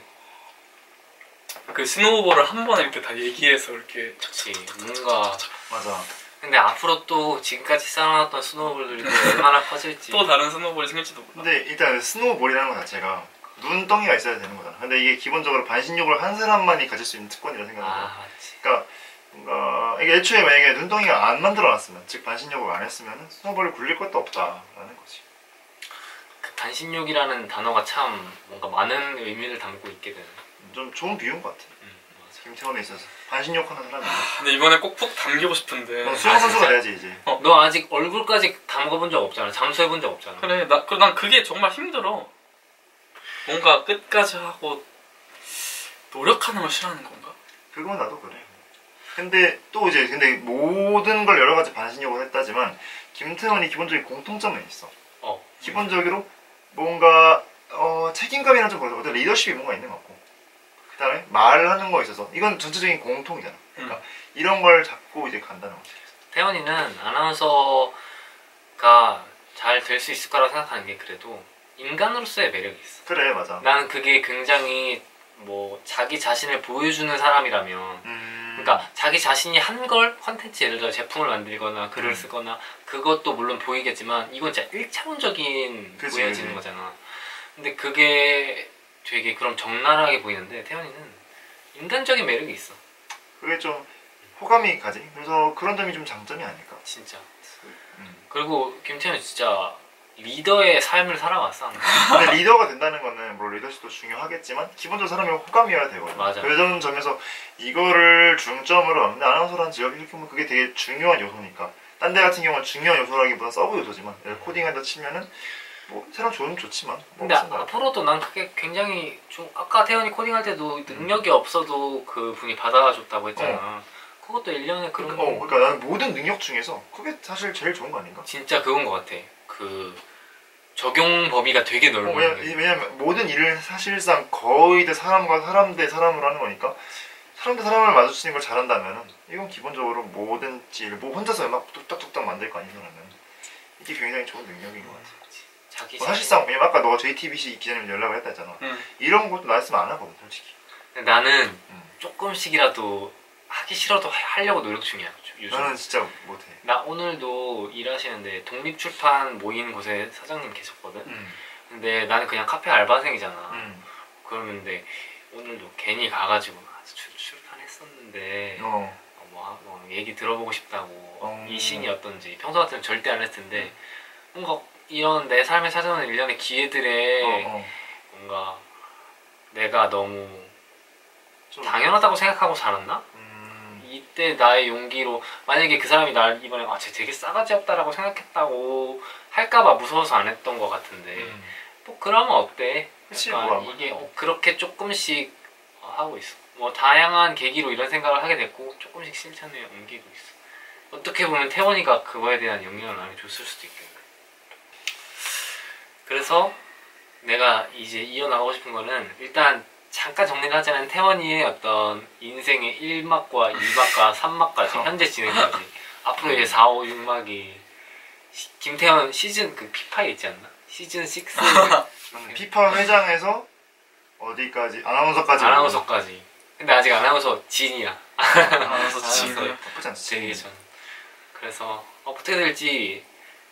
그 스노우볼을 한 번에 이렇게 다 얘기해서 이렇게 그치. 뭔가 맞아. 근데 앞으로 또 지금까지 쌓아놨던 스노우볼들이 또 얼마나 커질지. 또 다른 스노우볼이 생길지도 몰라. 근데 일단 스노우볼이라는 것 자체가 눈덩이가 있어야 되는 거잖아. 근데 이게 기본적으로 반신욕을 한 사람만이 가질 수 있는 특권이라 생각해요. 맞지. 그러니까 뭔가 이게 애초에 만약에 눈덩이가 안 만들어놨으면, 즉 반신욕을 안 했으면 스노우볼을 굴릴 것도 없다라는 거지. 그 반신욕이라는 단어가 참 뭔가 많은 의미를 담고 있게 되는. 좀 좋은 비유인 것 같아. 맞아. 김태원에 있어서 반신욕하는 사람이. 근데 이번에 꼭 푹 담기고 싶은데. 수영 선수가 돼야지 이제. 너 아직 얼굴까지 담가본 적 없잖아. 잠수해본 적 없잖아. 그래, 난 그게 정말 힘들어. 뭔가 끝까지 하고 노력하는 걸 싫어하는 건가? 그건 나도 그래. 근데 또 이제 모든 걸 여러 가지 반신욕을 했다지만 김태원이 기본적인 공통점은 있어. 기본적으로 뭔가 책임감이랑 좀 그렇고 어떤 리더십이 뭔가 있는 것 같고, 그 다음에 말을 하는 거에 있어서 이건 전체적인 공통이잖아. 그러니까 이런 걸 잡고 이제 간다는 거지. 태원이는 아나운서가 잘 될 수 있을 거라고 생각하는 게 그래도 인간으로서의 매력이 있어. 그래, 맞아. 나는 그게 굉장히 뭐 자기 자신을 보여주는 사람이라면 그러니까 자기 자신이 한 걸 컨텐츠 예를 들어 제품을 만들거나 글을 쓰거나 그것도 물론 보이겠지만 이건 진짜 1차원적인 보여지는 거잖아. 근데 그게 되게 그럼 적나라하게 보이는데 태연이는 인간적인 매력이 있어. 그게 좀 호감이 가지. 그래서 그런 점이 좀 장점이 아닐까. 진짜. 그리고 김태현은 진짜 리더의 삶을 살아왔어. 근데 리더가 된다는 거는 물론 리더십도 중요하겠지만 기본적으로 사람이 호감이어야 되거든. 맞아. 그런 점에서 이거를 중점으로 하는데 아나운서라는 직업이 이렇게 보면 그게 되게 중요한 요소니까. 딴 데 같은 경우는 중요한 요소라기보다 서브 요소지만 코딩한다 치면은 뭐 사람 좋으면 좋지만 뭐 근데 앞으로도 난 그게 굉장히 좀 아까 태연이 코딩할 때도 능력이 없어도 그 분이 받아줬다고 했잖아. 그것도 1년에 그런 거. 그러니까 나는 모든 능력 중에서 그게 사실 제일 좋은 거 아닌가? 진짜 그건 것 같아. 그 적용 범위가 되게 넓은. 왜냐면 모든 일을 사실상 거의 다 사람과 사람 대 사람으로 하는 거니까 사람 대 사람을 마주치는 걸 잘한다면은 이건 기본적으로 뭐든지 뭐 혼자서 음악 뚝딱뚝딱 만들 거 아니냐면 이게 굉장히 좋은 능력인 것 같아. 자기 사실상 왜냐면 아까 너가 JTBC 기자님 연락을 했다 했잖아. 이런 것도 나였으면 안 하거든 솔직히. 나는 조금씩이라도 하기 싫어도 하려고 노력 중이야 요즘. 나는 진짜 못해. 나 오늘도 일하시는데 독립출판 모인 곳에 사장님 계셨거든. 근데 나는 그냥 카페 알바생이잖아. 그러는데 오늘도 괜히 가가지고 출판했었는데 뭐 얘기 들어보고 싶다고 이 신이 어떤지 평소 같으면 절대 안 했을 텐데 뭔가 이런 내 삶에 찾아오는 일련의 기회들에 뭔가 내가 너무 좀 당연하다고 생각하고 살았나? 이때 나의 용기로 만약에 그 사람이 날 이번에 쟤 되게 싸가지 없다라고 생각했다고 할까봐 무서워서 안 했던 것 같은데 뭐 그러면 어때? 그치, 이게 그렇게 조금씩 하고 있어. 뭐 다양한 계기로 이런 생각을 하게 됐고 조금씩 실천에 옮기고 있어. 어떻게 보면 태원이가 그거에 대한 영향을 많이 줬을 수도 있겠네. 그래서 내가 이제 이어나가고 싶은 거는 일단 잠깐 정리를 하자면 태원이의 어떤 인생의 1막과 2막과 3막까지 현재 진행까지 앞으로 이제 4, 5, 6막이 김태원 시즌 그 피파에 있지 않나? 시즌 6 피파 회장에서 어디까지? 아나운서까지. 근데 아직 아나운서 진이야. 아나운서 진이야. 나쁘지 않지. 되게 전. 그래서 어떻게 될지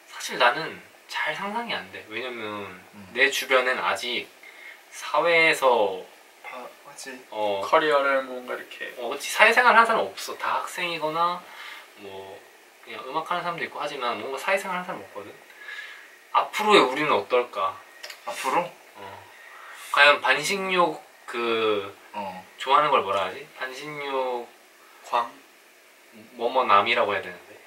사실 나는 잘 상상이 안 돼. 왜냐면 내 주변엔 아직 사회에서 맞지. 커리어를 뭔가 이렇게 그치. 사회생활 하는 사람 없어. 다 학생이거나 뭐 그냥 음악하는 사람도 있고 하지만 뭔가 사회생활 하는 사람 없거든. 앞으로의 우리는 어떨까? 앞으로? 과연 반식욕 좋아하는 걸 뭐라 하지? 반식욕 광 뭐뭐남이라고 해야 되는데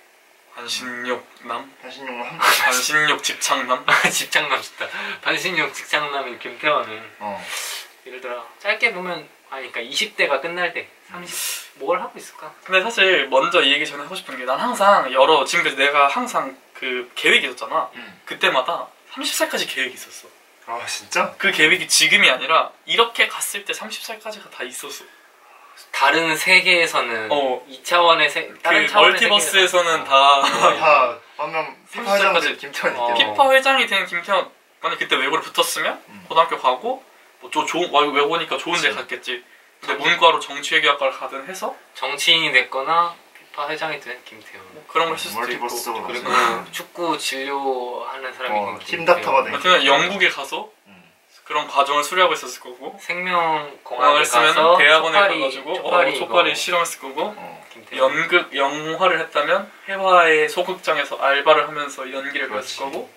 반신욕남? 반신욕남? 반신욕 집착남? 집착남 좋다. 반신욕 집착남인 김태원은 예를 들어 짧게 보면 그러니까 20대가 끝날 때 30 뭘 하고 있을까? 근데 사실 먼저 이 얘기 전에 하고 싶은 게 난 항상 지금까지 내가 항상 그 계획이 있었잖아. 그때마다 30살까지 계획이 있었어. 아 진짜? 그 계획이 지금이 아니라 이렇게 갔을 때 30살까지가 다 있었어. 다른 세계에서는 2차원의 다른 그 멀티버스에서는 다 반면 피파 회장까지 김태원이 있겠네. 피파 회장이 된 김태원 만약 그때 외고를 붙었으면 고등학교 가고 뭐 외고니까 좋은 데 갔겠지. 근데 문과로 정치외교학과를 가든 해서 정치인이 됐거나 피파 회장이 된 김태원 뭐 그런 걸 했을 수도 있고 그리고 축구 진료하는 사람이 팀닥터가 된 그냥 영국에 가서 그런 과정을 수료하고 있었을 거고 생명공학을 쓰면 가서 대학원에 가가지고 초파리 실험했을 거고 연극 영화를 했다면 해화의 소극장에서 알바를 하면서 연기를 배웠을 거고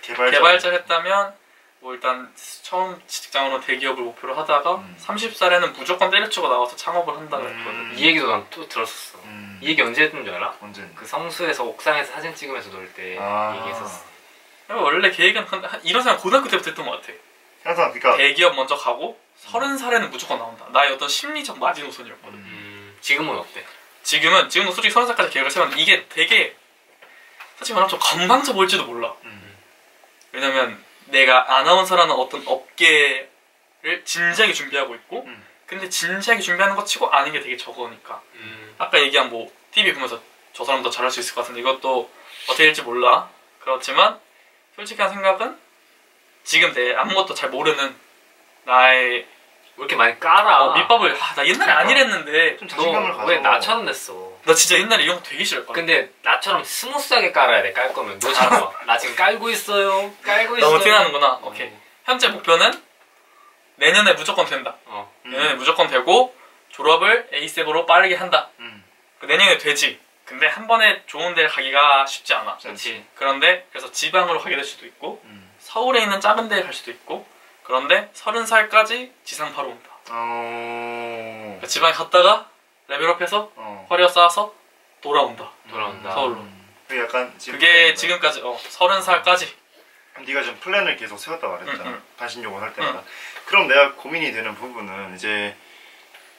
개발자를 했다면 뭐 일단 처음 직장으로 대기업을 목표로 하다가 30살에는 무조건 때려치고 나와서 창업을 한다고 했거든. 이 얘기도 난 또 들었었어. 이 얘기 언제 했던 줄 알아? 언제? 그 성수에서 옥상에서 사진 찍으면서 놀 때 얘기했었어. 원래 계획은 이런 생각 고등학교 때부터 했던 것 같아. 항상 그러니까 대기업 먼저 가고 30살에는 무조건 나온다. 나의 어떤 심리적 마지노선이었거든. 지금은 어때? 지금도 솔직히 30살까지 계획을 세웠는데 이게 되게 솔직히 말하면 좀 건방져 보일지도 몰라. 왜냐면 내가 아나운서라는 어떤 업계를 진지하게 준비하고 있고 근데 진지하게 준비하는 것 치고 아는 게 되게 적으니까 아까 얘기한 뭐 TV 보면서 저 사람도 잘할 수 있을 것 같은데 이것도 어떻게 될지 몰라. 그렇지만 솔직한 생각은 지금 내 아무것도 잘 모르는 나의 왜 이렇게 많이 깔아? 밑밥을 나 옛날에 안 이랬는데 좀 자신감을 가져. 왜 나처럼 됐어? 나 진짜 옛날에 이런 거 되게 싫어했거든. 근데 나처럼 스무스하게 깔아야 돼. 깔 거면 너처럼 나 지금 깔고 있어요. 너무 티나는구나. 오케이. 현재 목표는 내년에 무조건 된다. 내년에 무조건 되고 졸업을 A7으로 빠르게 한다. 내년에 되지. 근데 한 번에 좋은 데를 가기가 쉽지 않아. 그렇지. 그런데 그래서 지방으로 가게 될 수도 있고 서울에 있는 작은 데에 갈 수도 있고 그런데 30살까지 지상파로 온다. 그러니까 지방에 갔다가 레벨업해서 커리어 쌓아서 돌아온다. 서울로. 약간 그게 지금까지 30살까지. 네가 좀 플랜을 계속 세웠다 말했잖아. 반신욕을 할 때마다. 그럼 내가 고민이 되는 부분은 이제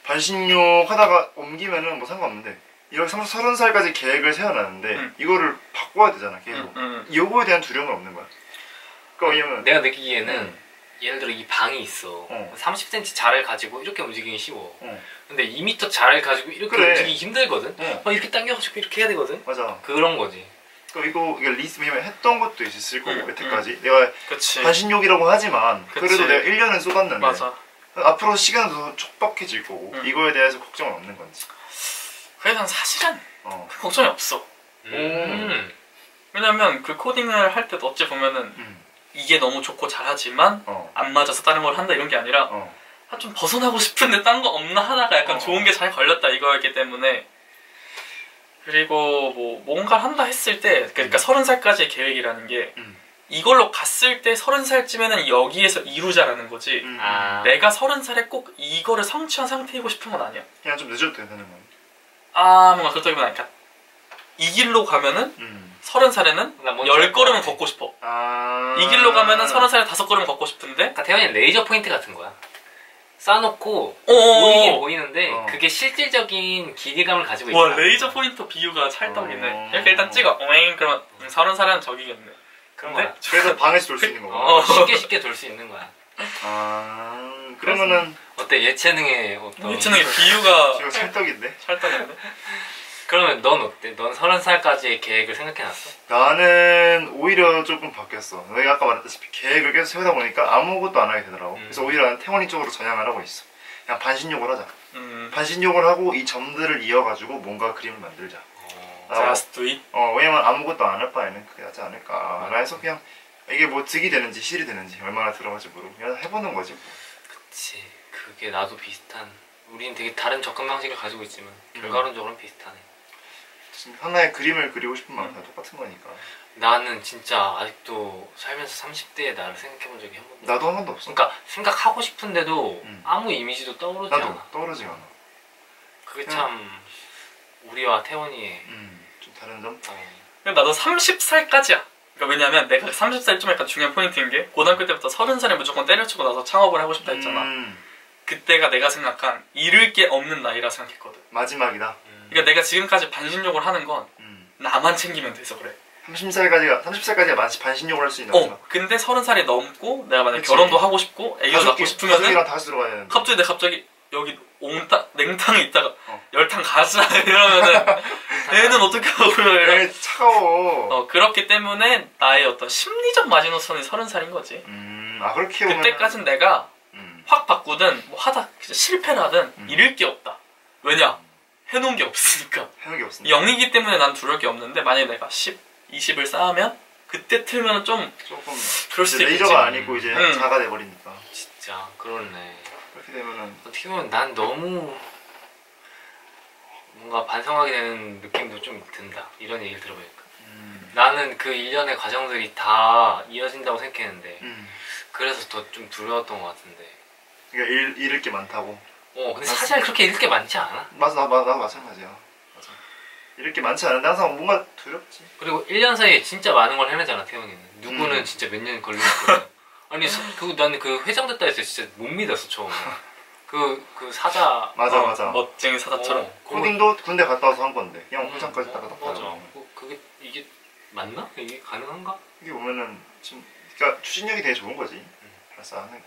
반신욕 하다가 옮기면은 뭐 상관없는데 이렇게 30살까지 계획을 세워놨는데 이거를 바꿔야 되잖아 계속. 이거에 대한 두려움은 없는 거야. 그러니까 왜냐면 내가 느끼기에는 예를 들어 이 방이 있어. 30cm 자를 가지고 이렇게 움직이기 쉬워. 근데 2m 자를 가지고 이렇게 그래. 움직이기 힘들거든. 막 이렇게 당겨가지고 이렇게 해야 되거든. 맞아. 그런 거지. 이거 리스트 왜냐면 했던 것도 있을 거고 여태까지 내가 그치. 반신욕이라고 하지만 그치. 그래도 내가 1년을 쏟았는데 맞아. 앞으로 시간은 더 촉박해질 거고 이거에 대해서 걱정은 없는 건지. 그래 난 사실은 걱정이 없어. 왜냐면 그 코딩을 할 때도 어찌 보면은 이게 너무 좋고 잘하지만 안 맞아서 다른 걸 한다 이런 게 아니라 좀 벗어나고 싶은데 딴 거 없나 하다가 약간 좋은 게 잘 걸렸다 이거였기 때문에. 그리고 뭐 뭔가를 한다 했을 때 그러니까 30살까지의 계획이라는 게 이걸로 갔을 때 30살쯤에는 여기에서 이루자라는 거지. 내가 30살에 꼭 이거를 성취한 상태이고 싶은 건 아니야. 그냥 좀 늦어도 된다는 건. 뭔가 그렇다기보다 그러니까 이 길로 가면은 30살에는 나 뭔지 10걸음은 알 것 걷고 싶어. 아. 이 길로 가면은 30살에 5걸음 걷고 싶은데 그러니까 태연이는 레이저 포인트 같은 거야. 쌓아놓고 어어어. 보이긴 보이는데 어. 그게 실질적인 기대감을 가지고 와 있다. 레이저 포인터 비유가 찰떡이네. 어. 이렇게 일단 찍어. 오잉 그러면 30살은 저기겠네. 그런 근데 거야. 그래서 방에서 돌 수 있는 거고. 쉽게 돌 수 있는 거야. 그러면은 어때 예체능의 어떤 예체능의 비유가 지금 찰떡인데. 찰떡인데? 그러면 넌 어때? 넌 30살까지의 계획을 생각해놨어? 나는 오히려 조금 바뀌었어. 너희가 아까 말했다시피 계획을 계속 세우다 보니까 아무것도 안 하게 되더라고. 그래서 오히려 나는 태원이 쪽으로 전향을 하고 있어. 그냥 반신욕을 하자. 반신욕을 하고 이 점들을 이어가지고 뭔가 그림을 만들자. Just do it. 왜냐면 아무것도 안 할 바에는 그게 낫지 않을까. 라해서 그냥 이게 뭐 득이 되는지 실이 되는지 얼마나 들어갈지 모르고 그냥 해보는 거지. 그치. 그게 나도 비슷한. 우린 되게 다른 접근 방식을 가지고 있지만 결과론적으로는 비슷하네. 하나의 그림을 그리고 싶은 마음이 다 똑같은 거니까. 나는 진짜 아직도 살면서 30대의 나를 생각해본 적이 한 번도 없어. 나도 한 번도 없어. 그러니까 생각하고 싶은데도 아무 이미지도 떠오르지 나도 않아. 떠오르지가 않아. 그게 참 우리와 태원이의 좀 다른 점? 나도 30살까지야. 그러니까 왜냐면 내가 30살 좀 약간 중요한 포인트인 게 고등학교 때부터 30살에 무조건 때려치고 나서 창업을 하고 싶다 했잖아. 그때가 내가 생각한 잃을 게 없는 나이라 생각했거든. 마지막이다. 그러니까 내가 지금까지 반신욕을 하는 건 나만 챙기면 돼서 그래. 30살까지가 반신욕을 할 수 있는 거죠. 근데 30살이 넘고 내가 만약에 그치. 결혼도 하고 싶고 애기도 낳고 싶으면은 가족이랑 다 같이 들어가야 되는데. 갑자기 여기 냉탕에 있다가 열탕 가자 이러면은 애는 어떻게 하고 이러 차가워. 그렇기 때문에 나의 어떤 심리적 마지노선이 30살인 거지. 그렇게 보면 그때까진 내가 확 바꾸든 뭐 하다 실패를 하든 잃을 게 없다. 왜냐? 해놓은 게 없으니까. 해놓은 게 없으니까. 0이기 때문에 난 두려울 게 없는데 만약에 내가 10, 20을 쌓으면 그때 틀면 좀 조금 그럴 수도 있겠지. 레이저가 아니고 이제 자가 돼버리니까. 진짜 그렇네. 그렇게 되면은 어떻게 보면 난 너무 뭔가 반성하게 되는 느낌도 좀 든다. 이런 얘기를 들어보니까. 나는 그 일련의 과정들이 다 이어진다고 생각했는데 그래서 더 좀 두려웠던 것 같은데. 그러니까 잃을 게 많다고. 근데 사실 그렇게 잃을 게 많지 않아. 맞아, 나도 마찬가지야. 맞아. 잃을 게 많지 않은데 항상 뭔가 두렵지. 그리고 1년 사이에 진짜 많은 걸 해내잖아, 태훈이는. 누구는 진짜 몇 년 걸리겠거든. 아니, 나는 그 회장 됐다 했을 때 진짜 못 믿었어, 처음에. 그 사자. 맞아. 멋쟁이 사자처럼. 코딩도 군대 갔다 와서 한 건데. 그냥 회장까지 딱 갔다 맞아. 와서. 이게 맞나? 이게 가능한가? 이게 보면은 지금 그러니까 추진력이 되게 좋은 거지. 알았어 하는 게.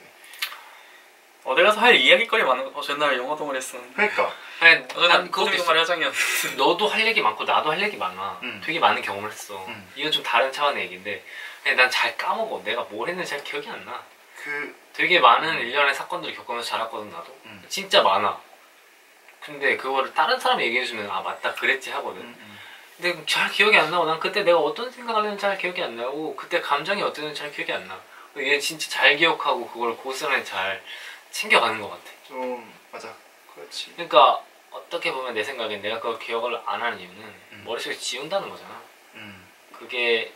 어디 가서 할 이야기거리 많은 거. 옛날에 영어 동아리 했었는데. 그러니까. 아니, 난 그것도 코딩 있어. 동아리 회장이었는데. 너도 할 얘기 많고 나도 할 얘기 많아. 되게 많은 경험을 했어. 이건 좀 다른 차원의 얘기인데 난 잘 까먹어. 내가 뭘 했는지 잘 기억이 안 나. 되게 많은 일련의 사건들을 겪으면서 자랐거든 나도. 진짜 많아. 근데 그거를 다른 사람이 얘기해주면 맞다 그랬지 하거든. 근데 잘 기억이 안 나고 난 그때 내가 어떤 생각을 했는지 잘 기억이 안 나고 그때 감정이 어땠는지 잘 기억이 안 나. 얘 진짜 잘 기억하고 그걸 고스란히 잘 챙겨가는 것 같아. 좀 맞아. 그렇지. 그러니까 어떻게 보면 내 생각엔 내가 그걸 기억을 안 하는 이유는 머릿속에 지운다는 거잖아. 그게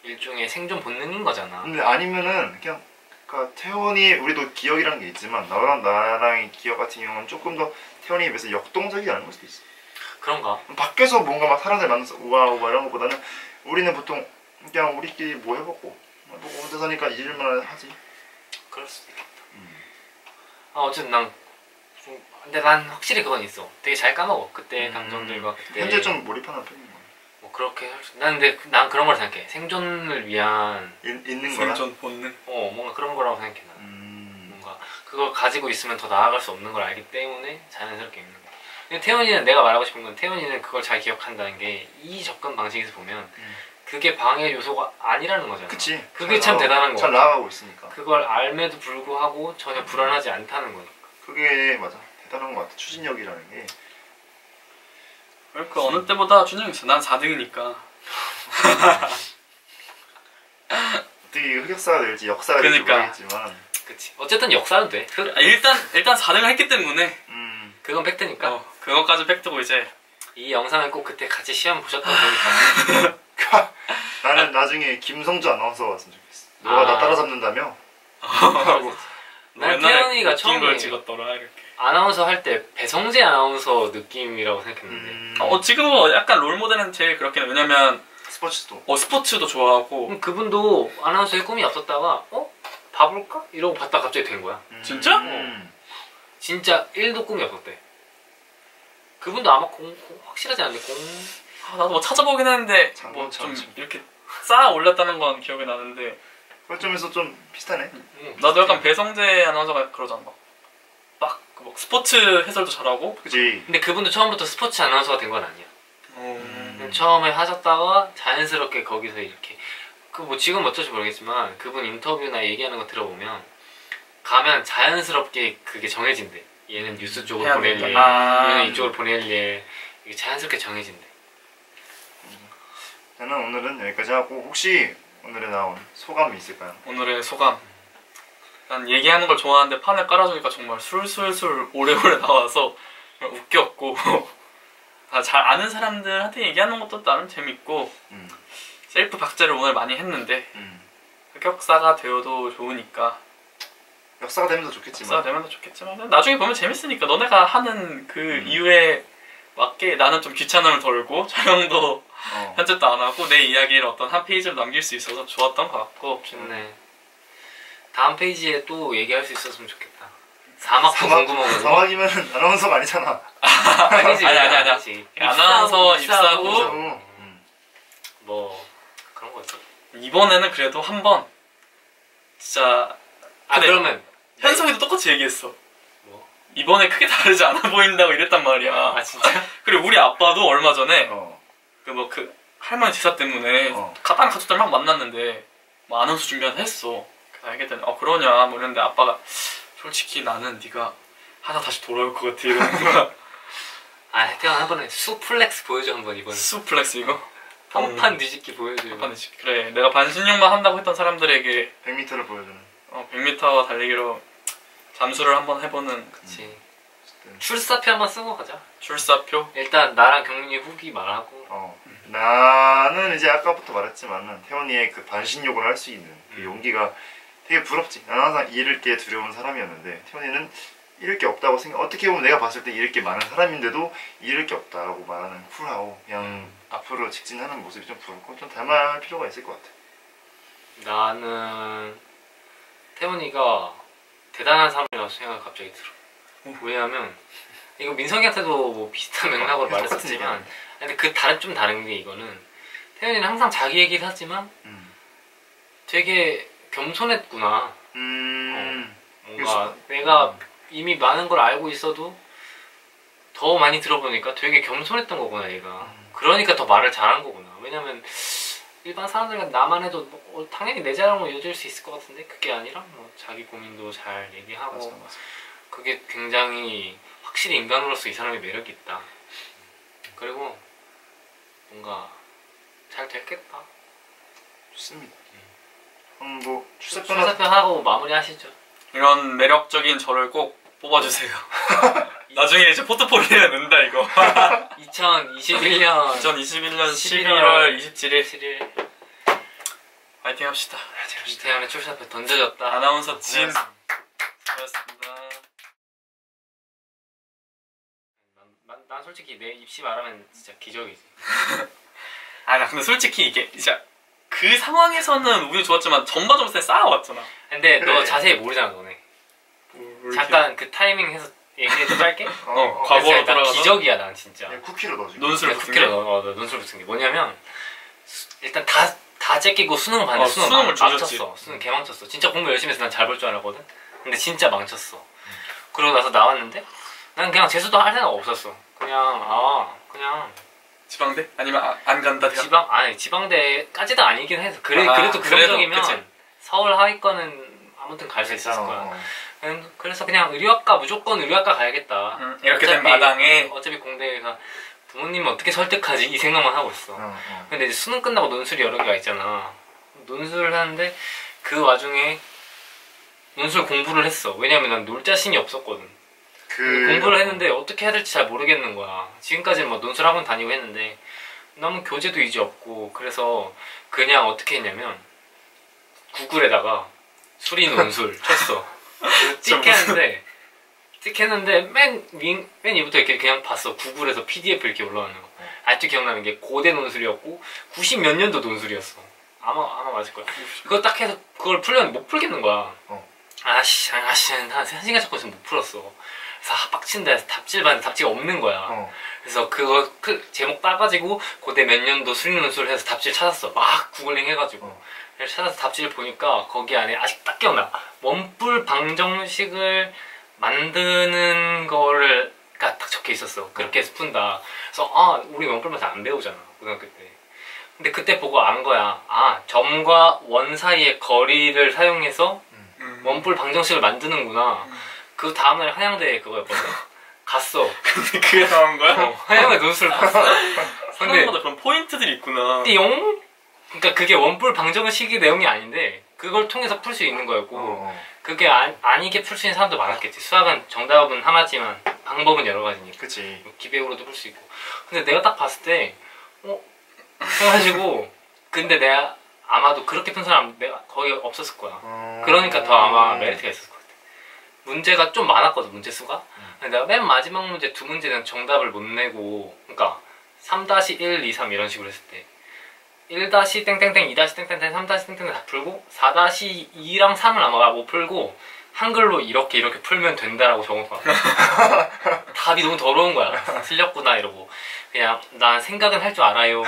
일종의 생존 본능인 거잖아. 근데 아니면은 그냥 그러니까 태원이 우리도 기억이라는 게 있지만 나랑의 기억 같은 경우는 조금 더 태원이에 비해서 역동적이지 않은 걸 수도 있어. 그런가? 밖에서 뭔가 막 사람들 만나서 우와 이런 것보다는 우리는 보통 그냥 우리끼리 뭐 해보고 뭐 혼자 사니까 잊을만 하지. 그럴 수도 있겠다. 어쨌든 난 근데 난 확실히 그건 있어. 되게 잘 까먹어. 그때 음. 감정들과 그때 현재 좀 몰입하는 편인 거야. 뭐 그렇게 난 근데 난 그런 걸 생각해. 생존을 위한 있는 거라. 생존 본능. 뭔가 그런 거라고 생각해 난. 음. 뭔가 그걸 가지고 있으면 더 나아갈 수 없는 걸 알기 때문에 자연스럽게 있는 거야. 근데 태훈이는 내가 말하고 싶은 건 태훈이는 그걸 잘 기억한다는 게 이 접근 방식에서 보면 그게 방해 요소가 아니라는 거잖아. 그치. 그게 참 대단한 거 잘 같아. 나아가고 있으니까. 그걸 알매도 불구하고 전혀 불안하지 않다는 거니까. 그게 맞아. 대단한 것 같아. 추진력이라는 게. 그러니까 어느 때보다 준영이 있어. 난 4등이니까. 어떻게 흑역사가 될지 역사가 될지 그러니까. 모르겠지만. 그치. 어쨌든 역사는 돼. 일단 4등을 했기 때문에 그건 팩트니까. 그것까지 팩트고 이제 이 영상을 꼭 그때 같이 시험 보셨던 거니까. 나는 나중에 김성주 아나운서가 왔으면 좋겠어. 너가 나 따라잡는다며? 난 태연이가 웃긴 처음에 걸 찍었더라 이렇게. 아나운서 할 때 배성재 아나운서 느낌이라고 생각했는데 지금 뭐 약간 롤모델은 제일 그렇긴 해. 왜냐면 스포츠도. 스포츠도 좋아하고. 그분도 아나운서의 꿈이 없었다가 봐볼까? 이러고 봤다가 갑자기 된 거야. 진짜? 진짜 1도 꿈이 없었대. 그분도 아마 확실하지 않은데 나도 뭐 찾아보긴 했는데 뭐 좀 이렇게 쌓아 올렸다는 건 기억이 나는데 그런 점에서 좀 비슷하네. 나도 약간 배성재 아나운서가 그러잖아. 막 스포츠 해설도 잘하고. 그치. 근데 그분도 처음부터 스포츠 아나운서가 된 건 아니야. 처음에 하셨다가 자연스럽게 거기서 이렇게 뭐 지금 어쩔지 모르겠지만 그분 인터뷰나 얘기하는 거 들어보면 가면 자연스럽게 그게 정해진대. 얘는 뉴스 쪽으로 보낼래, 얘는 이쪽으로 보낼래. 이게 자연스럽게 정해진대. 저는 오늘은 여기까지 하고 혹시 오늘에 나온 소감이 있을까요? 오늘의 소감. 난 얘기하는 걸 좋아하는데 판을 깔아주니까 정말 술술술 오래오래 나와서 정말 웃겼고 잘 아는 사람들한테 얘기하는 것도 나름 재밌고 셀프 박제를 오늘 많이 했는데 흑역사가 되어도 좋으니까 역사가 되면 더 좋겠지만 역사가 되면 더 좋겠지만 나중에 보면 재밌으니까 너네가 하는 그 이유에 맞게 나는 좀 귀찮음을 덜고 촬영도 편집도 안 하고 내 이야기를 어떤 한 페이지로 남길 수 있어서 좋았던 것 같고. 좋네. 다음 페이지에 또 얘기할 수 있었으면 좋겠다. 사막도 궁금하고. 사막이면 아나운서가 아니잖아. 아니지. 아니. 아나운서 입사고 뭐 그런 거지. 이번에는 그래도 한번 진짜. 그러면 현석이도 똑같이 얘기했어. 뭐? 이번에 크게 다르지 않아 보인다고 이랬단 말이야. 진짜? 그리고 우리 아빠도 얼마 전에 그 할머니 제사 때문에 다른 가족들 막 만났는데 뭐 아나운서 준비한다 했어. 그래서 알겠더니 그러냐 뭐 이랬는데 아빠가 솔직히 나는 네가 하나 다시 돌아올 것 같아 이러는 거야. 태연 한 번에 수플렉스 보여줘 한번 이번에. 수플렉스 이거? 평판 뒤집기 보여줘. 평판 뒤집기. 그래 내가 반신욕만 한다고 했던 사람들에게 100m를 보여주는 100m 달리기로 잠수를 한번 해보는. 그치. 출사표 한번 쓰고 가자. 출사표? 일단 나랑 경민이 후기 말하고. 나는 이제 아까부터 말했지만 태원이의 그 반신욕을 할 수 있는 그 용기가 되게 부럽지. 나는 항상 잃을 게 두려운 사람이었는데 태원이는 잃을 게 없다고 생각. 어떻게 보면 내가 봤을 때 잃을 게 많은 사람인데도 잃을 게 없다고 말하는 쿨하고 그냥 앞으로 직진하는 모습이 좀 부럽고 좀 닮아갈 필요가 있을 것 같아. 나는 태훈이가 대단한 사람이라고 생각이 갑자기 들어. 왜냐하면 이거 민석이한테도 뭐 비슷한 맥락으로 말했었지만 근데 좀 다른 게 이거는 태훈이는 항상 자기 얘기를 하지만 되게 겸손했구나. 뭔가 내가 이미 많은 걸 알고 있어도 더 많이 들어보니까 되게 겸손했던 거구나 얘가. 그러니까 더 말을 잘한 거구나. 왜냐면 일반 사람들은 나만 해도 당연히 내 자랑으로 이어질 수 있을 것 같은데 그게 아니라 뭐 자기 고민도 잘 얘기하고 맞아. 그게 굉장히 확실히 인간으로서 이 사람의 매력이 있다. 그리고 뭔가 잘 됐겠다. 좋습니다. 뭐 출사표 하고 마무리하시죠. 이런 매력적인 저를 꼭 뽑아주세요. 나중에 이제 포트폴리오에 넣는다 이거. 2021년 11월 27일 파이팅 합시다. 이태현의 출사표 던져졌다. 아나운서 진 고맙습니다. 난 솔직히 내 입시 말하면 진짜 기적이지. 나 근데 솔직히 이게 진짜 그 상황에서는 운이 좋았지만 전반적으로 쌓아왔잖아. 근데 그래. 너 자세히 모르잖아 너네. 잠깐 그 타이밍 해서 얘기해도 짧게? 과거로 나 돌아가서 기적이야 난 진짜. 그냥 쿠키로 넣어주고. 논술 그냥 붙은 쿠키로 게? 넣어 논술 붙은 게 뭐냐면 일단 다 째끼고 수능을 봤는데 수능을 조졌지. 망쳤어. 수능 개망쳤어. 진짜 공부 열심히 해서 난 잘 볼 줄 알았거든. 근데 진짜 망쳤어. 그러고 나서 나왔는데 난 그냥 재수도 할 생각 없었어. 그냥 지방대? 아니면 안 간다 대학? 지방대까지도 아니긴 해서 그래도 그래도, 정적이면 그치. 서울 하위권은 아무튼 갈 수 있었을 거야. 어. 그래서 그냥 의료학과 무조건 의료학과 가야겠다. 이렇게 된 마당에 어차피 공대가 부모님 어떻게 설득하지 이 생각만 하고 있어. 근데 이제 수능 끝나고 논술이 여러 개가 있잖아. 논술을 하는데 그 와중에 논술 공부를 했어. 왜냐면 난 놀 자신이 없었거든. 공부를 했는데 어떻게 해야 될지 잘 모르겠는 거야. 지금까지는 뭐 논술 학원 다니고 했는데 너무 교재도 이제 없고 그래서 그냥 어떻게 했냐면 구글에다가 수리 논술 쳤어. 찍혔는데 맨 위부터 이렇게 그냥 봤어. 구글에서 PDF 이렇게 올라오는 거. 아직도 기억나는 게 고대 논술이었고 90 몇 년도 논술이었어. 아마 맞을 거야. 그거 딱 해서 그걸 풀렸는데 못 풀겠는 거야. 아씨 한 1시간 잡고 있으면 못 풀었어. 그래서 빡친다 해서 답지를 봤는데 답지가 없는 거야. 그래서 그거 제목 따가지고 고대 몇 년도 수리 논술을 해서 답지를 찾았어. 막 구글링 해가지고 그래서 찾아서 답지를 보니까 거기 안에 아직 딱 기억나. 원뿔 방정식을 만드는 거를 딱 적혀 있었어. 그렇게 해서 푼다. 그래서 우리 원뿔 방정 안 배우잖아 고등학교 때. 근데 그때 보고 안 거야. 점과 원 사이의 거리를 사용해서 원뿔 방정식을 만드는구나. 그 다음날 한양대에 그거였거든. 갔어. 근데 그게 나온 거야? 한양대 논술을 봤어. 사람마다 그런 포인트들이 있구나. 띠용? 그러니까 그게 원뿔 방정식의 내용이 아닌데 그걸 통해서 풀 수 있는 거였고 그게 아니게 풀 수 있는 사람도 많았겠지. 수학은 정답은 하나지만 방법은 여러 가지니까. 그치. 기백으로도 풀 수 있고. 근데 내가 딱 봤을 때 해가지고 근데 내가 아마도 그렇게 푼 사람 내가 거의 없었을 거야. 그러니까 더 아마 메리트가 있었을 것 같아. 문제가 좀 많았거든 문제 수가. 근데 내가 맨 마지막 문제 두 문제는 정답을 못 내고 그러니까 3-1, 2, 3 이런 식으로 했을 때 1-땡땡땡, 2-땡땡땡, 3-땡땡땡 다 풀고 4-2랑 3을 아마 못 풀고 한글로 이렇게 풀면 된다라고 적어서 답이 너무 더러운 거야. 틀렸구나 이러고 그냥 난 생각은 할 줄 알아요.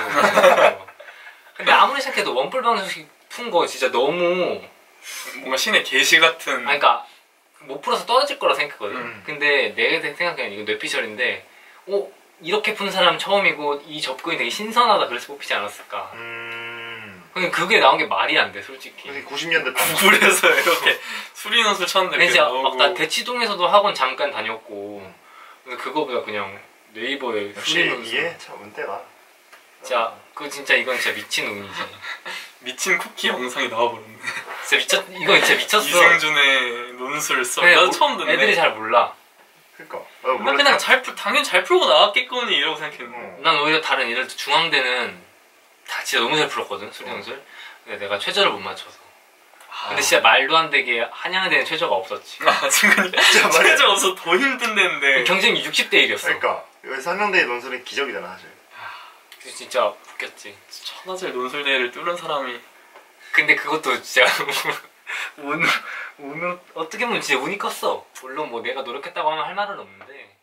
근데 아무리 생각해도 원뿔 방정식 푼 거 진짜 너무 뭔가 신의 계시 같은. 그러니까 못 풀어서 떨어질 거라 생각했거든. 근데 내가 생각하기엔 이거 뇌피셜인데 이렇게 푼 사람 처음이고 이 접근이 되게 신선하다 그래서 뽑히지 않았을까. 근데 그게 나온 게 말이 안 돼 솔직히. 90년대 때 구글에서 이렇게 수리 논술 쳤는데 근데 진짜 나 대치동에서도 학원 잠깐 다녔고 근데 그거보다 그냥 네이버에 수리 역시 논술 이게 참 운대가. 진짜 이건 진짜 미친 운이지. 미친 쿠키 영상이 나와버렸네. 이거 진짜 미쳤어. 이승준의 논술 써. 그냥 난 처음 듣네. 애들이 잘 몰라. 그니까. 난 그냥 당연히 잘 풀고 나왔겠거니 이러고 생각했는데. 난 오히려 다른 예를 들어 중앙대는 다 진짜 너무 잘 풀었거든 수리 논술. 근데 내가 최저를 못 맞춰서. 근데 진짜 말도 안 되게 한양대는 최저가 없었지. 지금 최저 없어 더 힘든 데인데. 경쟁이 60대 1이었어. 그러니까 여기서 한양대의 논술은 기적이잖아 사실. 진짜 웃겼지. 천하제일 논술대회를 뚫은 사람이. 근데 그것도 진짜 어떻게 보면 진짜 운이 컸어. 물론 뭐 내가 노력했다고 하면 할 말은 없는데